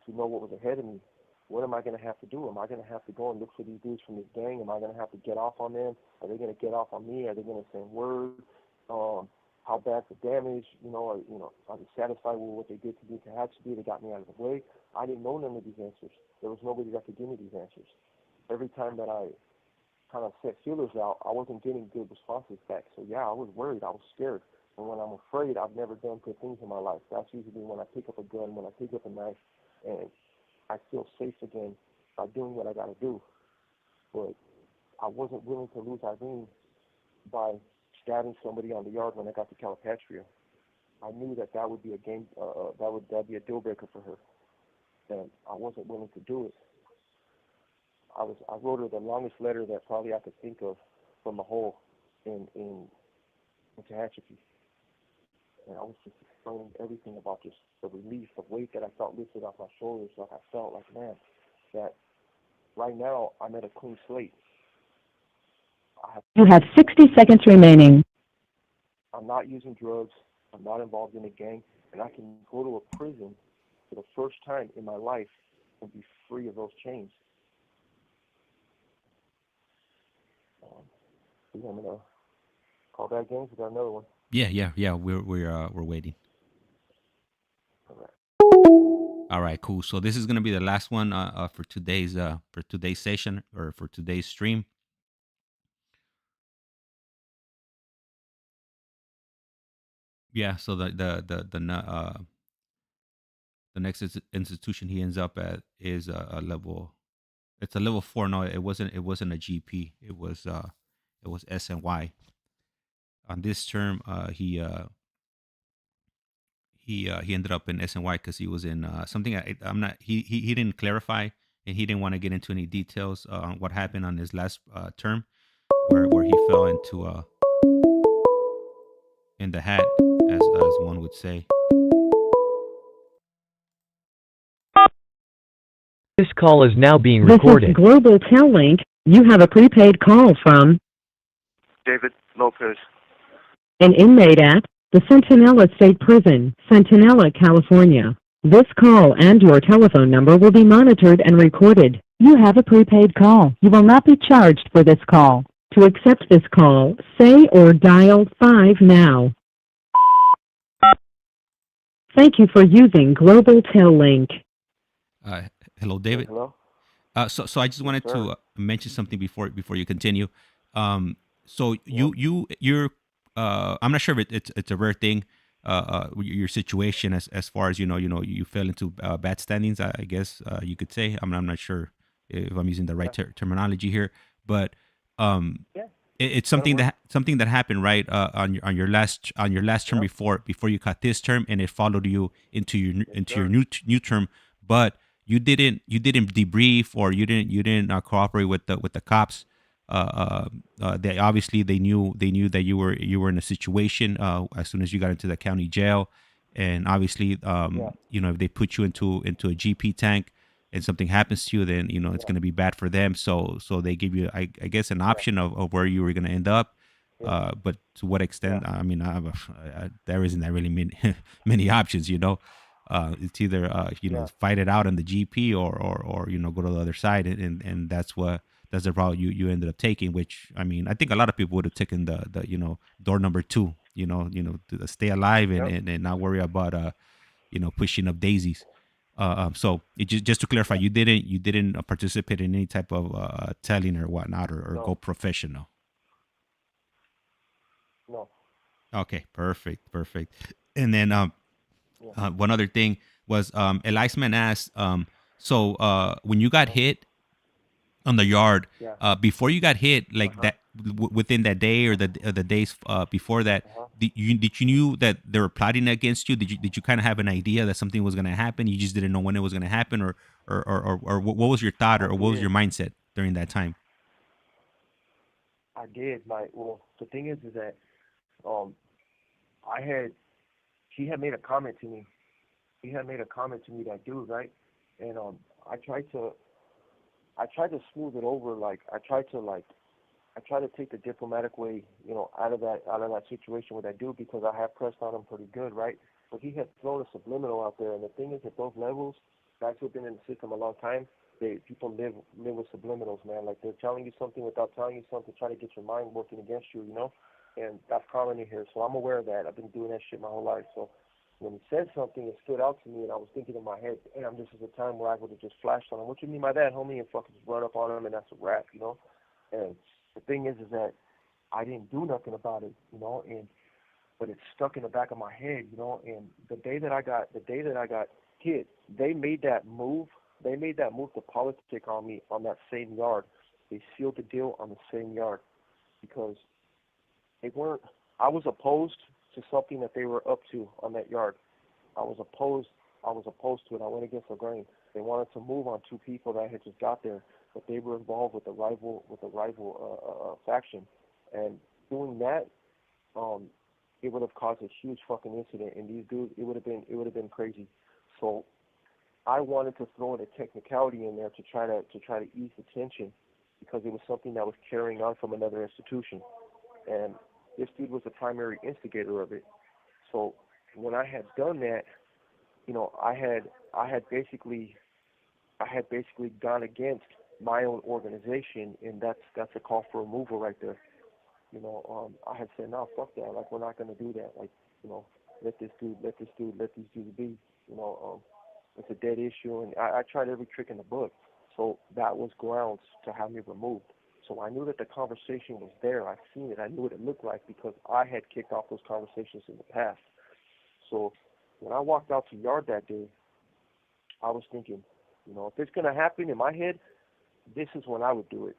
Speaker 3: know what was ahead of me. What am I going to have to do? Am I going to have to go and look for these dudes from this gang? Am I going to have to get off on them? Are they going to get off on me? Are they going to send word? How bad's the damage? Are they satisfied with what they did to me to Hatchby? They got me out of the way. I didn't know none of these answers. There was nobody that could give me these answers. Every time that I kind of set feelers out, I wasn't getting good responses back. So yeah, I was worried. I was scared. And when I'm afraid, I've never done good things in my life. That's usually when I pick up a gun, when I pick up a knife, and I feel safe again by doing what I got to do. But I wasn't willing to lose Irene by stabbing somebody on the yard when I got to Calipatria. I knew that would be a game, that'd be a deal breaker for her, and I wasn't willing to do it. I wrote her the longest letter that probably I could think of from the hole in Tehachapi. And I was just explaining everything about just the relief, the weight that I felt lifted off my shoulders. Like I felt like, man, that right now I'm at a clean slate.
Speaker 1: You have 60 seconds remaining.
Speaker 3: I'm not using drugs. I'm not involved in a gang. And I can go to a prison for the first time in my life and be free of those chains. I'm going to call back gangs. We got another one.
Speaker 2: Yeah. We're waiting.
Speaker 3: All right.
Speaker 2: All right, cool. So this is gonna be the last one for today's session or for today's stream. Yeah. So the next institution he ends up at is a level. It's a level 4. No, it wasn't. It wasn't a GP. It was SNY. On this term, he ended up in SNY because he was in something. I'm not. He didn't clarify, and he didn't want to get into any details on what happened on his last term, where he fell into in the hat, as one would say.
Speaker 4: This call is now being
Speaker 1: This is
Speaker 4: recorded.
Speaker 1: Global Tel Link. You have a prepaid call from
Speaker 3: David Lopez.
Speaker 1: an inmate at the Centinela State Prison, Centinela, California. This call and your telephone number will be monitored and recorded. You have a prepaid call. You will not be charged for this call. To accept this call, say or dial 5 now. Thank you for using Global Tel Link.
Speaker 2: Hello, David.
Speaker 3: Hello.
Speaker 2: So I just wanted
Speaker 3: sir.
Speaker 2: to mention something before you continue. So
Speaker 3: Yeah.
Speaker 2: you're I'm not sure if it's a rare thing. Your situation as far as you fell into bad standings. I guess you could say. I'm not sure if I'm using the right terminology here, but
Speaker 3: Yeah.
Speaker 2: it's
Speaker 3: That'll
Speaker 2: something that happened right on your last term
Speaker 3: Yeah.
Speaker 2: before you caught this term, and it followed you into your
Speaker 3: sir.
Speaker 2: new term, but you didn't debrief, or you didn't cooperate with the cops. They obviously they knew that you were in a situation as soon as you got into the county jail, and obviously
Speaker 3: Yeah.
Speaker 2: if they put you into a GP tank and something happens to you, then it's going to be bad for them. So they give you, I guess, an option of where you were going to end up.
Speaker 3: Yeah.
Speaker 2: But to what
Speaker 3: Yeah.
Speaker 2: extent? I mean, there isn't that really many many options. It's either
Speaker 3: Yeah.
Speaker 2: fight it out on the GP, or go to the other side, and that's the route you ended up taking. Which, I mean, I think a lot of people would have taken the door number 2. To stay alive, and,
Speaker 3: Yep.
Speaker 2: and not worry about pushing up daisies. So just to clarify,
Speaker 3: Yeah.
Speaker 2: you didn't participate in any type of telling or whatnot, or
Speaker 3: No.
Speaker 2: go professional.
Speaker 3: No.
Speaker 2: Okay, perfect. And then
Speaker 3: Yeah.
Speaker 2: one other thing was, Eliasman asked, so when you got
Speaker 3: Uh-huh.
Speaker 2: hit on the yard,
Speaker 3: Yeah.
Speaker 2: before you got hit, like
Speaker 3: Uh-huh.
Speaker 2: that, within that day, or the days before that,
Speaker 3: Uh-huh.
Speaker 2: did you knew that they were plotting against you? Did you kind of have an idea that something was going to happen? You just didn't know when it was going to happen, or what was your thought,
Speaker 3: I
Speaker 2: or what was
Speaker 3: did.
Speaker 2: your mindset during that time?
Speaker 3: I did. Well, the thing is that um, I had he had made a comment to me. He had made a comment to me, that dude, right? And I tried to I tried to smooth it over. I tried to take the diplomatic way, out of that situation with that dude, because I had pressed on him pretty good, right? But he had thrown a subliminal out there, and the thing is, at those levels, guys who've been in the system a long time, people live with subliminals, man. Like, they're telling you something without telling you something, trying to get your mind working against you. And that's common in here. So I'm aware of that. I've been doing that shit my whole life. So when he said something, it stood out to me, and I was thinking in my head, damn, this is a time where I would have just flashed on him. What you mean by that, homie? And fucking just run up on him, and that's a wrap. And the thing is that I didn't do nothing about it. And but it stuck in the back of my head. And the day that I got hit, they made that move. They made that move to politic on me on that same yard. They sealed the deal on the same yard because they weren't. I was opposed to something that they were up to on that yard. I was opposed. I was opposed to it. I went against the grain. They wanted to move on 2 people that had just got there, but they were involved with the rival faction, and doing that, um, it would have caused a huge fucking incident. And these dudes, it would have been crazy. So I wanted to throw in a technicality in there to try to ease the tension, because it was something that was carrying on from another institution, and this dude was the primary instigator of it. So when I had done that, I had basically gone against my own organization, and that's a call for removal right there. I had said, no, fuck that. We're not gonna do that. Let this dude, let these dudes be. it's a dead issue, and I tried every trick in the book. So that was grounds to have me removed. So I knew that the conversation was there. I've seen it. I knew what it looked like because I had kicked off those conversations in the past. So when I walked out to yard that day, I was thinking, if it's going to happen in my head, this is when I would do it.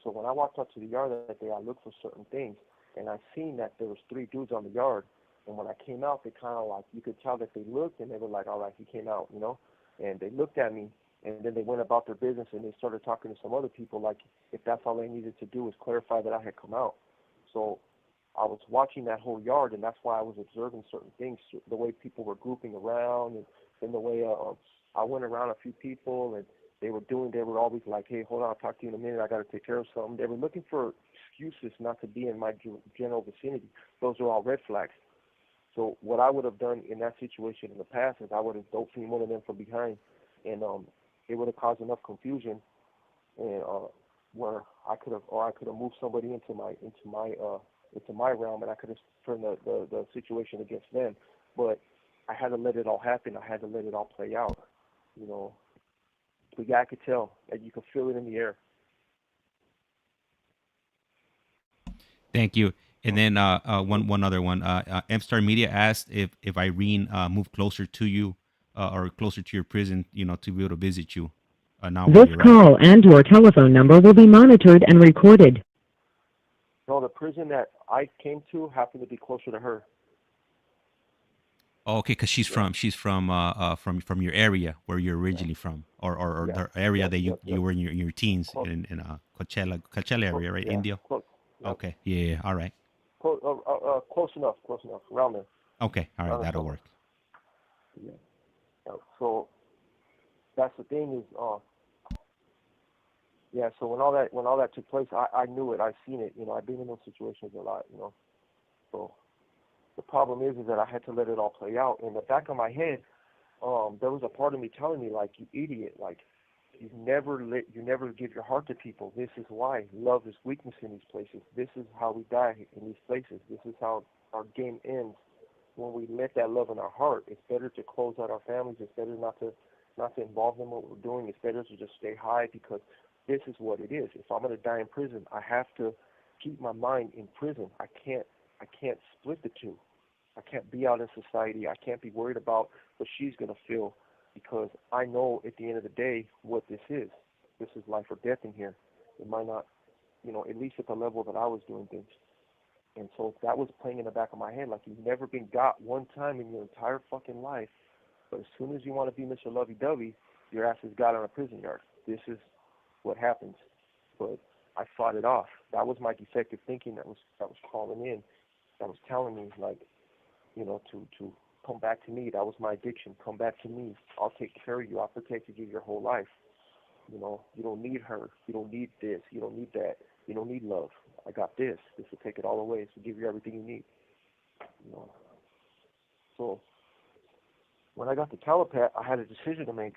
Speaker 3: So when I walked out to the yard that day, I looked for certain things, and I seen that there was 3 dudes on the yard. And when I came out, they kind of like, you could tell that they looked, and they were like, all right, he came out, and they looked at me, and then they went about their business, and they started talking to some other people, like if that's all they needed to do was clarify that I had come out. So I was watching that whole yard, and that's why I was observing certain things, the way people were grouping around, and the way I went around a few people, and they were always like, hey, hold on, I'll talk to you in a minute, I got to take care of something. They were looking for excuses not to be in my general vicinity. Those are all red flags. So what I would have done in that situation in the past is I would have dope seen one of them from behind, and it would have caused enough confusion, and where I could have moved somebody into my realm, and I could have turned the situation against them. But I had to let it all happen. I had to let it all play out. The guy could tell, and you could feel it in the air.
Speaker 2: Thank you. And then one other one. M-Star Media asked if Irene moved closer to you or closer to your prison, to be able to visit you. Now where
Speaker 1: This
Speaker 2: you're at.
Speaker 1: call and your telephone number will be monitored and recorded.
Speaker 3: No, the prison that I came to happened to be closer to her.
Speaker 2: Oh, okay, because she's from from your area where you're originally from, or
Speaker 3: Yeah.
Speaker 2: the area
Speaker 3: Yep.
Speaker 2: that
Speaker 3: Yep.
Speaker 2: you
Speaker 3: Yep.
Speaker 2: were in your teens
Speaker 3: Close.
Speaker 2: in Coachella area, right?
Speaker 3: Yeah.
Speaker 2: Indio.
Speaker 3: Close. Yep.
Speaker 2: Okay. Yeah. All right.
Speaker 3: Close enough. Close enough. Around there.
Speaker 2: Okay. All right.
Speaker 3: Around the
Speaker 2: That'll
Speaker 3: corner.
Speaker 2: work.
Speaker 3: Yeah. So that's the thing is, yeah. So when all that took place, I knew it. I've seen it. I've been in those situations a lot. So the problem is that I had to let it all play out. In the back of my head, there was a part of me telling me, like, you idiot, like, you never give your heart to people. This is why love is weakness in these places. This is how we die in these places. This is how our game ends when we let that love in our heart. It's better to close out our families. It's better not to involve them in what we're doing. It's better to just stay high because this is what it is. If I'm going to die in prison, I have to keep my mind in prison. I can't split the two. I can't be out in society. I can't be worried about what she's going to feel because I know at the end of the day what this is. This is life or death in here. It might not, at least at the level that I was doing things. And so that was playing in the back of my head like you've never been got one time in your entire fucking life. But as soon as you want to be Mr. Lovey-Dovey, your ass is got on a prison yard. This is what happens. But I fought it off. That was my defective thinking that was calling in. That was telling me, like, to come back to me. That was my addiction. Come back to me. I'll take care of you. I'll protect you your whole life. You don't need her. You don't need this. You don't need that. You don't need love. I got this. This will take it all away. This will give you everything you need. So when I got to Calipat, I had a decision to make.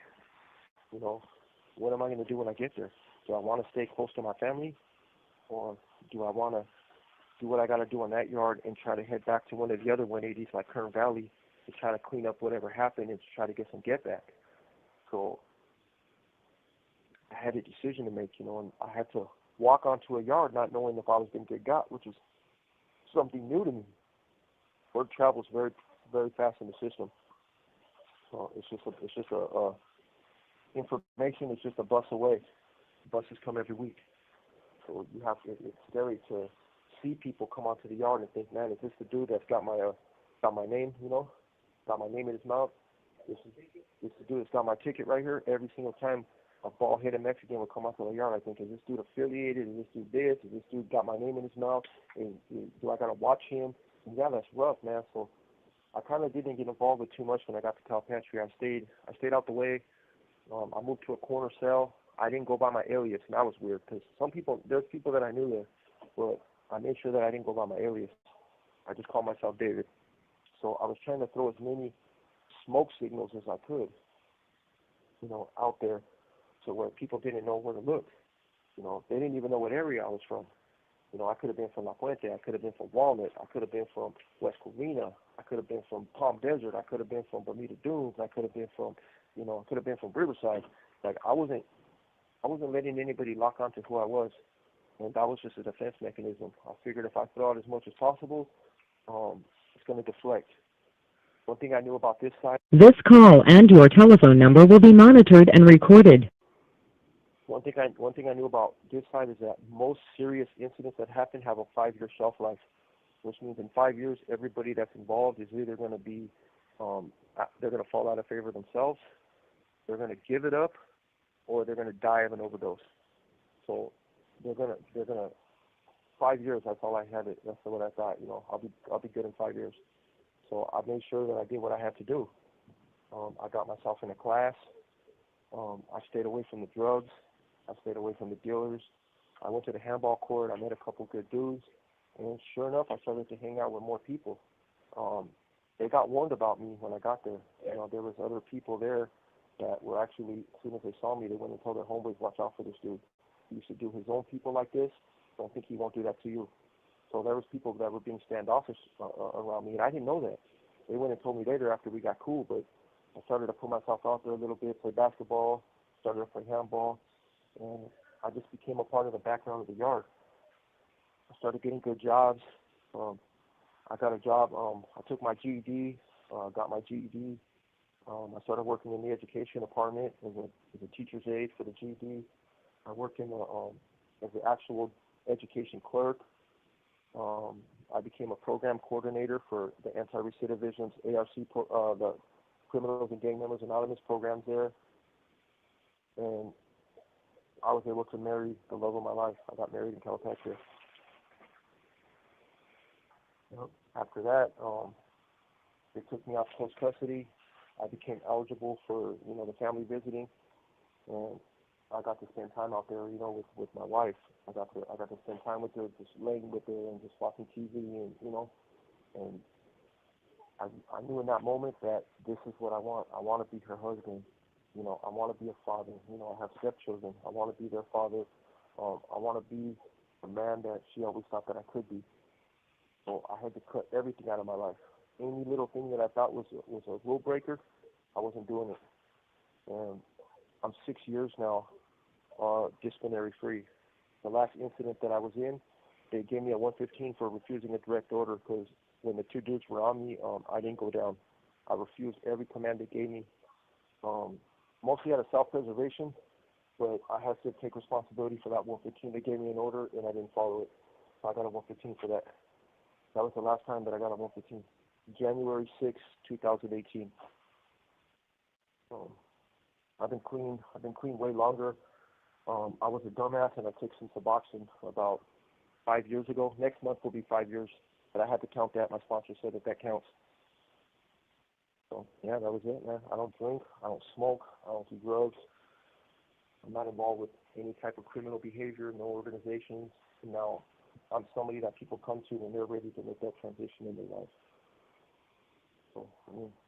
Speaker 3: What am I going to do when I get there? Do I want to stay close to my family, or do I want to do what I got to do on that yard and try to head back to one of the other 180s like Kern Valley to try to clean up whatever happened and to try to get some get back? So I had a decision to make, and I had to walk onto a yard not knowing if I was going to get got, which is something new to me. Word travels very, very fast in the system. So it's just a information. It's just a bus away. Buses come every week. So it's scary to see people come onto the yard and think, man, is this the dude that's got my name, got my name in his mouth? This is the dude that's got my ticket right here. Every single time a bald-headed Mexican would come onto the yard, I think, is this dude affiliated? Is this dude this? Is this dude got my name in his mouth? Do I got to watch him? And yeah, that's rough, man. So I kind of didn't get involved with too much when I got to Calipatria. I stayed out the way. I moved to a corner cell. I didn't go by my alias, and that was weird because there's people that I knew there, but I made sure that I didn't go by my alias. I just called myself David. So I was trying to throw as many smoke signals as I could, out there to where people didn't know where to look. They didn't even know what area I was from. I could have been from La Puente. I could have been from Walnut. I could have been from West Covina. I could have been from Palm Desert. I could have been from Bermuda Dunes. I could have been from it could have been from Riverside. Like I wasn't letting anybody lock onto who I was, and that was just a defense mechanism. I figured if I throw out as much as possible, it's going to deflect. One thing I knew about this side.
Speaker 1: This call and your telephone number will be monitored and recorded.
Speaker 3: One thing I knew about this side is that most serious incidents that happen have a 5-year shelf life, which means in 5 years, everybody that's involved is either going to be, they're going to fall out of favor themselves, they're going to give it up, or they're going to die of an overdose. So they're gonna 5 years. That's all I had. That's what I thought. I'll be good in 5 years. So I made sure that I did what I had to do. I got myself in a class. I stayed away from the drugs. I stayed away from the dealers. I went to the handball court. I met a couple good dudes. And sure enough, I started to hang out with more people. They got warned about me when I got there. There was other people there that were actually, as soon as they saw me, they went and told their homeboys, watch out for this dude. He used to do his own people like this. Don't think he won't do that to you. So there was people that were being standoffish around me, and I didn't know that. They went and told me later after we got cool, but I started to put myself out there a little bit, play basketball, started to play handball, and I just became a part of the background of the yard. I started getting good jobs. I got a job. I took my GED, got my GED. I started working in the education department as a teacher's aide for the GED. I worked in as an actual education clerk. I became a program coordinator for the anti-recidivism's ARC, the Criminals and Gang Members Anonymous programs there. And I was able to marry the love of my life. I got married in Calipatria. After that, they took me out close custody. I became eligible for, the family visiting, and I got to spend time out there, with my wife. I got to spend time with her, just laying with her and just watching TV, and I knew in that moment that this is what I want. I want to be her husband. I want to be a father. I have stepchildren. I want to be their father. I want to be the man that she always thought that I could be. So I had to cut everything out of my life. Any little thing that I thought was a rule breaker, I wasn't doing it. And I'm 6 years now, disciplinary free. The last incident that I was in, they gave me a 115 for refusing a direct order because when the two dudes were on me, I didn't go down. I refused every command they gave me. Mostly out of self-preservation, but I had to take responsibility for that 115. They gave me an order and I didn't follow it. So I got a 115 for that. That was the last time that I got a 115. January 6, 2018. I've been clean way longer. I was a dumbass and I took some Suboxone about 5 years ago. Next month will be 5 years, but I had to count that. My sponsor said that counts. So yeah, that was it, man. I don't drink, I don't smoke, I don't do drugs. I'm not involved with any type of criminal behavior, no organizations. Now, I'm somebody that people come to when they're ready to make that transition in their life. So,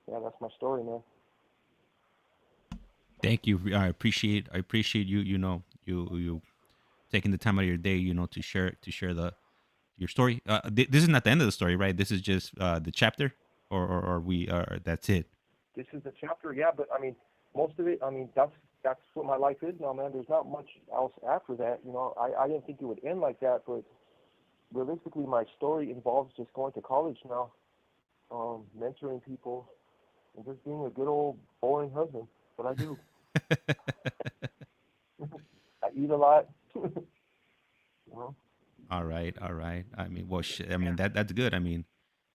Speaker 3: yeah, that's my story, man.
Speaker 2: Thank you. I appreciate you. You taking the time out of your day, to share your story. This is not the end of the story, right? This is just the chapter, or that's it.
Speaker 3: This is the chapter, yeah. But I mean, most of it. I mean, that's what my life is now, man. There's not much else after that. I didn't think it would end like that, but realistically, my story involves just going to college now, mentoring people, and just being a good old boring husband. What I do. I eat a lot.
Speaker 2: All right. I mean, well, that's good. I mean,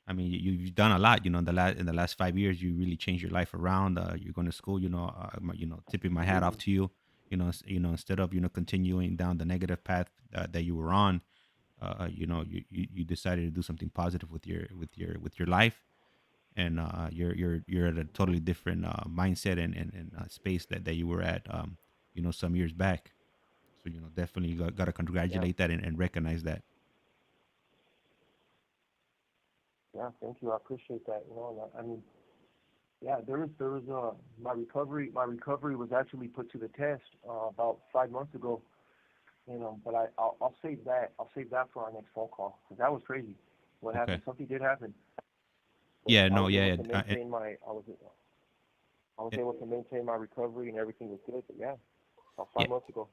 Speaker 2: you've done a lot. In the last 5 years, you really changed your life around. You're going to school. Tipping my hat off to you. Instead of continuing down the negative path that you were on, you decided to do something positive with your life, and you're at a totally different mindset and space that you were at, some years back. So definitely got to congratulate that and recognize that.
Speaker 3: Yeah, thank you. I appreciate that. I mean, yeah, there was my recovery. My recovery was actually put to the test about 5 months ago. But I'll save that. I'll save that for our next phone call because that was crazy. What happened? Something did happen.
Speaker 2: Yeah. No.
Speaker 3: I was
Speaker 2: Yeah.
Speaker 3: able to maintain I was able to maintain my recovery and everything was good. But yeah, about
Speaker 2: Yeah.
Speaker 3: 5 months ago.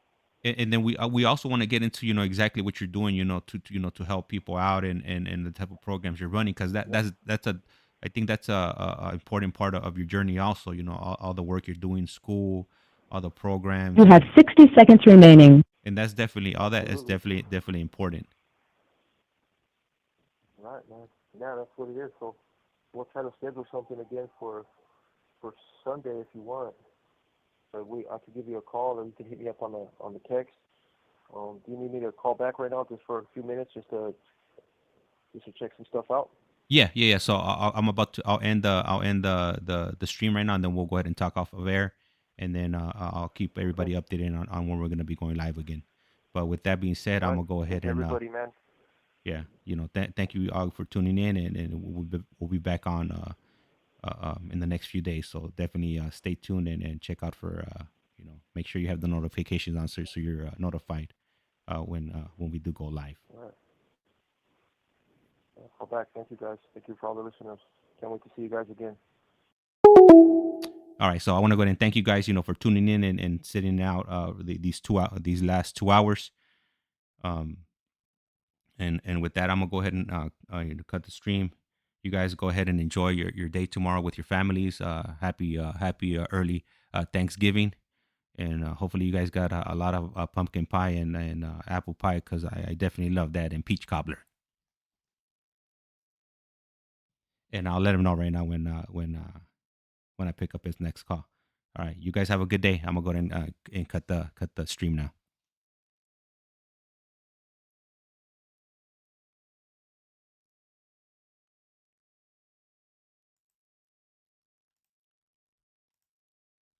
Speaker 2: And then we also want to get into exactly what you're doing, to help people out, and the type of programs you're running, because
Speaker 3: Yeah.
Speaker 2: that's a I think that's a important part of your journey also, all the work you're doing, school, all the programs,
Speaker 1: You have 60 seconds remaining.
Speaker 2: and that's definitely all that is
Speaker 3: Absolutely.
Speaker 2: definitely important.
Speaker 3: Right, man. Yeah, that's what it is. So we'll try to schedule something again for Sunday if you want. But I could give you a call, or you can hit me up on the text. Do you need me to call back right now just for a few minutes just to check some stuff out?
Speaker 2: Yeah. So I'm about to. I'll end the stream right now, and then we'll go ahead and talk off of air, and then I'll keep
Speaker 3: Okay.
Speaker 2: everybody updated on when we're gonna be going live again. But with that being said,
Speaker 3: All
Speaker 2: I'm
Speaker 3: right.
Speaker 2: gonna go
Speaker 3: Thank
Speaker 2: ahead
Speaker 3: you,
Speaker 2: and
Speaker 3: everybody, man.
Speaker 2: yeah, thank you all for tuning in, and we'll be back on in the next few days. So definitely stay tuned, and check out for make sure you have the notifications on, so you're notified when we do go live.
Speaker 3: All right. Call back. Thank you, guys. Thank you for all the listeners. Can't wait to see you guys again.
Speaker 2: All right, so I want to go ahead and thank you guys, for tuning in, and sitting out these last 2 hours. Um, and with that, I'm gonna go ahead and cut the stream. You guys go ahead and enjoy your day tomorrow with your families. Happy early Thanksgiving, and hopefully you guys got a lot of pumpkin pie and apple pie, because I definitely love that, and peach cobbler. And I'll let him know right now when I pick up his next call. All right, you guys have a good day. I'm gonna go ahead and cut the stream now.